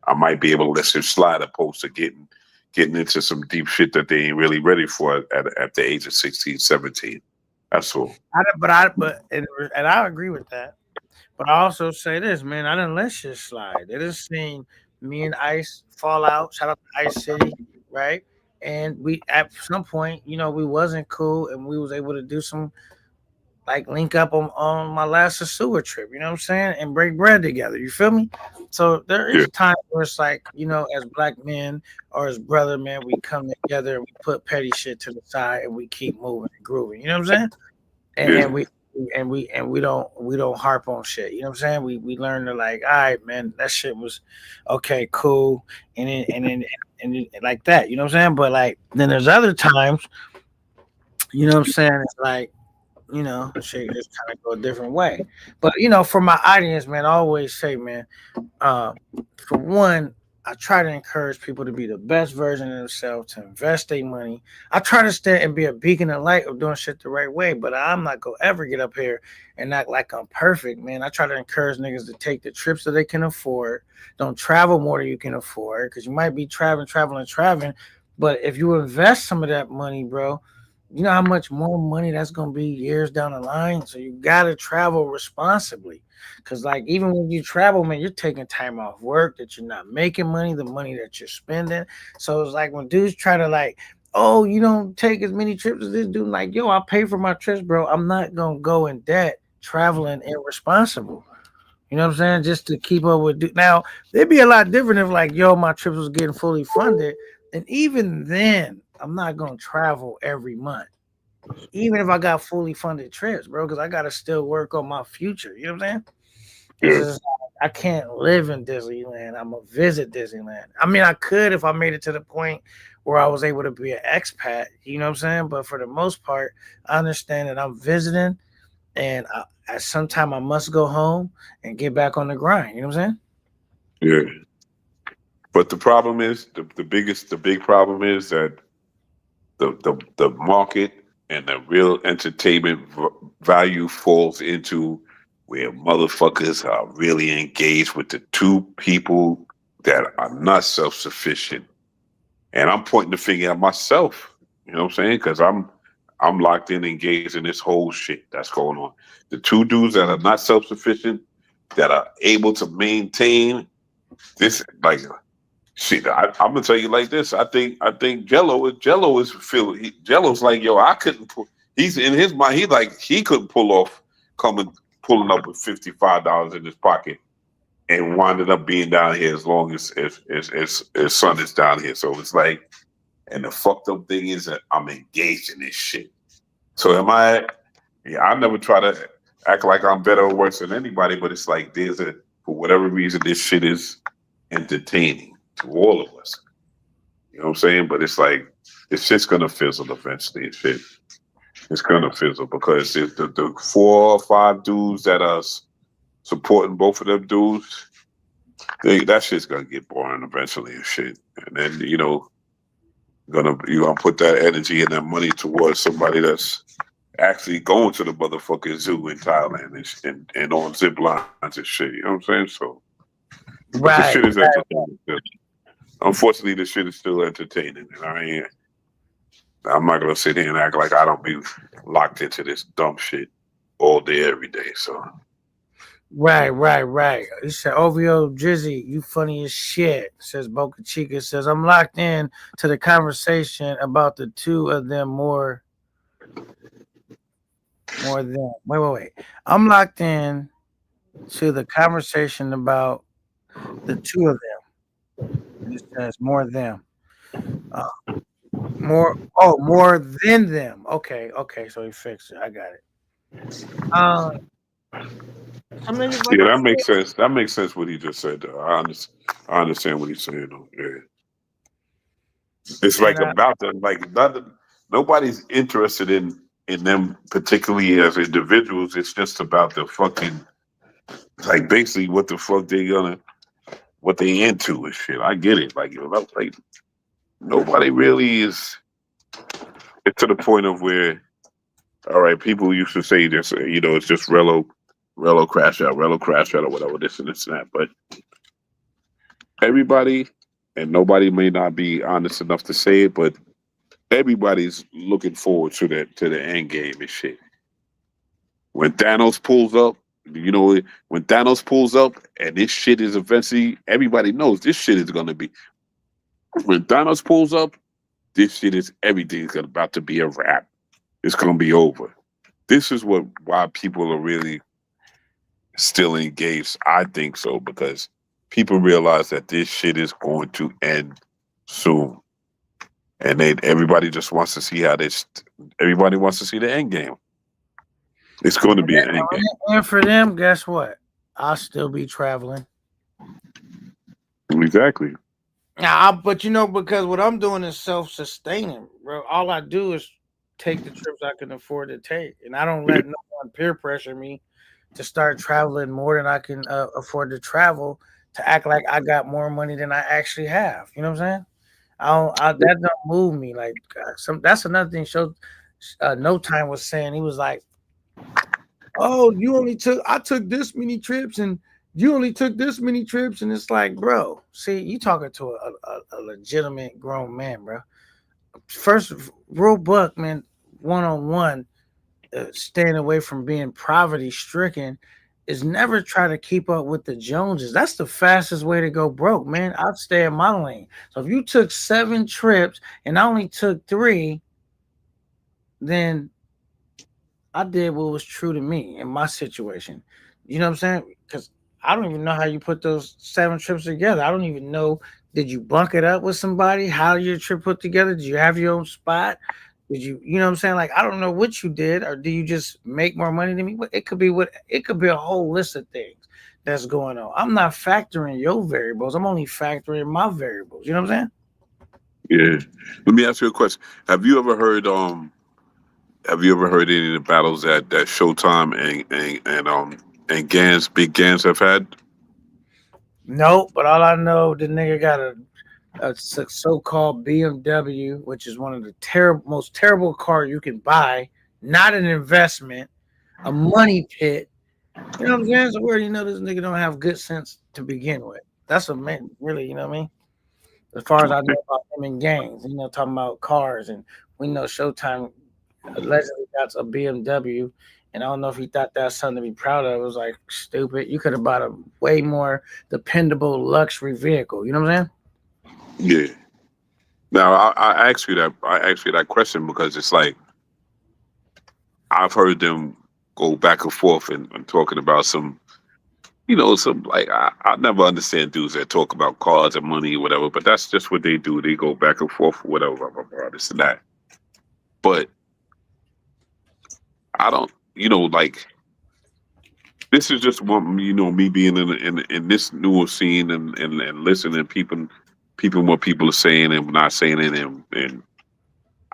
Speaker 3: I might be able to let it slide, opposed to getting into some deep shit that they ain't really ready for at the age of 16, 17. That's all.
Speaker 1: And I agree with that. But I also say this, man, I didn't let shit slide. They just seen me and Ice fall out. Shout out to Ice City, right? And we at some point, we wasn't cool, and we was able to do some, like, link up on my last sewer trip, you know what I'm saying, and break bread together. You feel me? So there is time where it's like, as black men or as brother men, we come together and we put petty shit to the side and we keep moving and grooving. You know what I'm saying? And we don't harp on shit. You know what I'm saying? We learn to, like, all right, man, that shit was okay, cool, and then like that. You know what I'm saying? But like, then there's other times, you know what I'm saying? It's like, shit just kind of go a different way. But for my audience, man, I always say, man, for one, I try to encourage people to be the best version of themselves, to invest their money. I try to stand and be a beacon of light of doing shit the right way, but I'm not gonna ever get up here and act like I'm perfect, man. I try to encourage niggas to take the trips that they can afford. Don't travel more than you can afford, because you might be traveling, but if you invest some of that money, bro, You know how much more money that's gonna be years down the line. So you gotta travel responsibly. Cause like even when you travel, man, you're taking time off work that you're not making money, the money that you're spending. So it's like when dudes try to like, oh, you don't take as many trips as this dude, like, yo, I pay for my trips, bro. I'm not gonna go in debt traveling irresponsible. You know what I'm saying? Just to keep up with now, it'd be a lot different if like, yo, my trips was getting fully funded. And even then, I'm not gonna travel every month. Even if I got fully funded trips, bro, because I gotta still work on my future. You know what I'm saying? It's
Speaker 3: Yeah.
Speaker 1: just I can't live in Disneyland. I'm gonna visit Disneyland. I mean, I could if I made it to the point where I was able to be an expat. You know what I'm saying? But for the most part, I understand that I'm visiting, and at some time I must go home and get back on the grind. You know what I'm saying?
Speaker 3: Yeah. But the problem is the big problem is that the market and the real entertainment value falls into where motherfuckers are really engaged with the two people that are not self sufficient. And I'm pointing the finger at myself. You know what I'm saying? Because I'm locked in, engaged in this whole shit that's going on. The two dudes that are not self sufficient, that are able to maintain this, like, shit. I'm gonna tell you like this. I think Jello is feeling. Jello's like, yo, I couldn't pull. He's in his mind. He couldn't pull off pulling up with $55 in his pocket and winded up being down here as long as his son is down here. So it's like, and the fucked up thing is that I'm engaged in this shit. So am I? Yeah, I never try to act like I'm better or worse than anybody, but it's like for whatever reason this shit is entertaining to all of us. You know what I'm saying? But it's like it's just gonna fizzle eventually. It's gonna fizzle because if the 4 or 5 dudes that are supporting both of them dudes, that shit's gonna get boring eventually and shit. And then you're gonna put that energy and that money towards somebody that's actually going to the motherfucking zoo in Thailand and on zip lines and shit. You know what I'm saying? So, but the shit is entertaining. Unfortunately, the shit is still entertaining, and I'm not gonna sit here and act like I don't be locked into this dumb shit all day, every day. So,
Speaker 1: Right. He said, OVO Drizzy, you funny as shit. Says Boca Chica. Says, I'm locked in to the conversation about the two of them more than. Wait. I'm locked in to the conversation about the two of them. It says more them. More than them. Okay. So he fixed it. I got it.
Speaker 3: yeah, that makes sense. That makes sense what he just said. Though. I understand what he's saying. Though. Yeah, it's like about them. Like nobody's interested in them particularly as individuals. It's just about the fucking like basically what the fuck what they into and shit. I get it. Like like nobody really is. It's to the point of where, all right, people used to say this. It's just Relo crash out, or whatever, this and that. But everybody, and nobody may not be honest enough to say it, but everybody's looking forward to the end game and shit. When Thanos pulls up, when Thanos pulls up and this shit is eventually, everybody knows this shit is gonna be. When Thanos pulls up, this shit is everything's about to be a wrap. It's gonna be over. This is why people are really still engaged. I think so because people realize that this shit is going to end soon, and everybody just wants to see everybody wants to see the end game. It's going to be an end game.
Speaker 1: And for them, guess what? I'll still be traveling.
Speaker 3: Exactly.
Speaker 1: But because what I'm doing is self-sustaining, bro. All I do is take the trips I can afford to take, and I don't let no one peer pressure me to start traveling more than I can afford to travel to act like I got more money than I actually have. You know what I'm saying? That don't move me. Like that's another thing. No Time was saying, he was like, "Oh, I took this many trips, and you only took this many trips," and it's like, bro, see, you talking to a legitimate grown man, bro. First, real buck, man. one-on-one, staying away from being poverty stricken, is never try to keep up with the Joneses. That's the fastest way to go broke, man. I'd stay in my lane. So if you took 7 trips and I only took 3, then I did what was true to me in my situation. You know what I'm saying? Because I don't even know how you put those 7 trips together. I don't even know. Did you bunk it up with somebody? How your trip put together? Did you have your own spot? Did you know what I'm saying? Like, I don't know what you did, or do you just make more money than me? It could be a whole list of things that's going on. I'm not factoring your variables. I'm only factoring my variables. You know what I'm saying?
Speaker 3: Yeah. Let me ask you a question. Have you ever heard any of the battles that Showtime and Big Gans have had?
Speaker 1: No, but all I know, the nigga got a so-called BMW, which is one of the most terrible cars you can buy, not an investment, a money pit. You know what I'm saying? So we already know this nigga don't have good sense to begin with. That's what man, really, you know what I mean? As far as I know about him and gangs, talking about cars, and we know Showtime allegedly got a BMW, and I don't know if he thought that's something to be proud of. It was like, stupid. You could have bought a way more dependable luxury vehicle. You know what I'm saying?
Speaker 3: Yeah. Now I asked you that question because it's like I've heard them go back and forth and talking about some like I never understand dudes that talk about cars and money or whatever, but that's just what they do. They go back and forth, whatever, blah, blah, blah, this and that. But I don't, like this is just one, me being in this newer scene and listening to what people are saying and not saying it, and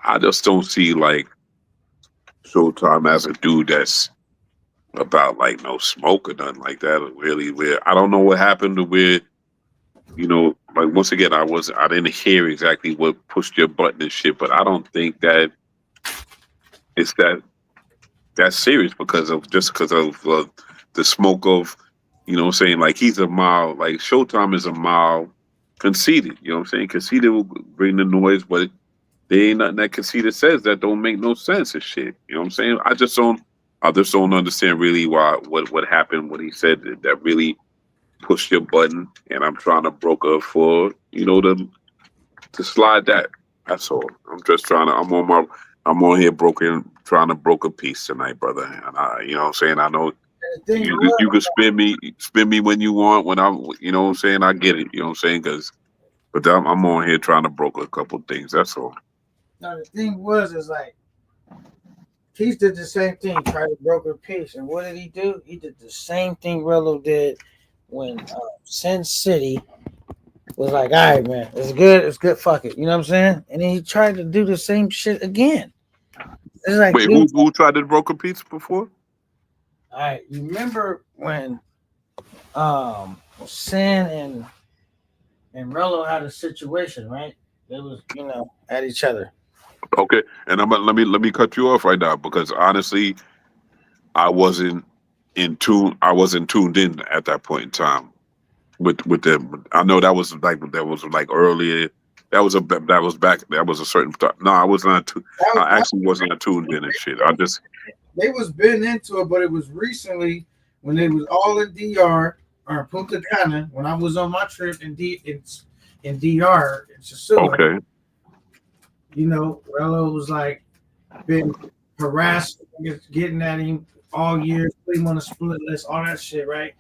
Speaker 3: I just don't see like Showtime as a dude that's about like no smoke or nothing like that. Really, where I don't know what happened to where, like once again, I didn't hear exactly what pushed your button and shit, but I don't think that it's that's serious because of the smoke of, what I'm saying, like he's a mild, like Showtime is a mild conceited, you know what I'm saying? Conceited will bring the noise, but there ain't nothing that Conceited says that don't make no sense and shit. You know what I'm saying? I just don't understand really what happened, what he said that really pushed your button, and I'm trying to broker for, to slide that. That's all. I'm on here trying to broker peace tonight, brother. And you know what I'm saying? I know you can spin me when you want, when I'm, you know what I'm saying? I get it, you know what I'm saying? But I'm on here trying to broker a couple things. That's all.
Speaker 1: Now the thing is like Peace did the same thing, tried to broker peace, and what did he do? He did the same thing Rello did when Sin City was like, "All right, man, it's good, fuck it," you know what I'm saying? And then he tried to do the same shit again. It's like,
Speaker 3: wait, who tried to broker peace before?
Speaker 1: All right, you remember when Sin and Rello had a situation, right? They was, at each other.
Speaker 3: Okay, and let me cut you off right now because honestly, I wasn't tuned in at that point in time with them. I know that was like earlier. That was a certain time. No, I was not. I actually wasn't tuned in and shit.
Speaker 1: They was been into it, but it was recently when they was all in DR or Punta Cana when I was on my trip in DR in Sicily.
Speaker 3: Okay.
Speaker 1: Rello was like been harassed, getting at him all year, put him on a split list, all that shit, right?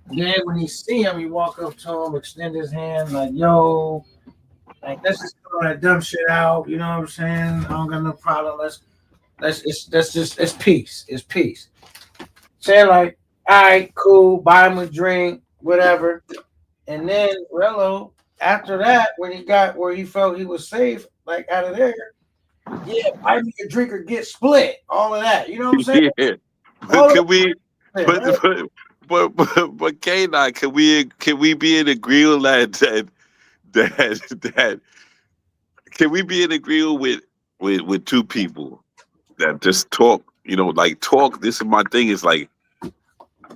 Speaker 1: Then when he see him, he walk up to him, extend his hand, like, yo, like let's just throw that dumb shit out, you know what I'm saying? I don't got no problem. It's peace. It's peace. Saying like, all right, cool, buy him a drink, whatever. And then Rello, after that, when he got where he felt he was safe, like out of there, yeah, buy me a drink or get split. All of that. You know what I'm saying?
Speaker 3: Yeah. Can we but K9, can we be in agreement that can we be in agreement with two people that just talk, like talk, this is my thing, is like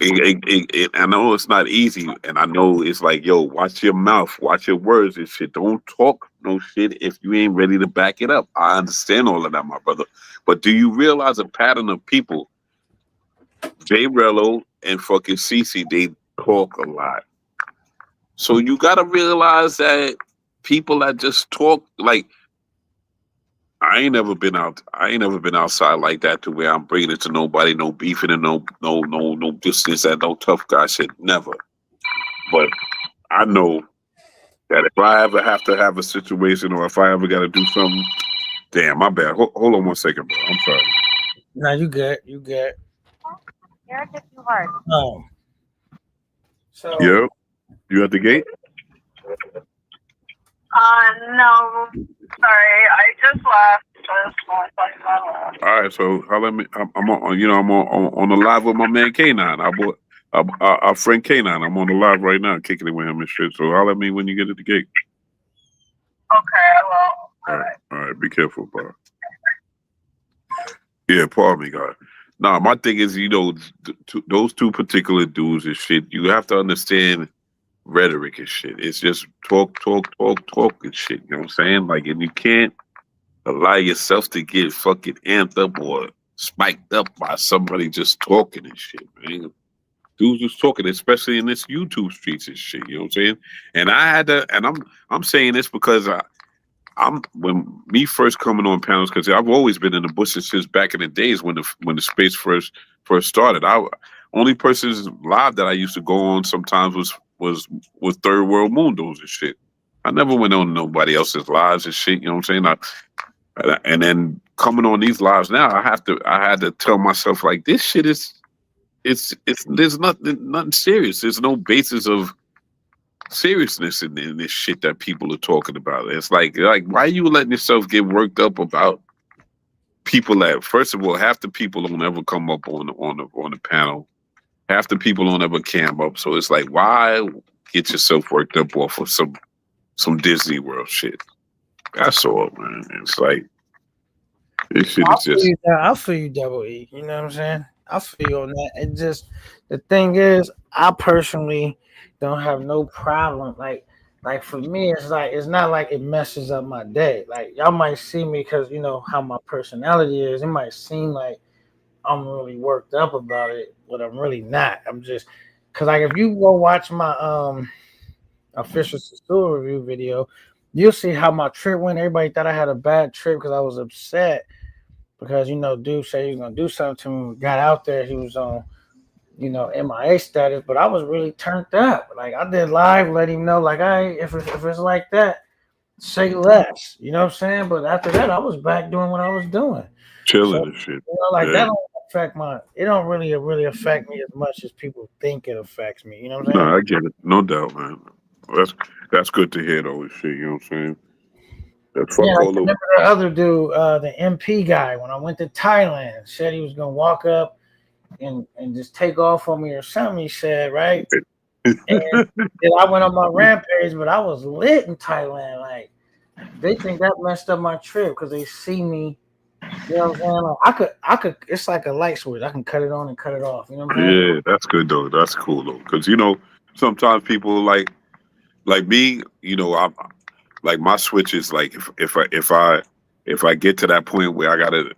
Speaker 3: I know it's not easy, and I know it's like, yo, watch your mouth, watch your words and shit. Don't talk no shit if you ain't ready to back it up. I understand all of that, my brother. But do you realize a pattern of people? Jay Rello and fucking Cece, they talk a lot. So you gotta realize that people that just talk like I ain't never been out. I ain't never been outside like that to where I'm bringing it to nobody, no beefing and no distance and no tough guy shit. Never. But I know that if I ever have to have a situation or if I ever got to do something, damn, my bad. Hold on 1 second, bro. I'm sorry.
Speaker 1: No, you good. You good.
Speaker 5: You're too hard.
Speaker 1: So
Speaker 3: Yeah, you at the gate?
Speaker 5: No. Sorry, I just left.
Speaker 3: All right, so I'm on. You know, I'm on the live with my man K9. Our friend K9. I'm on the live right now, kicking it with him and shit. So holler at me when you get at the gate.
Speaker 5: Okay, I will.
Speaker 3: All right. Be careful, bro. Yeah, pardon me, God. Nah, my thing is, you know, those two particular dudes and shit. You have to understand rhetoric and shit. It's just talk and shit. You know what I'm saying? Like, and you can't allow yourself to get fucking amped up or spiked up by somebody just talking and shit, man. Dudes was talking, especially in this YouTube streets and shit. You know what I'm saying? And I had to, and I'm saying this because I'm when me first coming on panels, because I've always been in the bushes since back in the days when the space first started. Only person's live that I used to go on sometimes was Third World Mundos and shit. I never went on nobody else's lives and shit. You know what I'm saying? And then coming on these lives now, I had to tell myself like this shit is there's nothing serious. There's no basis of seriousness in this shit that people are talking about. It's like why are you letting yourself get worked up about people that, first of all, half the people don't ever come up on the panel. Half the people don't ever cam up. So it's like, why get yourself worked up off of some Disney World shit? That's all, man. It's like this shit is just.
Speaker 1: I feel you, Double E. You know what I'm saying? I feel you on that. It just the thing is, I personally don't have no problem. Like for me, it's not like it messes up my day. Like y'all might see me because you know how my personality is. It might seem like I'm really worked up about it, but I'm really not. I'm just because like if you go watch my official store review video, you'll see how my trip went. Everybody thought I had a bad trip because I was upset because you know, dude said he was gonna do something to me. We got out there, he was on, you know, MIA status, but I was really turned up. Like I did live, let him know, like, if it's like that, say less. You know what I'm saying? But after that, I was back doing what I was doing.
Speaker 3: Chilling and shit.
Speaker 1: You know, like that don't affect it don't really affect me as much as people think it affects me. You know what I'm saying?
Speaker 3: No, I get it. No doubt, man. That's good to hear though and shit, you know what I'm saying? That's fuck all over.
Speaker 1: Remember the other dude, the MP guy, when I went to Thailand, said he was gonna walk up and just take off on me or something, he said, right? And then I went on my rampage, but I was lit in Thailand. Like they think that messed up my trip because they see me. You know what I'm saying? Like, I could. It's like a light switch. I can cut it on and cut it off. You know what I'm saying?
Speaker 3: Yeah, that's good though. That's cool though, because you know sometimes people like me. You know, I'm like my switch is like if I get to that point where I gotta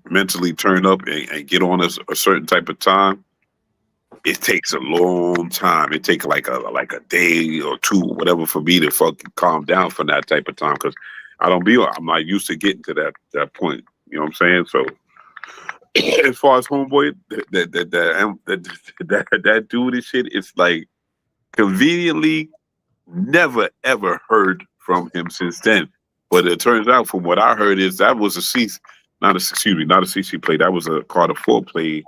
Speaker 3: mentally turn up and get on a certain type of time, it takes a long time. It takes like a day or two, whatever, for me to fucking calm down from that type of time because I'm not used to getting to that point. You know what I'm saying? So as far as homeboy, that dude and shit, it's like conveniently never ever heard from him since then. But it turns out, from what I heard, is that was not a CC play. That was a Carter 4 play.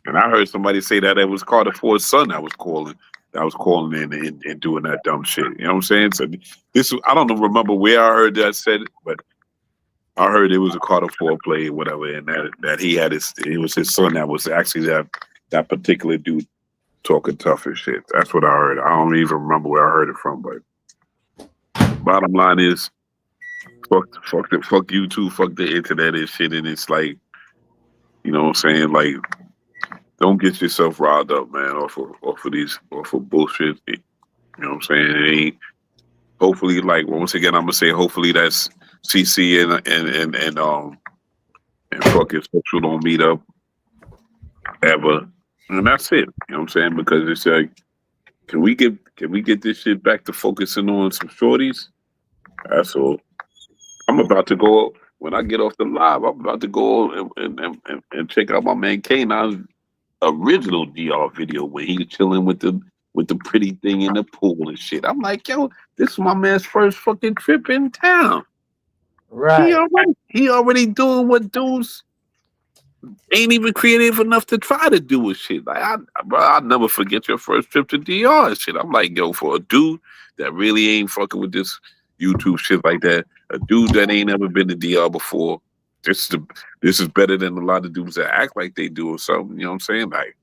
Speaker 3: And I heard somebody say that it was Carter 4's son that was calling in and doing that dumb shit. You know what I'm saying? So I don't remember where I heard that said, but I heard it was a Carter 4 play or whatever, and that it was his son that was actually that particular dude talking tough and shit. That's what I heard. I don't even remember where I heard it from, but bottom line is, fuck YouTube, fuck the internet and shit, and it's like, you know what I'm saying? Like, don't get yourself riled up, man, off of bullshit. You know what I'm saying? It ain't. Hopefully, like once again, I'm gonna say, hopefully that's CC and fucking Sexual don't meet up ever, and that's it. You know what I'm saying? Because it's like, can we get this shit back to focusing on some shorties? That's all. I'm about to go when I get off the live. I'm about to go and check out my man K9's original DR video where he's chilling with the pretty thing in the pool and shit. I'm like, yo, this is my man's first fucking trip in town.
Speaker 1: Right.
Speaker 3: He already doing what dudes ain't even creative enough to try to do with shit. Like I'll never forget your first trip to DR and shit. I'm like, yo, for a dude that really ain't fucking with this YouTube shit like that, a dude that ain't ever been to DR before, this is better than a lot of dudes that act like they do or something. You know what I'm saying? Like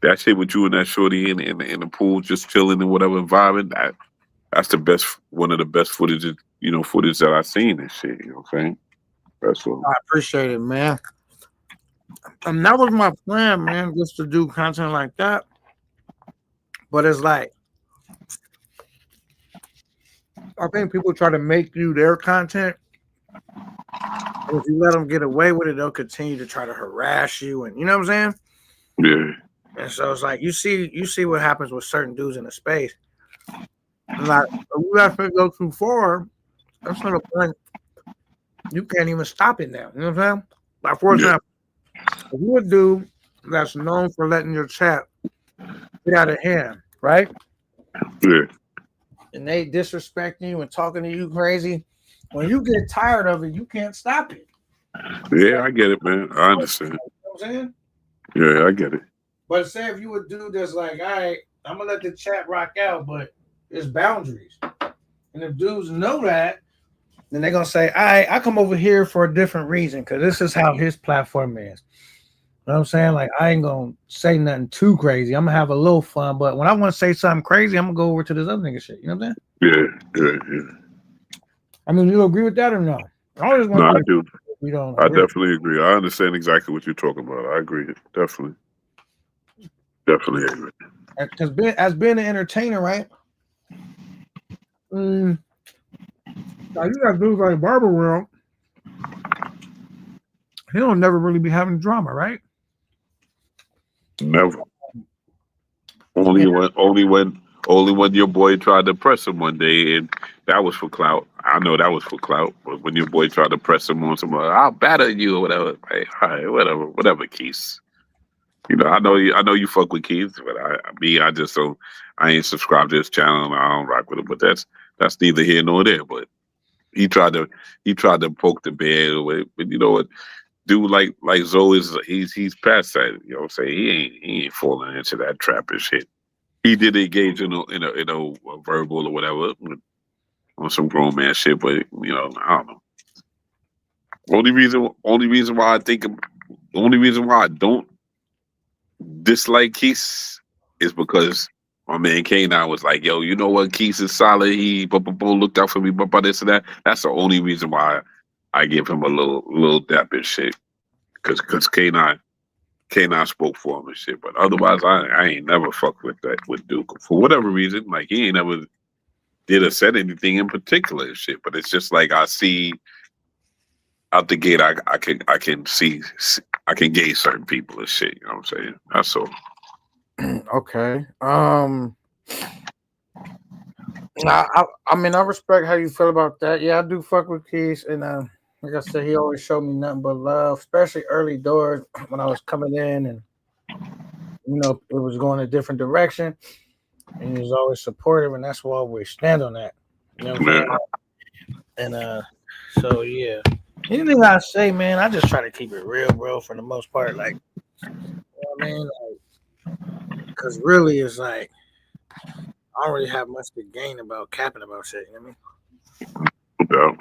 Speaker 3: that shit with you and that shorty in the pool, just chilling in whatever environment. That's the best, one of the best footage that I've seen and shit. You know what I'm saying? That's all.
Speaker 1: I appreciate it, man. And that was my plan, man, just to do content like that. But it's like, I think people try to make you their content. And if you let them get away with it, they'll continue to try to harass you, and you know what I'm saying?
Speaker 3: Yeah.
Speaker 1: And so it's like you see what happens with certain dudes in the space. And like if you have to go too far, that's not a point. You can't even stop it now. You know what I'm saying? Like for example, if you a dude that's known for letting your chat get out of hand, right?
Speaker 3: Yeah.
Speaker 1: And they disrespecting you and talking to you crazy. When you get tired of it, you can't stop it.
Speaker 3: Yeah, I get it, man. I understand.
Speaker 1: You know what I'm saying?
Speaker 3: Yeah, I get it.
Speaker 1: But say if you a dude that's like, all right, I'm gonna let the chat rock out, but there's boundaries. And if dudes know that, then they're gonna say, all right, I come over here for a different reason, because this is how his platform is. You know what I'm saying? Like, I ain't gonna say nothing too crazy. I'm gonna have a little fun, but when I want to say something crazy, I'm gonna go over to this other nigga shit. You know what I'm saying?
Speaker 3: Yeah.
Speaker 1: I mean, you agree with that or no?
Speaker 3: No, I do.
Speaker 1: We don't.
Speaker 3: I definitely agree. I understand exactly what you're talking about. I agree. Definitely agree.
Speaker 1: Because as being an entertainer, right? Now you got dudes like Barber World. He don't never really be having drama, right?
Speaker 3: Never. Only when your boy tried to press him one day, and that was for clout. I know that was for clout, but when your boy tried to press him on somebody, I'll batter you or whatever. Hey, all right, whatever, Keith. You know, I know you fuck with Keith, but I just don't. I ain't subscribed to his channel, and I don't rock with him. But that's neither here nor there. But he tried to poke the bear away. But you know what? Dude like Zoe he's past that. You know what I'm saying? He ain't falling into that trap and shit. He did engage in a verbal or whatever on some grown man shit, but you know, I don't know. Only reason why I don't dislike Keith is because my man K9 was like, yo, you know what, Keith is solid. He looked out for me, this and that. That's the only reason why I give him a little dap and shit. Cause K9 spoke for him and shit. But otherwise I ain't never fucked with Duke. For whatever reason, like he ain't never did or said anything in particular and shit. But it's just like I see out the gate I can see I can gauge certain people and shit. You know what I'm saying? That's all.
Speaker 1: Okay. I mean, I respect how you feel about that. Yeah, I do fuck with Keith, and like I said, he always showed me nothing but love, especially early doors when I was coming in, and you know it was going a different direction, and he was always supportive, and that's why we stand on that. You know what I'm saying? And so yeah, anything I say, man, I just try to keep it real, bro, for the most part. Like, you know what I mean? Like, because really, it's like I don't really have much to gain about capping about shit. You know what
Speaker 3: I mean?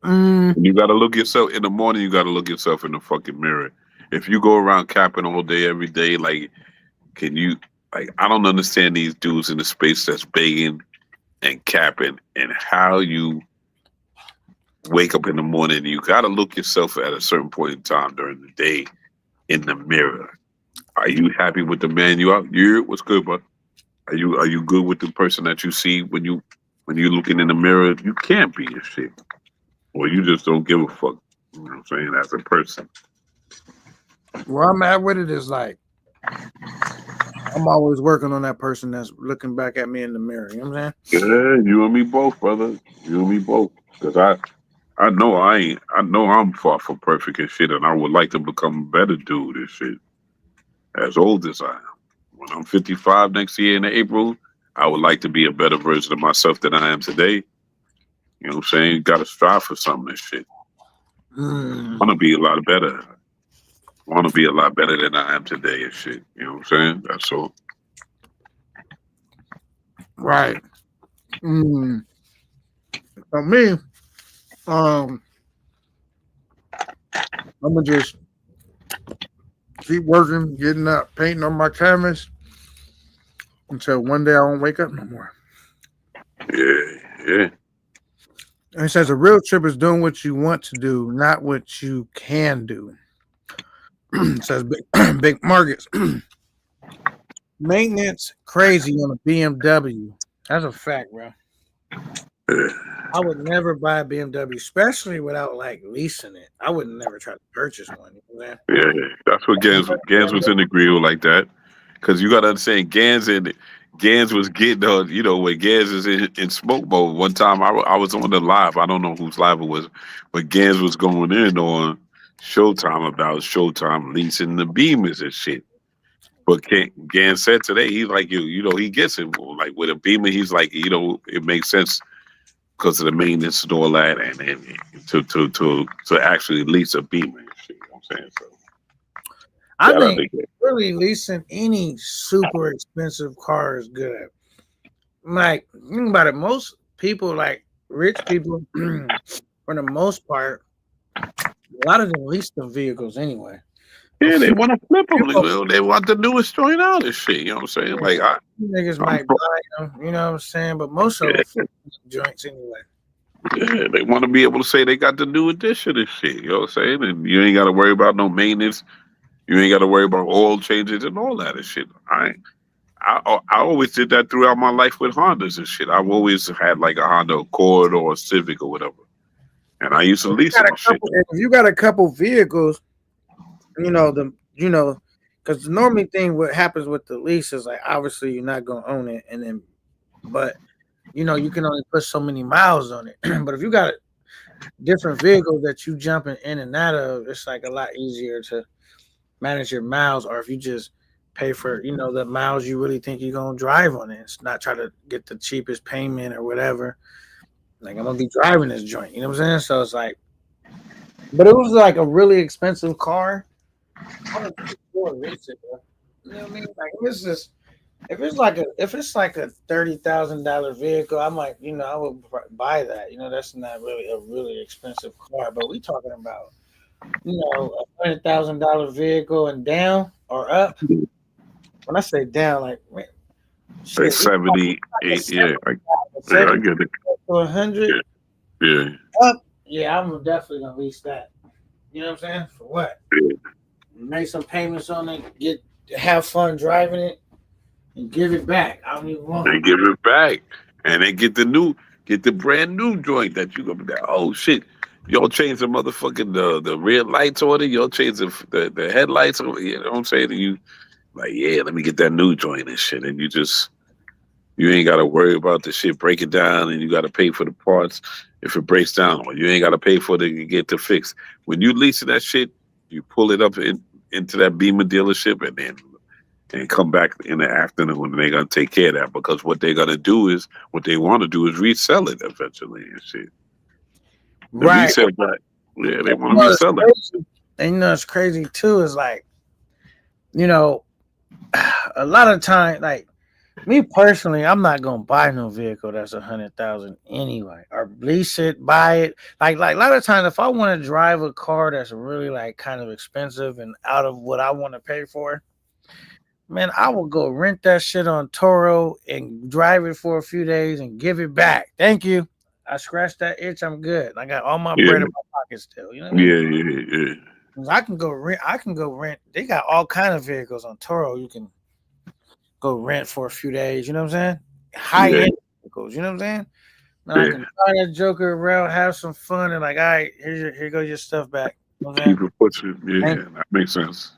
Speaker 1: Yeah.
Speaker 3: You gotta look yourself in the morning. You gotta look yourself in the fucking mirror. If you go around capping all day, every day, like, can you? Like, I don't understand these dudes in the space that's begging and capping, and how you wake up in the morning. You gotta look yourself at a certain point in time during the day in the mirror. Are you happy with the man you are? You what's good, bro? Are you good with the person that you see when you're looking in the mirror? You can't be your shit. Or you just don't give a fuck. You know what I'm saying? As a person.
Speaker 1: Where I'm at with it is like I'm always working on that person that's looking back at me in the mirror. You know what I'm saying?
Speaker 3: Yeah, you and me both, brother. You and me both. Cause I know I know I'm far from perfect and shit, and I would like to become a better dude and shit. As old as I am. When I'm 55 next year in April, I would like to be a better version of myself than I am today. You know what I'm saying? You gotta strive for something and shit.
Speaker 1: Mm,
Speaker 3: Wanna be a lot better. Wanna be a lot better than I am today and shit. You know what I'm saying? That's all.
Speaker 1: right. Mm. For me, um, I'm gonna just keep working, getting up, painting on my canvas until one day I won't wake up no more.
Speaker 3: Yeah, yeah.
Speaker 1: And it says a real trip is doing what you want to do, not what you can do. It says Big Marcus. Maintenance crazy on a BMW. That's a fact, bro.
Speaker 3: Yeah,
Speaker 1: I would never buy a BMW, especially without like leasing it. I would never try to purchase one. You know
Speaker 3: yeah. That's what Gans was in the grill like that. Cause you gotta understand Gans was getting on, you know, when Gans is in smoke mode. One time I was on the live. I don't know whose live it was, but Gans was going in on Showtime about Showtime leasing the Beamers and shit. But Gans said today, he's like, you know, he gets it. Like with a Beamer, he's like, you know, it makes sense because of the maintenance and all that, and to actually lease a Beamer and shit. You know what I'm saying? So
Speaker 1: I
Speaker 3: shout out
Speaker 1: think
Speaker 3: to Gans.
Speaker 1: really leasing any super expensive car is good. Like, think about it. Most people, like rich people, for the most part, a lot of them lease the vehicles anyway. A
Speaker 3: Yeah, they
Speaker 1: few
Speaker 3: want to flip them.
Speaker 1: people,
Speaker 3: They want the newest joint out and shit. You know what I'm saying? Like,
Speaker 1: niggas
Speaker 3: I'm
Speaker 1: might
Speaker 3: pro-
Speaker 1: buy them, you know what I'm saying? But most of them
Speaker 3: yeah,
Speaker 1: flip joints anyway.
Speaker 3: yeah, they want to be able to say they got the new edition and shit. You know what I'm saying? And you ain't got to worry about no maintenance. You ain't got to worry about oil changes and all that and shit. I always did that throughout my life with Hondas and shit. I've always had like a Honda Accord or a Civic or whatever, and I used to lease them and shit.
Speaker 1: If you got a couple vehicles, because the normally thing what happens with the lease is like obviously you're not gonna own it, and then but you can only put so many miles on it. But if you got different vehicles that you jumping in and out of, it's like a lot easier to manage your miles, or if you just pay for the miles you really think you're gonna drive on it. It's not try to get the cheapest payment or whatever. Like I'm gonna be driving this joint, you know what I'm saying? So it's like, but it was like a really expensive car. I would still lease it, bro. You know what I mean? Like if it's like a $30,000 vehicle, I might, I would buy that. That's not really a really expensive car, but we talking about $100,000 vehicle and down or up. When I say down, like man,
Speaker 3: Like
Speaker 1: shit, we talking
Speaker 3: 78, yeah,
Speaker 1: like
Speaker 3: yeah, I
Speaker 1: 70
Speaker 3: get it.
Speaker 1: to 100
Speaker 3: Yeah, yeah,
Speaker 1: up. Yeah, I'm definitely gonna lease that. You know what I'm saying? For what?
Speaker 3: yeah.
Speaker 1: Make some payments on it, have fun driving it, and give it back. I don't even want
Speaker 3: They
Speaker 1: it.
Speaker 3: give it back, and they get the brand new joint that you gonna be like, oh shit, y'all change the motherfucking the rear lights on it, y'all change the headlights on it, you know what I'm saying? And you like, yeah, let me get that new joint and shit, and you ain't gotta worry about the shit breaking down, and you gotta pay for the parts if it breaks down, or you ain't gotta pay for it to get to fix. When you leasing that shit, you pull it up into that Beamer dealership, and then and come back in the afternoon when they're gonna take care of that because what they're gonna do is what they want to do is resell it eventually and shit. The
Speaker 1: Right.
Speaker 3: resale guy, yeah, they want to
Speaker 1: Well, it's
Speaker 3: resell it.
Speaker 1: crazy. And it's crazy too. Is like, you know, a lot of time, like me personally, I'm not gonna buy no vehicle that's 100,000 anyway, or lease it, buy it. Like a lot of times, if I want to drive a car that's really like kind of expensive and out of what I want to pay for, man, I will go rent that shit on Toro and drive it for a few days and give it back. Thank you. I scratched that itch. I'm good. I got all my
Speaker 3: Yeah,
Speaker 1: bread in my pocket still. You know what I mean?
Speaker 3: yeah, yeah, yeah.
Speaker 1: 'Cause I can go rent. I can go rent. They got all kind of vehicles on Toro. You can go rent for a few days. You know what I'm saying? High end vehicles. You know what I'm saying? And I
Speaker 3: Yeah.
Speaker 1: can fly that Joker around, have some fun, and like, all right, here goes your stuff back. You know what I'm saying?
Speaker 3: Keep it pushing. Yeah, that makes sense.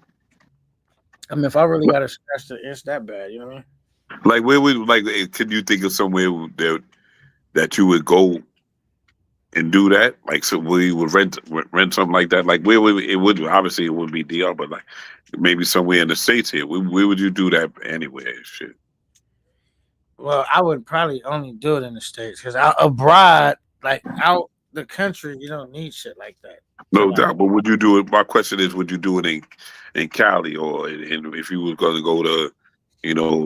Speaker 1: I mean, if I really got to scratch the itch that bad, you know what I mean?
Speaker 3: Like, where would Can you think of somewhere that you would go and do that? Like, so we would rent something like that. Like, where would it would obviously it wouldn't be DR, but like maybe somewhere in the States here. Where would you do that anywhere? Shit.
Speaker 1: Well, I would probably only do it in the States because abroad, like out the country, you don't need shit like that.
Speaker 3: No
Speaker 1: Like,
Speaker 3: doubt. But would you do it? My question is, would you do it in Cali or if you were going to go to,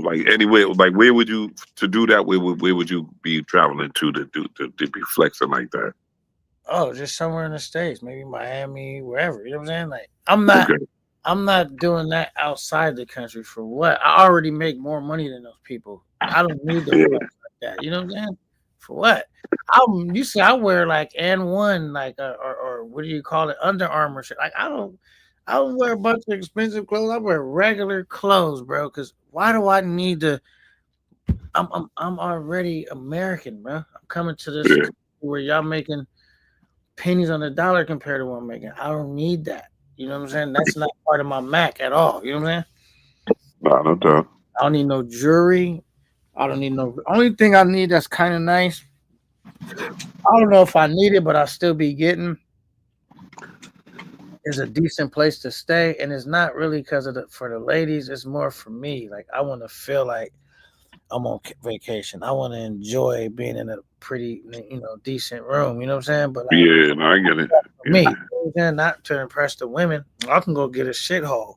Speaker 3: like anywhere? Like, where would you to do that? Where would you be traveling to to be flexing like that?
Speaker 1: oh, just somewhere in the States, maybe Miami, wherever. You know what I'm saying? Like,
Speaker 3: Okay.
Speaker 1: I'm not doing that outside the country for what? I already make more money than those people. I don't need to
Speaker 3: Yeah.
Speaker 1: flex like that. You know what I'm saying? For what? You see, I wear like N1, like or what do you call it? Under Armour shit. Like I don't wear a bunch of expensive clothes. I wear regular clothes, bro. Because why do I need to? I'm already American, bro. I'm coming to this country where y'all making pennies on the dollar compared to what I'm making. I don't need that. You know what I'm saying? That's not part of my Mac at all. You know what I'm saying?
Speaker 3: No doubt.
Speaker 1: I don't need no jewelry. I don't need no. Only thing I need that's kind of nice. I don't know if I need it, but I'll still be getting. Is a decent place to stay, and it's not really because of for the ladies. It's more for me. Like I want to feel like I'm on vacation. I want to enjoy being in a pretty, decent room. You know what I'm saying? But like,
Speaker 3: Yeah, no, I get it.
Speaker 1: for me, you know what I'm saying? Not to impress the women. I can go get a shithole,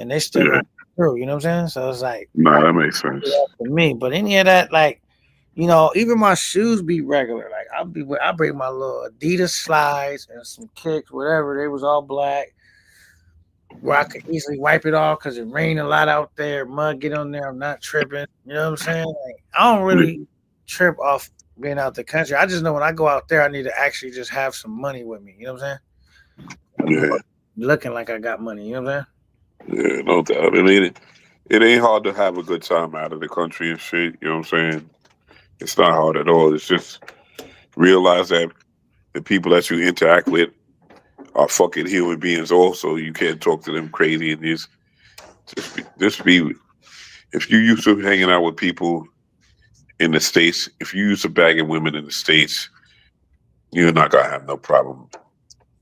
Speaker 1: and they still go through. You know what I'm saying? So it's like,
Speaker 3: no, that makes sense.
Speaker 1: for me. But any of that, like, even my shoes be regular. Like I bring my little Adidas slides and some kicks, whatever. They was all black, where I could easily wipe it off because it rained a lot out there. Mud get on there. I'm not tripping. You know what I'm saying? Like, I don't really trip off being out the country. I just know when I go out there, I need to actually just have some money with me. You know what I'm saying?
Speaker 3: Yeah.
Speaker 1: Looking like I got money. You know what I'm saying?
Speaker 3: Yeah, no doubt. It ain't hard to have a good time out of the country and shit. You know what I'm saying? It's not hard at all. It's just realize that the people that you interact with are fucking human beings also. You can't talk to them crazy and just be if you used to hanging out with people in the States, if you used to bagging women in the States, you're not gonna have no problem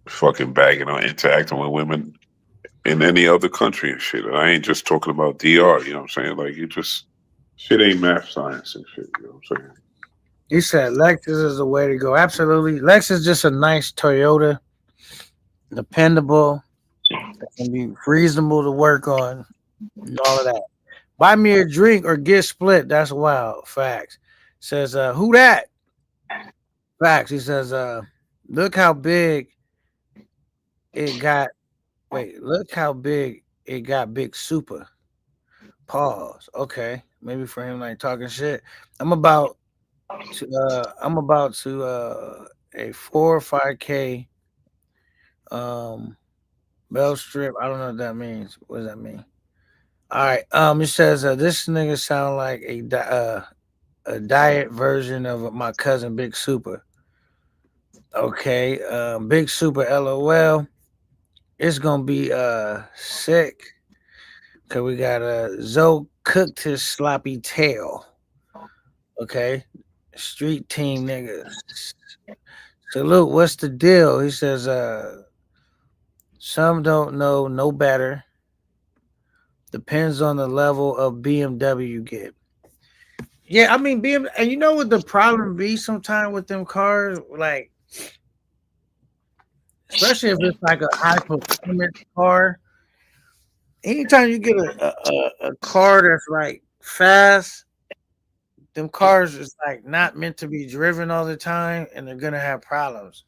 Speaker 3: fucking bagging or interacting with women in any other country and shit. And I ain't just talking about DR, you know what I'm saying? Like shit ain't math science and shit, you know what I'm saying?
Speaker 1: You said Lexus is the way to go. Absolutely. Lexus is just a nice Toyota, dependable, that can be reasonable to work on, and all of that. Buy me a drink or get split. That's wild. Facts. Says, who that? Facts. He says, look how big it got. Wait, look how big it got Big Super. Pause. Okay. Maybe for him like talking shit. I'm about to a 4 or 5K bell strip. I don't know what that means. What does that mean? All right. It says this nigga sound like a diet version of my cousin Big Super. Okay. Big Super LOL. It's gonna be sick. Cause we got Zoe cooked his sloppy tail. Okay. Street team niggas. Salute, what's the deal? He says, some don't know no better. Depends on the level of BMW you get. Yeah, I mean, BMW, and you know what the problem be sometimes with them cars? Like, especially if it's like a high performance car. Anytime you get a car that's like fast, them cars is like not meant to be driven all the time, and they're gonna have problems.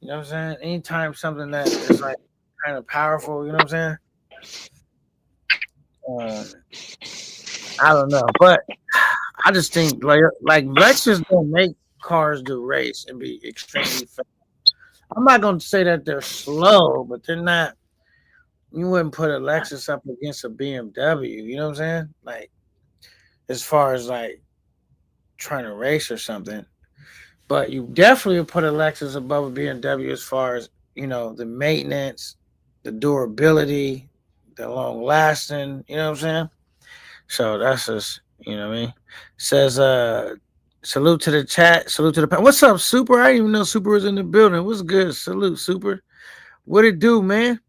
Speaker 1: You know what I'm saying? Anytime something that is like kind of powerful, you know what I'm saying? I don't know, but I just think like Lexus don't make cars do race and be extremely fast. I'm not gonna say that they're slow, but they're not you wouldn't put a Lexus up against a BMW. You know what I'm saying? Like as far as like trying to race or something. But you definitely would put a Lexus above a BMW as far as the maintenance, the durability, the long lasting. You know what I'm saying? So that's just what I mean. Says salute to the chat, salute to the what's up, Super? I didn't even know Super was in the building. What's good? Salute, Super. What it do, man?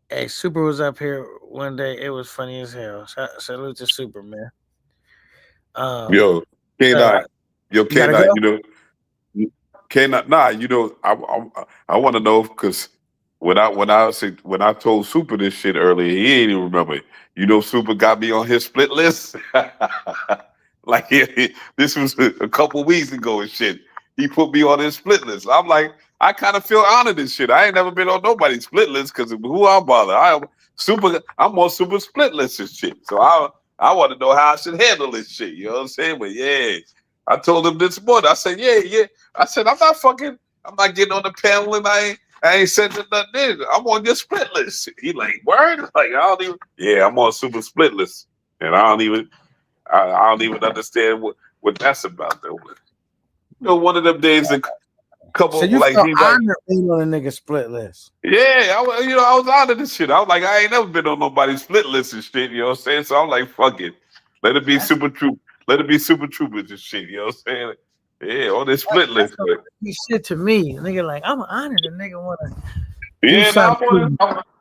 Speaker 1: Hey, Super was up here one day. It was funny as hell. Salute to Super, man.
Speaker 3: Yo, K9, yo,
Speaker 1: you gotta
Speaker 3: K9,
Speaker 1: go?
Speaker 3: K9, I want to know because when I told Super this shit earlier, he ain't even remember. Super got me on his split list. Like this was a couple weeks ago and shit. He put me on his split list. I'm like, I kind of feel honored and shit. I ain't never been on nobody's split list because who I bother. I'm on Super split list and shit. So I want to know how I should handle this shit. You know what I'm saying? But yeah, I told him this morning. I said, yeah. I said, I'm not getting on the panel and I ain't sending nothing in. I'm on your split list. He like, word? Like, I'm on Super split list. And I don't even understand what that's about though. One of them days a couple
Speaker 1: So you
Speaker 3: like
Speaker 1: felt
Speaker 3: he like,
Speaker 1: honored being on a nigga split list.
Speaker 3: yeah, I was out of this shit. I was like, I ain't never been on nobody's split list and shit, you know what I'm saying? So I'm like, fuck it. Let it be super troop. Let it be super troopers and shit, you know what I'm saying? Yeah, on this split list. But
Speaker 1: He shit to me. Nigga like, I'm honored the nigga wanna do
Speaker 3: yeah,
Speaker 1: something.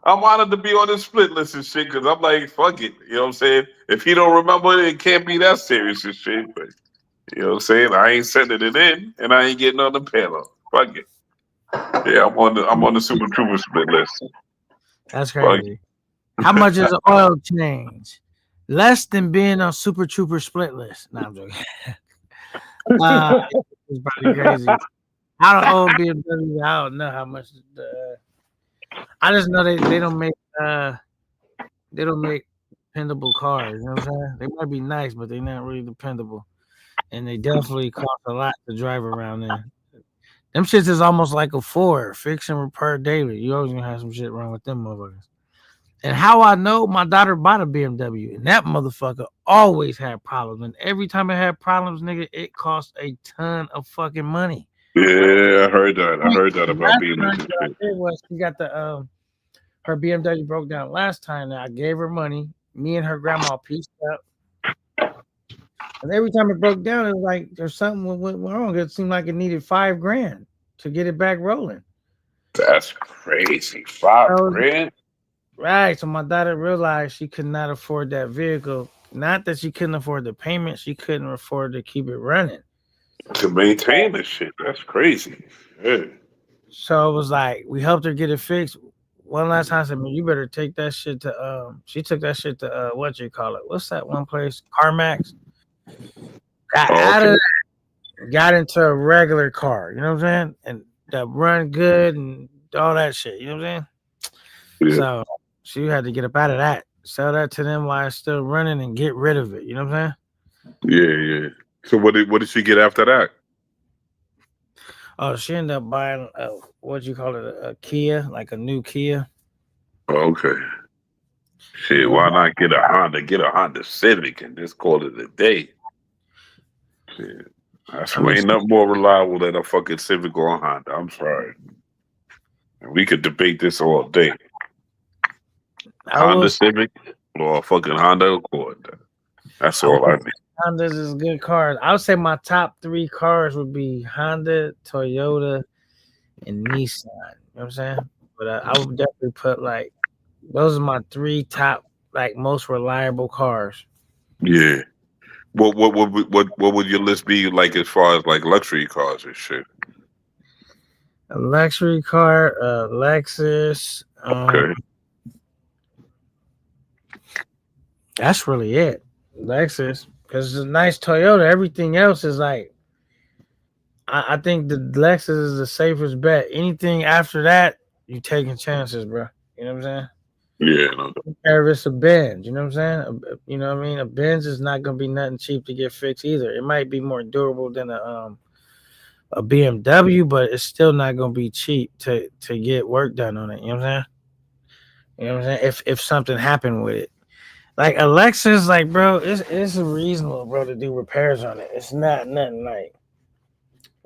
Speaker 3: I'm honored to be on this split list and shit because I'm like, fuck it. You know what I'm saying? If he don't remember it, it can't be that serious and shit. But you know what I'm saying? I ain't sending it in and I ain't getting on the panel. Fuck it. Yeah, I'm on the Super Trooper split list.
Speaker 1: That's crazy. How much is an oil change? Less than being on Super Trooper split list. No, I'm joking. It's probably crazy. I don't own BMW. I don't know how much. I just know they don't make dependable cars. You know what I'm saying? They might be nice, but they're not really dependable, and they definitely cost a lot to drive around there. Them shits is almost like a Ford, fix and repair daily. You always gonna have some shit wrong with them motherfuckers. And how I know, my daughter bought a BMW, and that motherfucker always had problems. And every time it had problems, nigga, it cost a ton of fucking money.
Speaker 3: Yeah, I heard that about being
Speaker 1: Last
Speaker 3: in
Speaker 1: time what I did was she got her BMW broke down last time. And I gave her money. Me and her grandma pieced up. And every time it broke down, it was like there's something went wrong. It seemed like it needed $5,000 to get it back rolling.
Speaker 3: That's crazy. $5,000.
Speaker 1: Right. So my daughter realized she could not afford that vehicle. Not that she couldn't afford the payment, she couldn't afford to keep it running.
Speaker 3: To maintain this shit. That's crazy. Yeah.
Speaker 1: So it was like we helped her get it fixed. One last time I said, man, you better take that shit to she took that shit to what you call it? What's that one place? CarMax. Got out of that, got into a regular car, you know what I'm saying? And that run good and all that shit, you know what I'm saying?
Speaker 3: Yeah.
Speaker 1: So she had to get up out of that, sell that to them while it's still running and get rid of it, you know what I'm saying?
Speaker 3: Yeah. So what did she get after that?
Speaker 1: Oh, she ended up buying what you call it, a Kia, like a new Kia.
Speaker 3: Okay. Shit, why not get a Honda? Get a Honda Civic and just call it a day. Shit. Ain't nothing more reliable than a fucking Civic or a Honda. I'm sorry. And we could debate this all day. Honda Civic or a fucking Honda Accord. That's all I need.
Speaker 1: Hondas is good cars. I would say my top 3 cars would be Honda, Toyota, and Nissan. You know what I'm saying? But I would definitely put like those are my 3 top like most reliable cars.
Speaker 3: Yeah. What would your list be like as far as like luxury cars and shit?
Speaker 1: A luxury car, Lexus.
Speaker 3: Okay.
Speaker 1: That's really it. Lexus. Because it's a nice Toyota. Everything else is like, I think the Lexus is the safest bet. Anything after that, you taking chances, bro. You know what I'm saying?
Speaker 3: Yeah.
Speaker 1: Or it's a Benz, you know what I'm saying? You know what I mean? A Benz is not gonna be nothing cheap to get fixed either. It might be more durable than a BMW, but it's still not gonna be cheap to get work done on it. You know what I'm saying? You know what I'm saying? If something happened with it. Like Alexa's like, bro, it's reasonable, bro, to do repairs on it. It's not nothing like,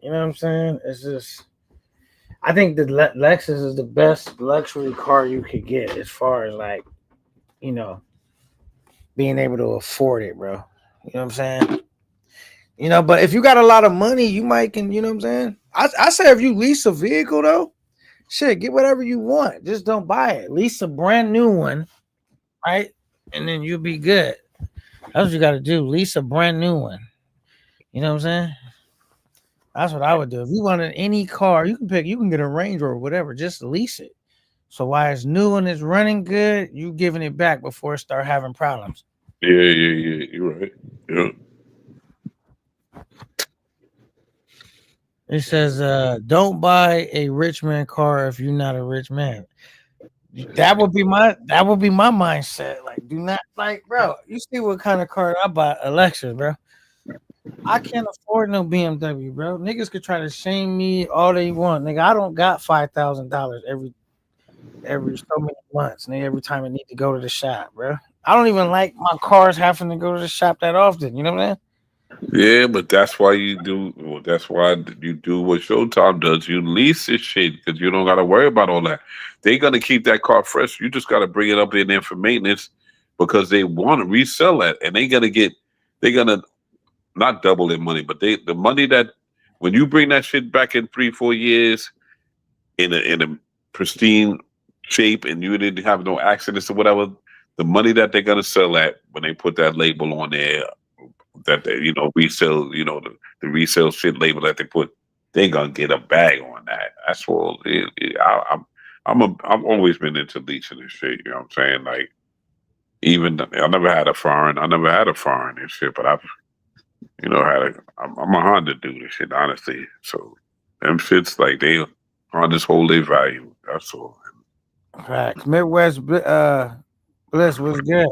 Speaker 1: you know what I'm saying? It's just I think the Lexus is the best luxury car you could get as far as like, you know, being able to afford it, bro. You know what I'm saying? You know, but if you got a lot of money, you might can, you know what I'm saying? I say if you lease a vehicle though, shit, get whatever you want. Just don't buy it. Lease a brand new one, right? And then you'll be good. That's what you gotta do. Lease a brand new one. You know what I'm saying? That's what I would do. If you wanted any car, you can get a Range Rover, whatever, just lease it. So while it's new and it's running good, you giving it back before it start having problems.
Speaker 3: Yeah. You're right. Yeah.
Speaker 1: It says, don't buy a rich man car if you're not a rich man. That would be my mindset. Like, do not like, bro. You see what kind of car I buy? Alexa, bro. I can't afford no BMW, bro. Niggas could try to shame me all they want. Nigga, I don't got $5,000 every so many months, nigga, every time I need to go to the shop, bro. I don't even like my cars having to go to the shop that often. You know what I'm saying?
Speaker 3: Yeah, but that's why you do. Well, that's why you do what Showtime does. You lease this shit because you don't got to worry about all that. They gonna keep that car fresh. You just got to bring it up in there for maintenance because they want to resell that, and they're gonna not double their money, but the money that when you bring that shit back in 3-4 years in a pristine shape and you didn't have no accidents or whatever, the money that they're gonna sell at when they put that label on there that they resell, the resale shit label that they put, they gonna get a bag on that. That's all. I've always been into leasing and shit. You know what I'm saying? Like even I never had a foreign and shit, but I've I'm a Honda dude and shit, honestly. So them shits like Hondas hold their value. That's all.
Speaker 1: Facts. Midwest Bliss was good.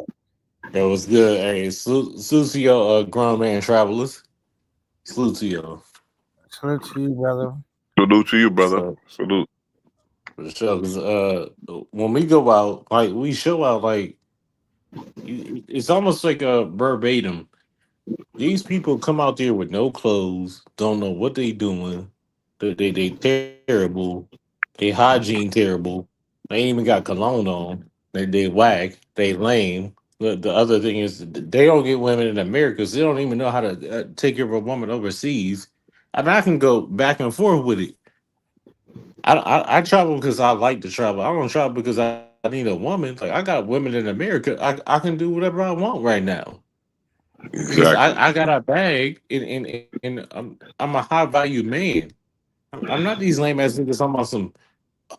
Speaker 6: That was good. Hey, salute to your grown man travelers. Salute to you.
Speaker 1: Salute to you, brother.
Speaker 3: Salute to you, brother.
Speaker 6: So
Speaker 3: Salute.
Speaker 6: for sure, 'cause, when we go out, like we show out, like it's almost like a verbatim. These people come out there with no clothes, don't know what they doing. They terrible. They hygiene terrible. They ain't even got cologne on. They whack. They lame. The other thing is they don't get women in America because they don't even know how to take care of a woman overseas. I mean, I can go back and forth with it. I travel because I like to travel. I don't travel because I need a woman. Like I got women in America. I can do whatever I want right now because
Speaker 3: Exactly.
Speaker 6: I got a bag and I'm a high value man. I'm not these lame ass niggas talking about some.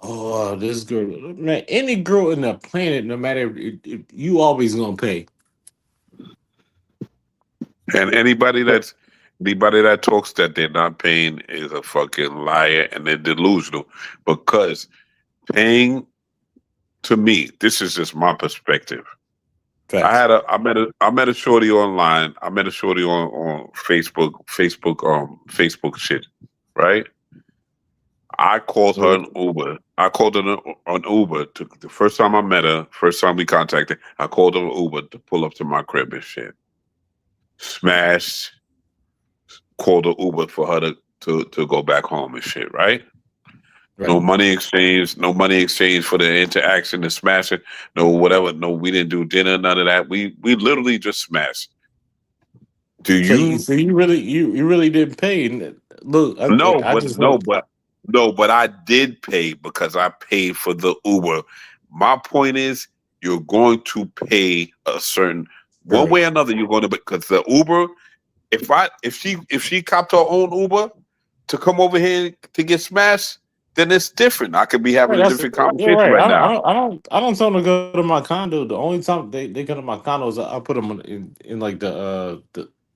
Speaker 6: Oh, this girl, man. Any girl in the planet, no matter if you always gonna pay.
Speaker 3: And anybody that talks that they're not paying is a fucking liar and they're delusional because paying to me, this is just my perspective.
Speaker 6: Facts.
Speaker 3: I met a shorty online. I met a shorty on Facebook shit, right? I called her an Uber. I called her an Uber to the first time I met her, first time we contacted. I called her an Uber to pull up to my crib and shit. Smashed. Called an Uber for her to go back home and shit, right?
Speaker 6: Right.
Speaker 3: No money exchange for the interaction, the smashing, no whatever. No, we didn't do dinner, none of that. We literally just smashed. Do
Speaker 6: So
Speaker 3: you?
Speaker 6: so you really didn't pay. Look,
Speaker 3: No,
Speaker 6: I
Speaker 3: but
Speaker 6: just want.
Speaker 3: I did pay because I paid for the Uber. My point is, you're going to pay a certain one way or another. You're going to because the Uber. If she copped her own Uber to come over here to get smashed, then it's different. I could be having
Speaker 6: Right,
Speaker 3: a
Speaker 6: that's
Speaker 3: different
Speaker 6: you're
Speaker 3: conversation
Speaker 6: right.
Speaker 3: right now.
Speaker 6: I don't tell them to go to my condo. The only time they come to my condo is I put them in like the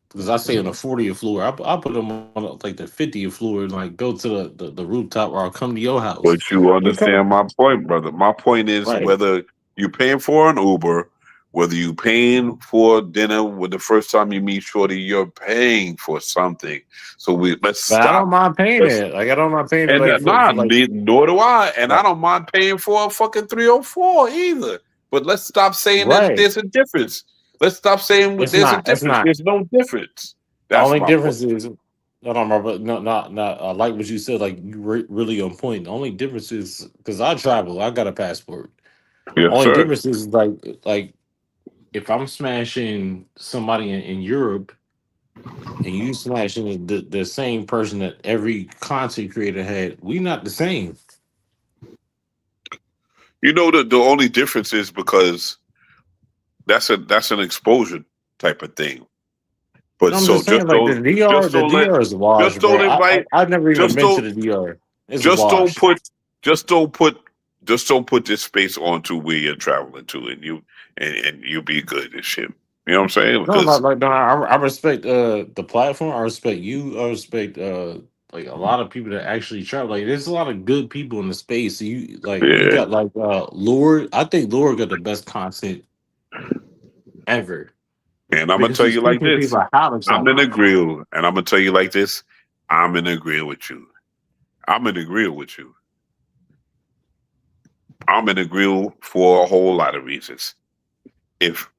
Speaker 6: because I stay on the 40th floor. I put them on like the 50th floor and like go to the rooftop or I'll come to your house.
Speaker 3: But you
Speaker 6: They come
Speaker 3: understand my point, brother. My point is
Speaker 6: right.
Speaker 3: whether you're paying for an Uber Whether you paying for dinner with the first time you meet Shorty, you're paying for something. So let's
Speaker 6: But I don't
Speaker 3: stop.
Speaker 6: mind paying
Speaker 3: Let's,
Speaker 6: it. Like I don't mind paying it
Speaker 3: and
Speaker 6: like for like
Speaker 3: nor do I. And I
Speaker 6: right.
Speaker 3: don't mind paying for a fucking 304 either. But let's stop saying that
Speaker 6: Right.
Speaker 3: there's a difference. Let's stop saying
Speaker 6: It's
Speaker 3: there's a
Speaker 6: not. It's
Speaker 3: difference.
Speaker 6: not.
Speaker 3: There's no difference.
Speaker 6: The
Speaker 3: That's
Speaker 6: only
Speaker 3: my point.
Speaker 6: difference is no, no, but no, not. I like what you said. Like you really on point. The only difference is because I travel. I got a passport.
Speaker 3: Yes,
Speaker 6: Only
Speaker 3: sir.
Speaker 6: difference is like if I'm smashing somebody in Europe and you smashing the same person that every content creator had, we not the same.
Speaker 3: You know the only difference is because that's an exposure type of thing. But
Speaker 6: No, I'm
Speaker 3: so
Speaker 6: just saying, like
Speaker 3: just
Speaker 6: the
Speaker 3: don't let
Speaker 6: DR is washed,
Speaker 3: just
Speaker 6: bro.
Speaker 3: don't invite
Speaker 6: I've never even
Speaker 3: just
Speaker 6: been to
Speaker 3: don't
Speaker 6: the DR. It's
Speaker 3: just don't
Speaker 6: washed.
Speaker 3: put just don't put just don't put this space onto where you're traveling to, and you'll be good and shit. You know what I'm saying?
Speaker 6: No,
Speaker 3: Because
Speaker 6: no, I respect the platform. I respect you. I respect like a lot of people that actually travel. Like there's a lot of good people in the space. So you
Speaker 3: yeah,
Speaker 6: got like Lord. I think Lord got the best content ever
Speaker 3: and I'm gonna
Speaker 6: because
Speaker 3: tell
Speaker 6: he's
Speaker 3: you like
Speaker 6: teaching
Speaker 3: this.
Speaker 6: people how to
Speaker 3: I'm in
Speaker 6: travel.
Speaker 3: a grill, and I'm gonna tell you like this. I'm in agreement with you. I'm in agreement with you. I'm in agreement for a whole lot of reasons. If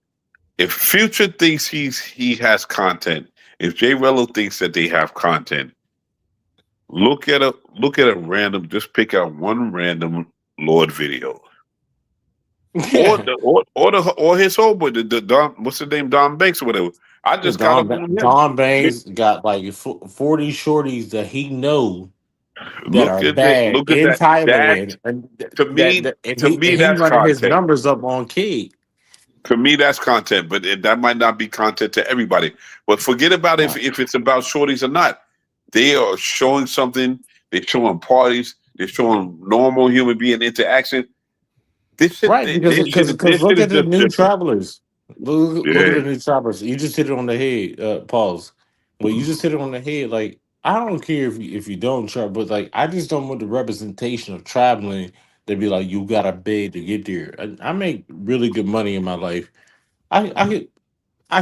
Speaker 3: if Future thinks he has content, if Jay Rello thinks that they have content, look at a random. Just pick out one random Lord video, or
Speaker 6: Yeah,
Speaker 3: or his homeboy, the Don. What's his name? Don Banks or whatever. I just got up on him.
Speaker 6: Don Bangs got like 40 shorties that he know that
Speaker 3: Look
Speaker 6: are
Speaker 3: at the
Speaker 6: bad
Speaker 3: look at
Speaker 6: in
Speaker 3: that. That
Speaker 6: Thailand, and
Speaker 3: to me
Speaker 6: and he
Speaker 3: that's
Speaker 6: running his
Speaker 3: content.
Speaker 6: numbers up on Kid.
Speaker 3: To me, that's content, but that might not be content to everybody. But forget about if it's about shorties or not. They are showing something. They're showing parties. They're showing normal human being interaction. This shit,
Speaker 6: Right, because
Speaker 3: this shit
Speaker 6: look
Speaker 3: is
Speaker 6: at the
Speaker 3: just
Speaker 6: new
Speaker 3: different.
Speaker 6: travelers. Look at
Speaker 3: Yeah,
Speaker 6: the new travelers. You just hit it on the head. Pause. Well, you just hit it on the head. Like I don't care if you don't travel, but like I just don't want the representation of traveling to be like you got to beg to get there. I make really good money in my life. I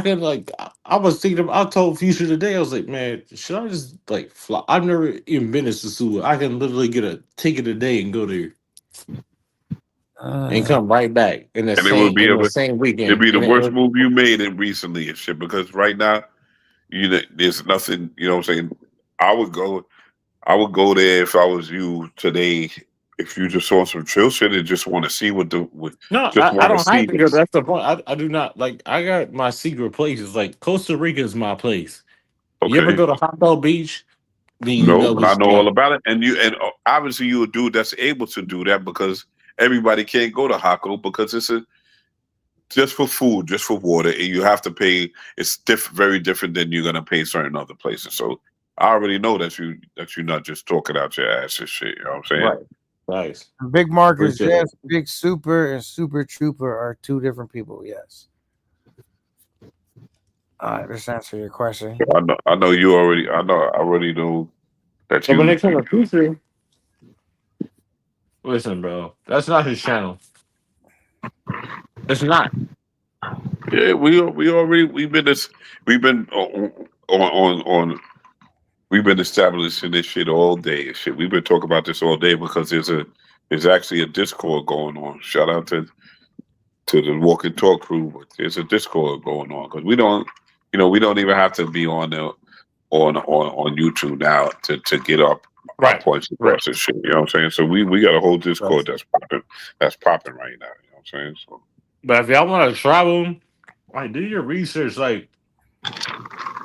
Speaker 6: could like I was thinking. I told Future today. I was like, man, should I just like fly? I've never even been to Sasua. I can literally get a ticket a day and go there and come right back
Speaker 3: and it would be
Speaker 6: in the
Speaker 3: able.
Speaker 6: same
Speaker 3: It'd
Speaker 6: weekend.
Speaker 3: be the worst move you made in recently and shit. Because right now, there's nothing. You know what I'm saying? I would go. I would go there if I was you today. If you just saw some chill shit and just want to see
Speaker 6: No,
Speaker 3: just
Speaker 6: I
Speaker 3: want to
Speaker 6: don't have
Speaker 3: see
Speaker 6: to go.
Speaker 3: this.
Speaker 6: That's the point. I do not like. I got my secret places. Like Costa Rica is my place. You ever
Speaker 3: Okay.
Speaker 6: go to Hot Beach? Then you
Speaker 3: No,
Speaker 6: know
Speaker 3: but I
Speaker 6: it's
Speaker 3: know all
Speaker 6: game.
Speaker 3: about it. And obviously you're a dude that's able to do that because everybody can't go to Hako because it's just for food, just for water, and you have to pay. It's very different than you're gonna pay certain other places. So I already know that you're not just talking out your ass and shit. You know what I'm saying?
Speaker 6: Right. Nice.
Speaker 1: Big Marcus,
Speaker 6: Appreciate it.
Speaker 1: yes. Big Super and Super Trooper are two different people. Yes. All right, let's answer your question.
Speaker 3: So I know you already. I already know that
Speaker 6: But when
Speaker 3: you.
Speaker 6: it comes to Future, listen, bro, that's not his channel. It's not.
Speaker 3: Yeah, we've been on we've been establishing this shit all day and shit. We've been talking about this all day because there's actually a Discord going on. Shout out to the Walk and Talk crew, but there's a Discord going on because we don't even have to be on YouTube now to get our
Speaker 6: Right.
Speaker 3: points
Speaker 6: Right.
Speaker 3: across and shit. You know what I'm saying? So we got a whole
Speaker 6: Right.
Speaker 3: Discord that's popping right now. You know what I'm saying? So
Speaker 6: But if y'all want to travel, like do your research. Like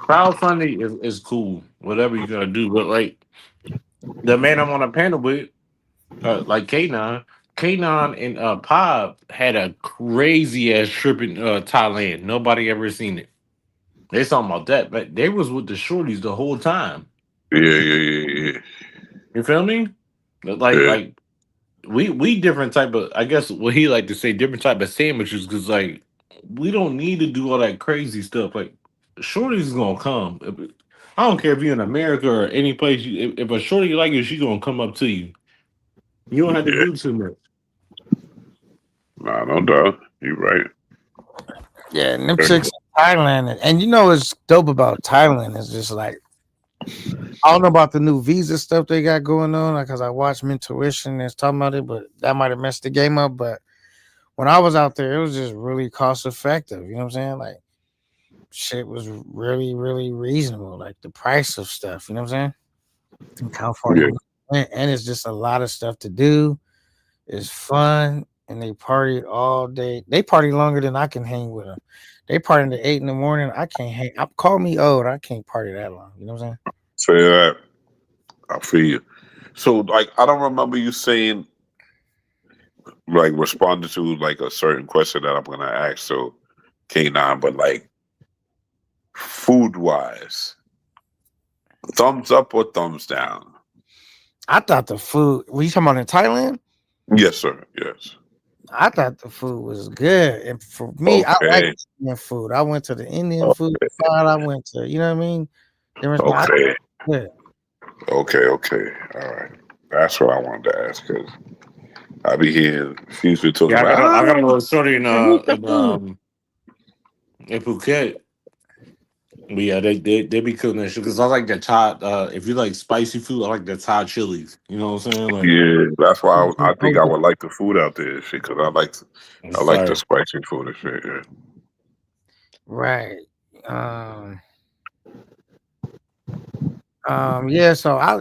Speaker 6: crowdfunding is cool, whatever you're gonna do. But like the man I'm on a panel with, like K9 and Pop had a crazy ass trip in Thailand. Nobody ever seen it. They talking about that, but they was with the shorties the whole time.
Speaker 3: yeah.
Speaker 6: You feel me? Like
Speaker 3: Yeah.
Speaker 6: like we different type of, I guess what he like to say, different type of sandwiches, because like we don't need to do all that crazy stuff. Like shorties is gonna come. I don't care if you're in America or any place. If a shorty like you, she gonna come up to you. You don't have to
Speaker 3: Yeah.
Speaker 6: do too much.
Speaker 3: Nah, no doubt. You're right.
Speaker 1: Yeah, and them chicks in Thailand, and you know what's dope about Thailand is just like I don't know about the new visa stuff they got going on, like because I watched Mentuition and talking about it, but that might have messed the game up. But when I was out there, it was just really cost effective. You know what I'm saying? Like shit was really, really reasonable. Like the price of stuff. You know what I'm saying? In California, and it's just a lot of stuff to do. It's fun, and they party all day. They party longer than I can hang with them. They party at 8 in the morning. I can't hang. Call me old. I can't party that long. You know what I'm saying?
Speaker 3: Say that. I feel you. So, like, I don't remember you saying, like, responding to like a certain question that I'm gonna ask. So, K9, but like, food wise, thumbs up or thumbs down?
Speaker 1: I thought the food. Were you talking about in Thailand?
Speaker 3: Yes, sir. Yes.
Speaker 1: I thought the food was good, and for me, I like
Speaker 3: Okay.
Speaker 1: Indian food. I went to the Indian food spot. I went to, you know what I mean?
Speaker 3: Okay.
Speaker 1: Yeah.
Speaker 3: Okay. All right. That's what I wanted to ask because I be hearing Future talking
Speaker 6: Yeah,
Speaker 3: about.
Speaker 6: I got a little shorty in
Speaker 1: food.
Speaker 6: Phuket. But yeah, they be cooking that shit because I like the Thai. If you like spicy food, I like the Thai chilies. You know what I'm saying? Like,
Speaker 3: Yeah, that's why I think I
Speaker 1: Okay.
Speaker 3: would like the food out there and shit because I like the
Speaker 6: sorry.
Speaker 3: spicy food and shit. Yeah.
Speaker 1: Right. Yeah, so I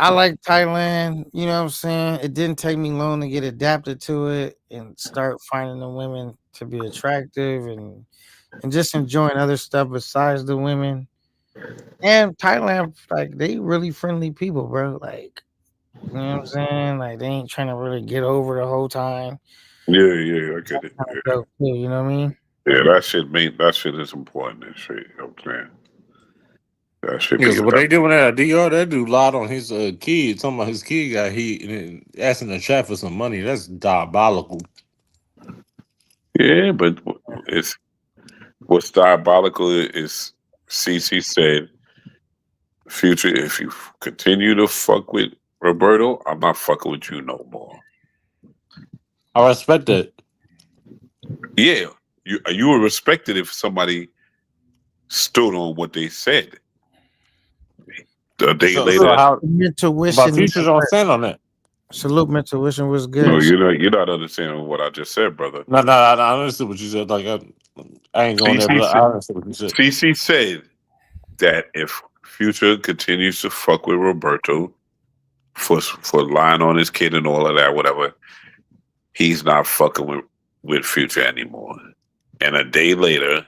Speaker 1: like Thailand, you know what I'm saying? It didn't take me long to get adapted to it and start finding the women to be attractive and just enjoying other stuff besides the women. And Thailand, like they really friendly people, bro. Like, you know what I'm saying? Like they ain't trying to really get over the whole time.
Speaker 3: Yeah, I get it.
Speaker 1: Kinda
Speaker 3: Yeah,
Speaker 1: dope too, you know what I mean?
Speaker 3: yeah, that shit is important and shit. You know what I'm saying? That should
Speaker 6: Yeah,
Speaker 3: be
Speaker 6: so what they doing at DR, that dude lied on his kid, talking about his kid got heat and then asking the chat for some money. That's diabolical.
Speaker 3: Yeah, but it's what's diabolical is CC said, Future, if you continue to fuck with Roberto, I'm not fucking with you no more.
Speaker 6: I respect that.
Speaker 3: Yeah, you would respect it if somebody stood on what they said. A day
Speaker 6: So
Speaker 3: later,
Speaker 6: how about
Speaker 1: Intuition,
Speaker 6: Future don't stand on that?
Speaker 1: salute intuition was
Speaker 3: no,
Speaker 1: good.
Speaker 3: you're not understanding what I just said, brother.
Speaker 6: No, I understood what you said. Like I ain't going there, but I understood what you said.
Speaker 3: CC said that if Future continues to fuck with Roberto for lying on his kid and all of that, whatever, he's not fucking with Future anymore. And a day later,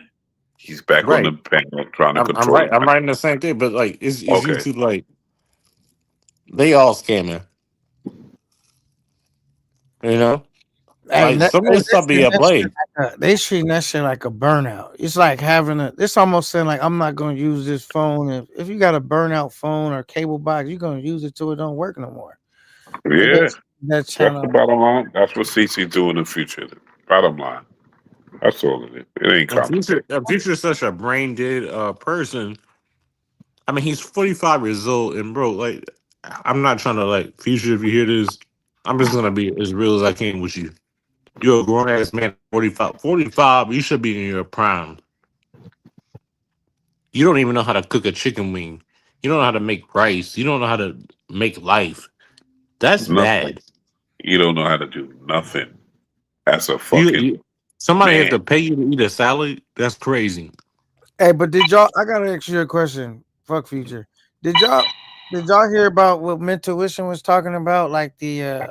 Speaker 3: he's back on the
Speaker 6: Right.
Speaker 3: panel trying to
Speaker 6: I'm
Speaker 3: control
Speaker 6: right.
Speaker 3: him.
Speaker 6: I'm writing the same thing, but like it's
Speaker 3: Okay.
Speaker 6: YouTube like they all scamming. You know?
Speaker 1: Hey,
Speaker 6: Like some of this stuff be at play.
Speaker 1: they treating that shit like a burnout. It's like having it's almost saying like I'm not gonna use this phone. If you got a burnout phone or cable box, you're gonna use it till it don't work no more.
Speaker 3: Yeah.
Speaker 1: That
Speaker 3: That's
Speaker 1: channel.
Speaker 3: the bottom line. That's what CC do in the future. Bottom line. That's all it is. It ain't complicated.
Speaker 6: Future is such a brain dead person. I mean, he's 45 years old, and bro, like, I'm not trying to like Future. If you hear this, I'm just gonna be as real as I can with you. You're a grown ass man, 45. 45, you should be in your prime. You don't even know how to cook a chicken wing. You don't know how to make rice. You don't know how to make life. That's
Speaker 3: Nothing.
Speaker 6: bad.
Speaker 3: You don't know how to do nothing. That's a
Speaker 6: You,
Speaker 3: fucking
Speaker 6: you somebody has
Speaker 3: man.
Speaker 6: to pay you to eat a salad. That's crazy.
Speaker 1: Hey, but did y'all? I gotta ask you a question. Fuck Future. Did y'all hear about what Mentuition was talking about? Like the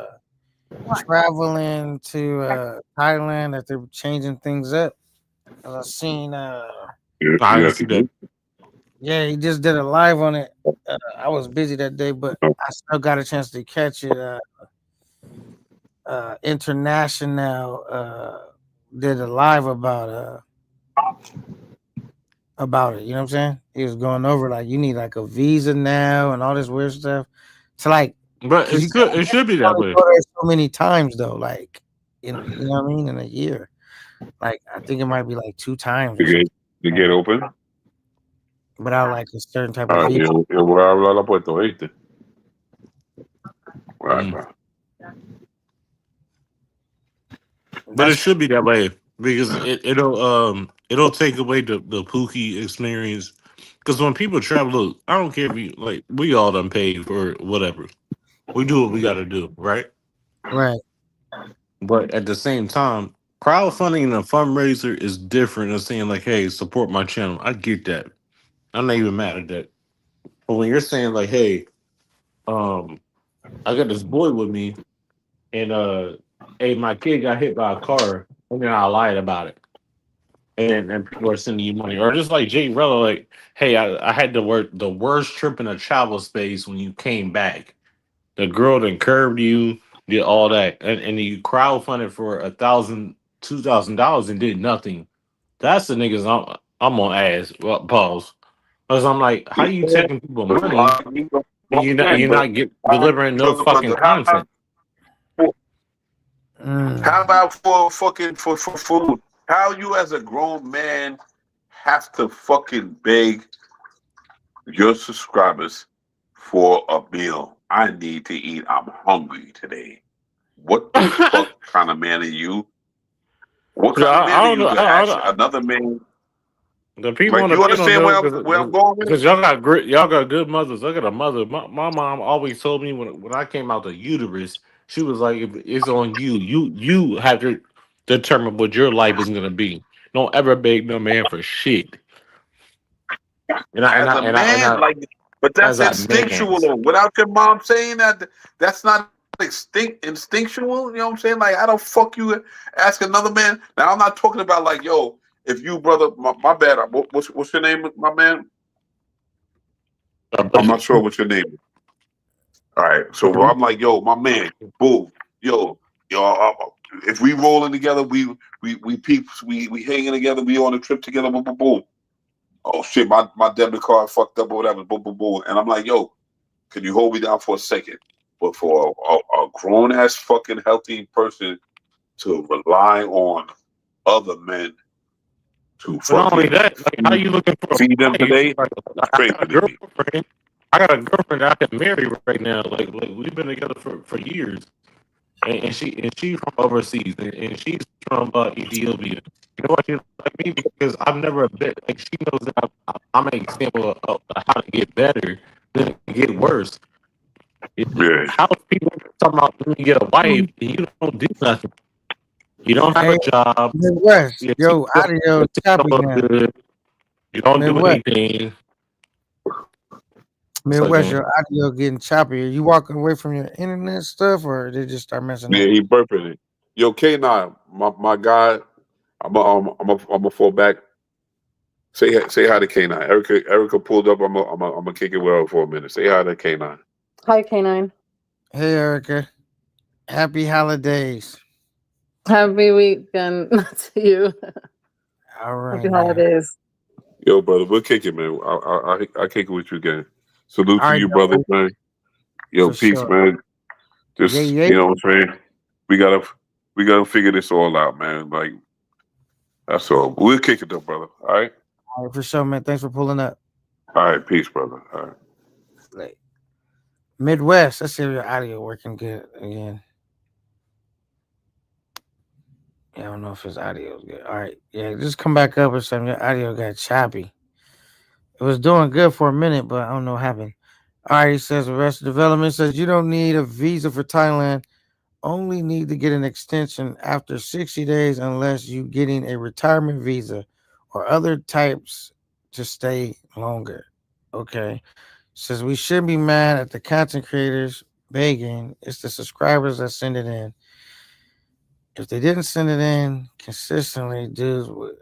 Speaker 1: traveling to Thailand, that they're changing things up. 'Cause I seen
Speaker 6: I didn't see that.
Speaker 1: yeah, he just did a live on it. I was busy that day, but I still got a chance to catch it. International did a live about it. You know what I'm saying? He was going over like you need like a visa now and all this weird stuff. So like,
Speaker 6: But
Speaker 1: you
Speaker 6: it should be that way.
Speaker 1: go there so many times though, like you know what I mean, in a year. Like I think it might be like 2 times,
Speaker 3: To get open.
Speaker 1: without like a certain type of visa.
Speaker 3: Yo voy a hablar la puerta, ¿oíste? Right,
Speaker 6: But it should be that way. because it'll take away the Pookie experience. Because when people travel, look, I don't care if you like we all done paid for whatever. We do what we got to do, right?
Speaker 1: Right.
Speaker 6: But at the same time, crowdfunding and a fundraiser is different than saying like, "Hey, support my channel." I get that. I'm not even mad at that. But when you're saying like, "Hey, um, I got this boy with me, and hey, my kid got hit by a car," and then I lied about it, and people are sending you money, or just like Jay Rella, like, "Hey, I had the worst trip in a travel space when you came back. The girl that curved you, did all that, and you crowdfunded for $1,000, $2,000 and did nothing. That's the niggas I'm on ass. Well, pause. Because I'm like, how you taking people money and you're not delivering no fucking content?
Speaker 3: How
Speaker 1: Mm.
Speaker 3: about for fucking for food? How you as a grown man have to fucking beg your subscribers for a meal? I need to eat. I'm hungry today. What the fuck kind of man are you? What kind of
Speaker 6: I
Speaker 3: man are
Speaker 6: don't
Speaker 3: you
Speaker 6: know.
Speaker 3: to
Speaker 6: I
Speaker 3: ask
Speaker 6: don't,
Speaker 3: another man?
Speaker 6: the people
Speaker 3: Like
Speaker 6: on the
Speaker 3: you
Speaker 6: panel
Speaker 3: understand
Speaker 6: know
Speaker 3: where I'm going with?
Speaker 6: because y'all got great, y'all got good mothers. I got a mother. My mom always told me when I came out the uterus, she was like, if "It's on you. You have to determine what your life is gonna be. Don't ever beg no man for shit." And I and
Speaker 3: As
Speaker 6: I
Speaker 3: a
Speaker 6: and I and
Speaker 3: man,
Speaker 6: I
Speaker 3: like, but
Speaker 6: as
Speaker 3: that's
Speaker 6: a man.
Speaker 3: instinctual. Though. Without your mom saying that, that's not instinctual. You know what I'm saying? Like, I don't fuck you ask another man. Now, I'm not talking about like, yo, if you brother, my bad. What's your name, my man? I'm not sure what your name is. All right, so I'm like, yo, my man, boom, yo, if we rolling together, we peeps, we hanging together, we on a trip together, boom, boom, boom. Oh shit, my debit card fucked up or whatever, boom, boom, boom. And I'm like, yo, can you hold me down for a second? But for a grown ass fucking healthy person to rely on other men to
Speaker 6: But not only
Speaker 3: fucking
Speaker 6: that, like, how you looking for a
Speaker 3: feed them
Speaker 6: wife?
Speaker 3: today,
Speaker 6: Like,
Speaker 3: it's
Speaker 6: I
Speaker 3: crazy
Speaker 6: got a
Speaker 3: to me.
Speaker 6: girlfriend. I got a girlfriend that I can marry right now. Like we've been together for years, and she's from overseas, and she's from Ethiopia. You know what? She like me because I've never been like she knows that I'm an example of how to get better than get worse.
Speaker 3: Yeah.
Speaker 6: How people talking about when you get a wife and you don't do nothing. You don't have a
Speaker 1: Hey,
Speaker 6: job.
Speaker 1: Midwest.
Speaker 6: Your teeth
Speaker 1: Yo,
Speaker 6: don't,
Speaker 1: audio
Speaker 6: your teeth
Speaker 1: choppy
Speaker 6: don't look
Speaker 1: now.
Speaker 6: good. You don't do
Speaker 1: Midwest.
Speaker 6: anything. It's like,
Speaker 1: Midwest, your audio getting choppy. Are you walking away from your internet stuff or did it just start messing
Speaker 3: Yeah,
Speaker 1: up?
Speaker 3: he burping it. Yo, K9, my guy, I'm a fall back. Say hi to K9. Erica pulled up. I'm a kick it with her for a minute. Say hi to K9.
Speaker 7: Hi, K9.
Speaker 1: Hey, Erica. Happy holidays.
Speaker 7: Happy weekend to you.
Speaker 1: All right.
Speaker 7: Happy
Speaker 1: Now.
Speaker 7: holidays.
Speaker 3: Yo, brother, we'll kick it, man. I kick it with you again. Salute
Speaker 1: All
Speaker 3: to
Speaker 1: right,
Speaker 3: you, brother, man. Yo,
Speaker 1: for
Speaker 3: peace,
Speaker 1: sure.
Speaker 3: man.
Speaker 1: Yeah,
Speaker 3: Just
Speaker 1: yeah.
Speaker 3: you know what I'm saying. We gotta figure this all out, man. Like that's all. We'll kick it though, brother. All right.
Speaker 1: All right, for sure, man. Thanks for pulling up.
Speaker 3: All right, peace, brother. All right.
Speaker 1: Like, Midwest. Let's see if your audio working good again. Yeah, I don't know if his audio is good. All right. Yeah, just come back up or something. Your audio got choppy. It was doing good for a minute, but I don't know what happened. All right, he says Arrested Development says you don't need a visa for Thailand. Only need to get an extension after 60 days unless you getting a retirement visa or other types to stay longer. Okay. Says we shouldn't be mad at the content creators begging. It's the subscribers that send it in. If they didn't send it in consistently, dudes would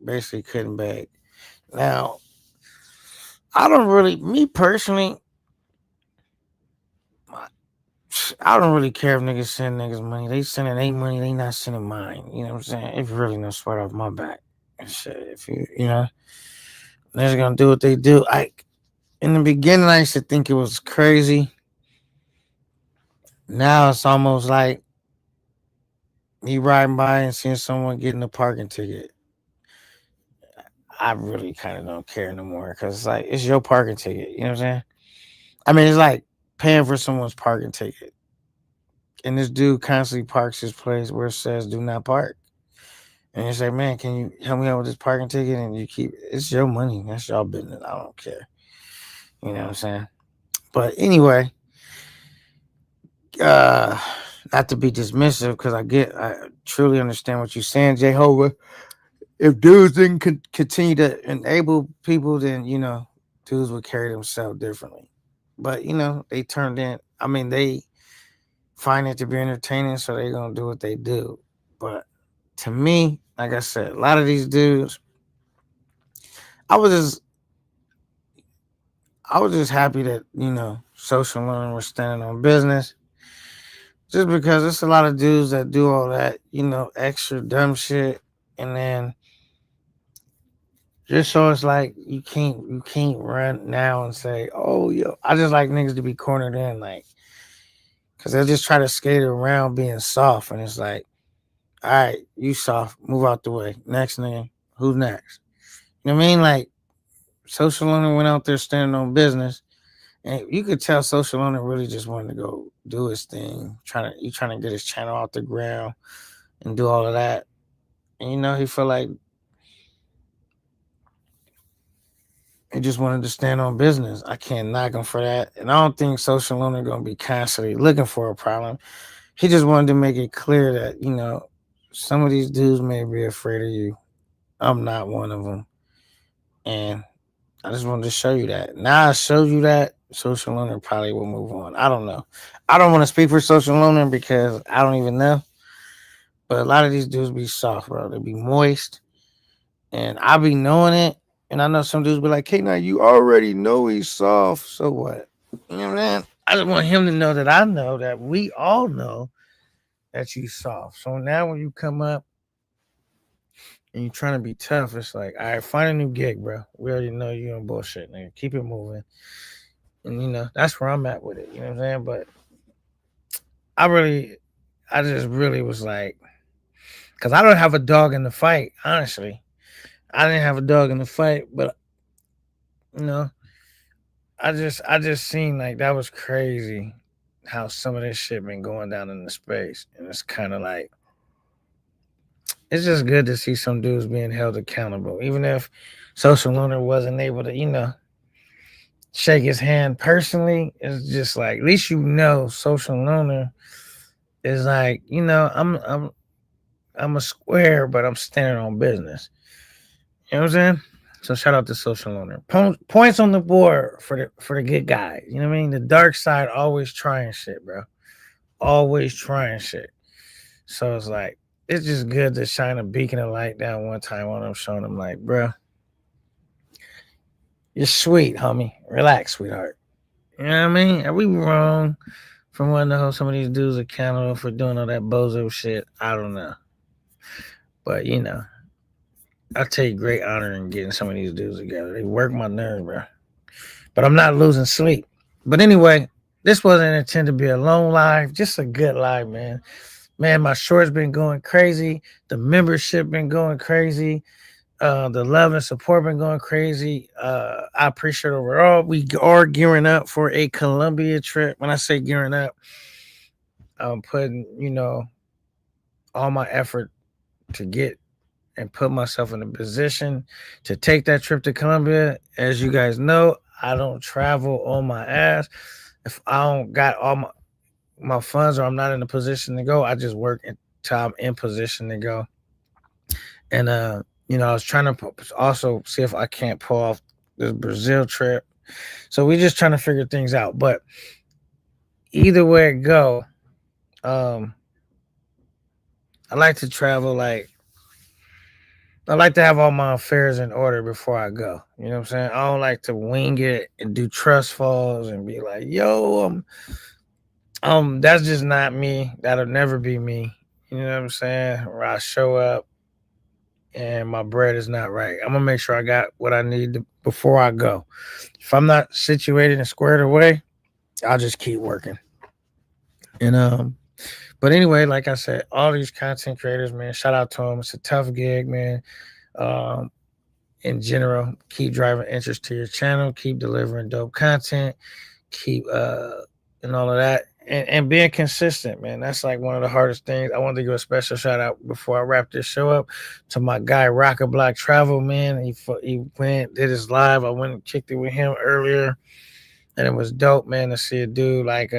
Speaker 1: basically couldn't beg. Now, I don't really, me personally, I don't really care if niggas send niggas money. They sending their money, they not sending mine. You know what I'm saying? It's really no sweat off my back. And shit, if you know, they're gonna do what they do. In the beginning, I used to think it was crazy. Now it's almost like me riding by and seeing someone getting a parking ticket. I really kind of don't care no more because it's like it's your parking ticket. You know what I'm saying? I mean, it's like paying for someone's parking ticket. and this dude constantly parks his place where it says "Do not park." And you say, "Man, can you help me out with this parking ticket?" And you keep it's your money. That's your business. I don't care. You know what I'm saying? But anyway, uh, not to be dismissive because I truly understand what you're saying, Jehovah. If dudes didn't continue to enable people, then dudes would carry themselves differently. But they turned in. I mean, they find it to be entertaining, so they're gonna do what they do. But to me, like I said, a lot of these dudes, I was just I was just happy that social learning was standing on business. Just because it's a lot of dudes that do all that, extra dumb shit, and then just so it's like you can't run now and say, oh yo, I just like niggas to be cornered in, like, cause they'll just try to skate around being soft, and it's like, all right, you soft, move out the way. Next nigga, who's next? You know what I mean? Like, social learning went out there standing on business, and you could tell social learning really just wanted to go do his thing, trying to get his channel off the ground and do all of that. And he felt like he just wanted to stand on business. I can't knock him for that. And I don't think social learning gonna be constantly looking for a problem. He just wanted to make it clear that, some of these dudes may be afraid of you. I'm not one of them. And I just wanted to show you that. Now I showed you that, social learning probably will move on. I don't know. I don't want to speak for social learning because I don't even know. But a lot of these dudes be soft, bro. They be moist. And I be knowing it. And I know some dudes be like, hey, now you already know he's soft. So what? You know what I'm saying? I just want him to know that I know that we all know that you soft. So now when you come up and you're trying to be tough, it's like, all right, find a new gig, bro. We already know you on bullshit, nigga. Keep it moving. And that's where I'm at with it. You know what I'm saying? But I just really was like, because I don't have a dog in the fight, honestly. I didn't have a dog in the fight, but I just seen like that was crazy how some of this shit been going down in the space. And it's kind of like, it's just good to see some dudes being held accountable. Even if social learner wasn't able to, shake his hand personally, it's just like, at least social learner is like, I'm a square, but I'm standing on business. You know what I'm saying? So shout out to social learner. Points on the board for the good guys. You know what I mean? The dark side always trying shit, bro. Always trying shit. So it's like, it's just good to shine a beacon of light down one time on them, showing them like, bro, you're sweet, homie. Relax, sweetheart. You know what I mean? Are we wrong for wanting to hold some of these dudes accountable for doing all that bozo shit? I don't know. But, I take great honor in getting some of these dudes together. They work my nerves, bro. But I'm not losing sleep. But anyway, this wasn't intended to be a long live, just a good live, man. Man, my shorts been going crazy. The membership been going crazy. The love and support been going crazy. I appreciate it overall. We are gearing up for a Colombia trip. When I say gearing up, I'm putting, all my effort to get and put myself in a position to take that trip to Colombia. As you guys know, I don't travel on my ass. If I don't got all my funds or I'm not in a position to go, I just work until I'm in position to go. And I was trying to also see if I can't pull off this Brazil trip. So we're just trying to figure things out. But either way it go, I like to travel like, I like to have all my affairs in order before I go. You know what I'm saying? I don't like to wing it and do trust falls and be like, yo, that's just not me. That'll never be me. You know what I'm saying? Where I show up and my bread is not right. I'm gonna make sure I got what I need before I go. If I'm not situated and squared away, I'll just keep working. And but anyway, like I said, all these content creators, man, shout out to them. It's a tough gig, man. In general, keep driving interest to your channel, keep delivering dope content, keep and all of that. and being consistent, man. That's like one of the hardest things. I wanted to give a special shout out before I wrap this show up to my guy Rocket Black Travel, man. He went, did his live. I went and kicked it with him earlier, and it was dope, man, to see a dude like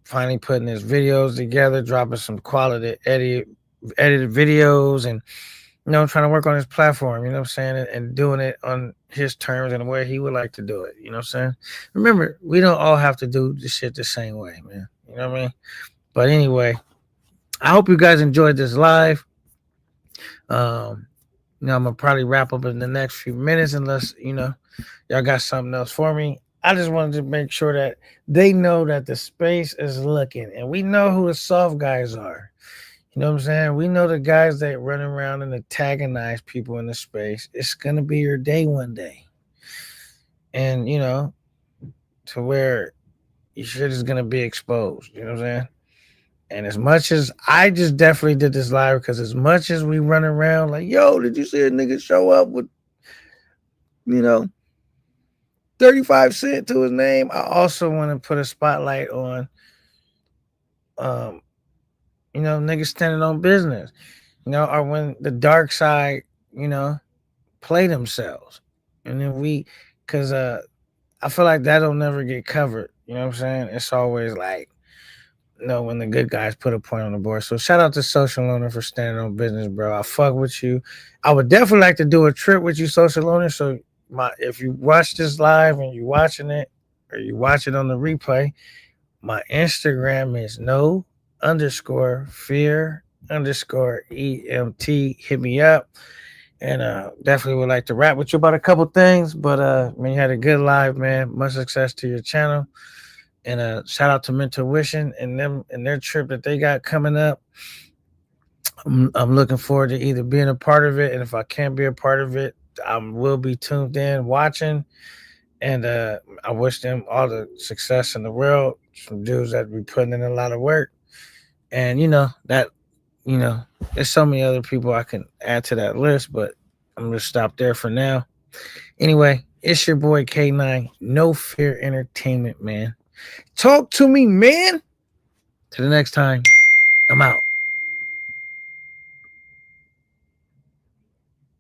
Speaker 1: finally putting his videos together, dropping some quality edited videos, and trying to work on his platform, you know what I'm saying, and doing it on his terms and the way he would like to do it, you know what I'm saying? Remember, we don't all have to do the shit the same way, man. You know what I mean? But anyway, I hope you guys enjoyed this live. I'm gonna probably wrap up in the next few minutes unless, y'all got something else for me. I just wanted to make sure that they know that the space is looking, and we know who the soft guys are. You know what I'm saying? We know the guys that run around and antagonize people in the space. It's going to be your day one day. And, to where your shit is going to be exposed. You know what I'm saying? And as much as I just definitely did this live, because as much as we run around like, yo, did you see a nigga show up with, 35 cents to his name? I also want to put a spotlight on, niggas standing on business, or when the dark side, play themselves. And then because I feel like that'll never get covered. You know what I'm saying? It's always like, when the good guys put a point on the board. So shout out to Social Loner for standing on business, bro. I fuck with you. I would definitely like to do a trip with you, Social Loner. So if you watch this live and you're watching it, or you watch it on the replay, my Instagram is no_fear_EMT. Hit me up, and definitely would like to rap with you about a couple things. But man, you had a good live, man. Much success to your channel, and shout out to Mental Wishing and them and their trip that they got coming up. I'm looking forward to either being a part of it, and if I can't be a part of it, I will be tuned in watching. And I wish them all the success in the world. Some dudes that be putting in a lot of work. And there's so many other people I can add to that list, but I'm gonna stop there for now. Anyway, it's your boy K9, No Fear Entertainment, man. Talk to me, man. Till the next time, I'm out.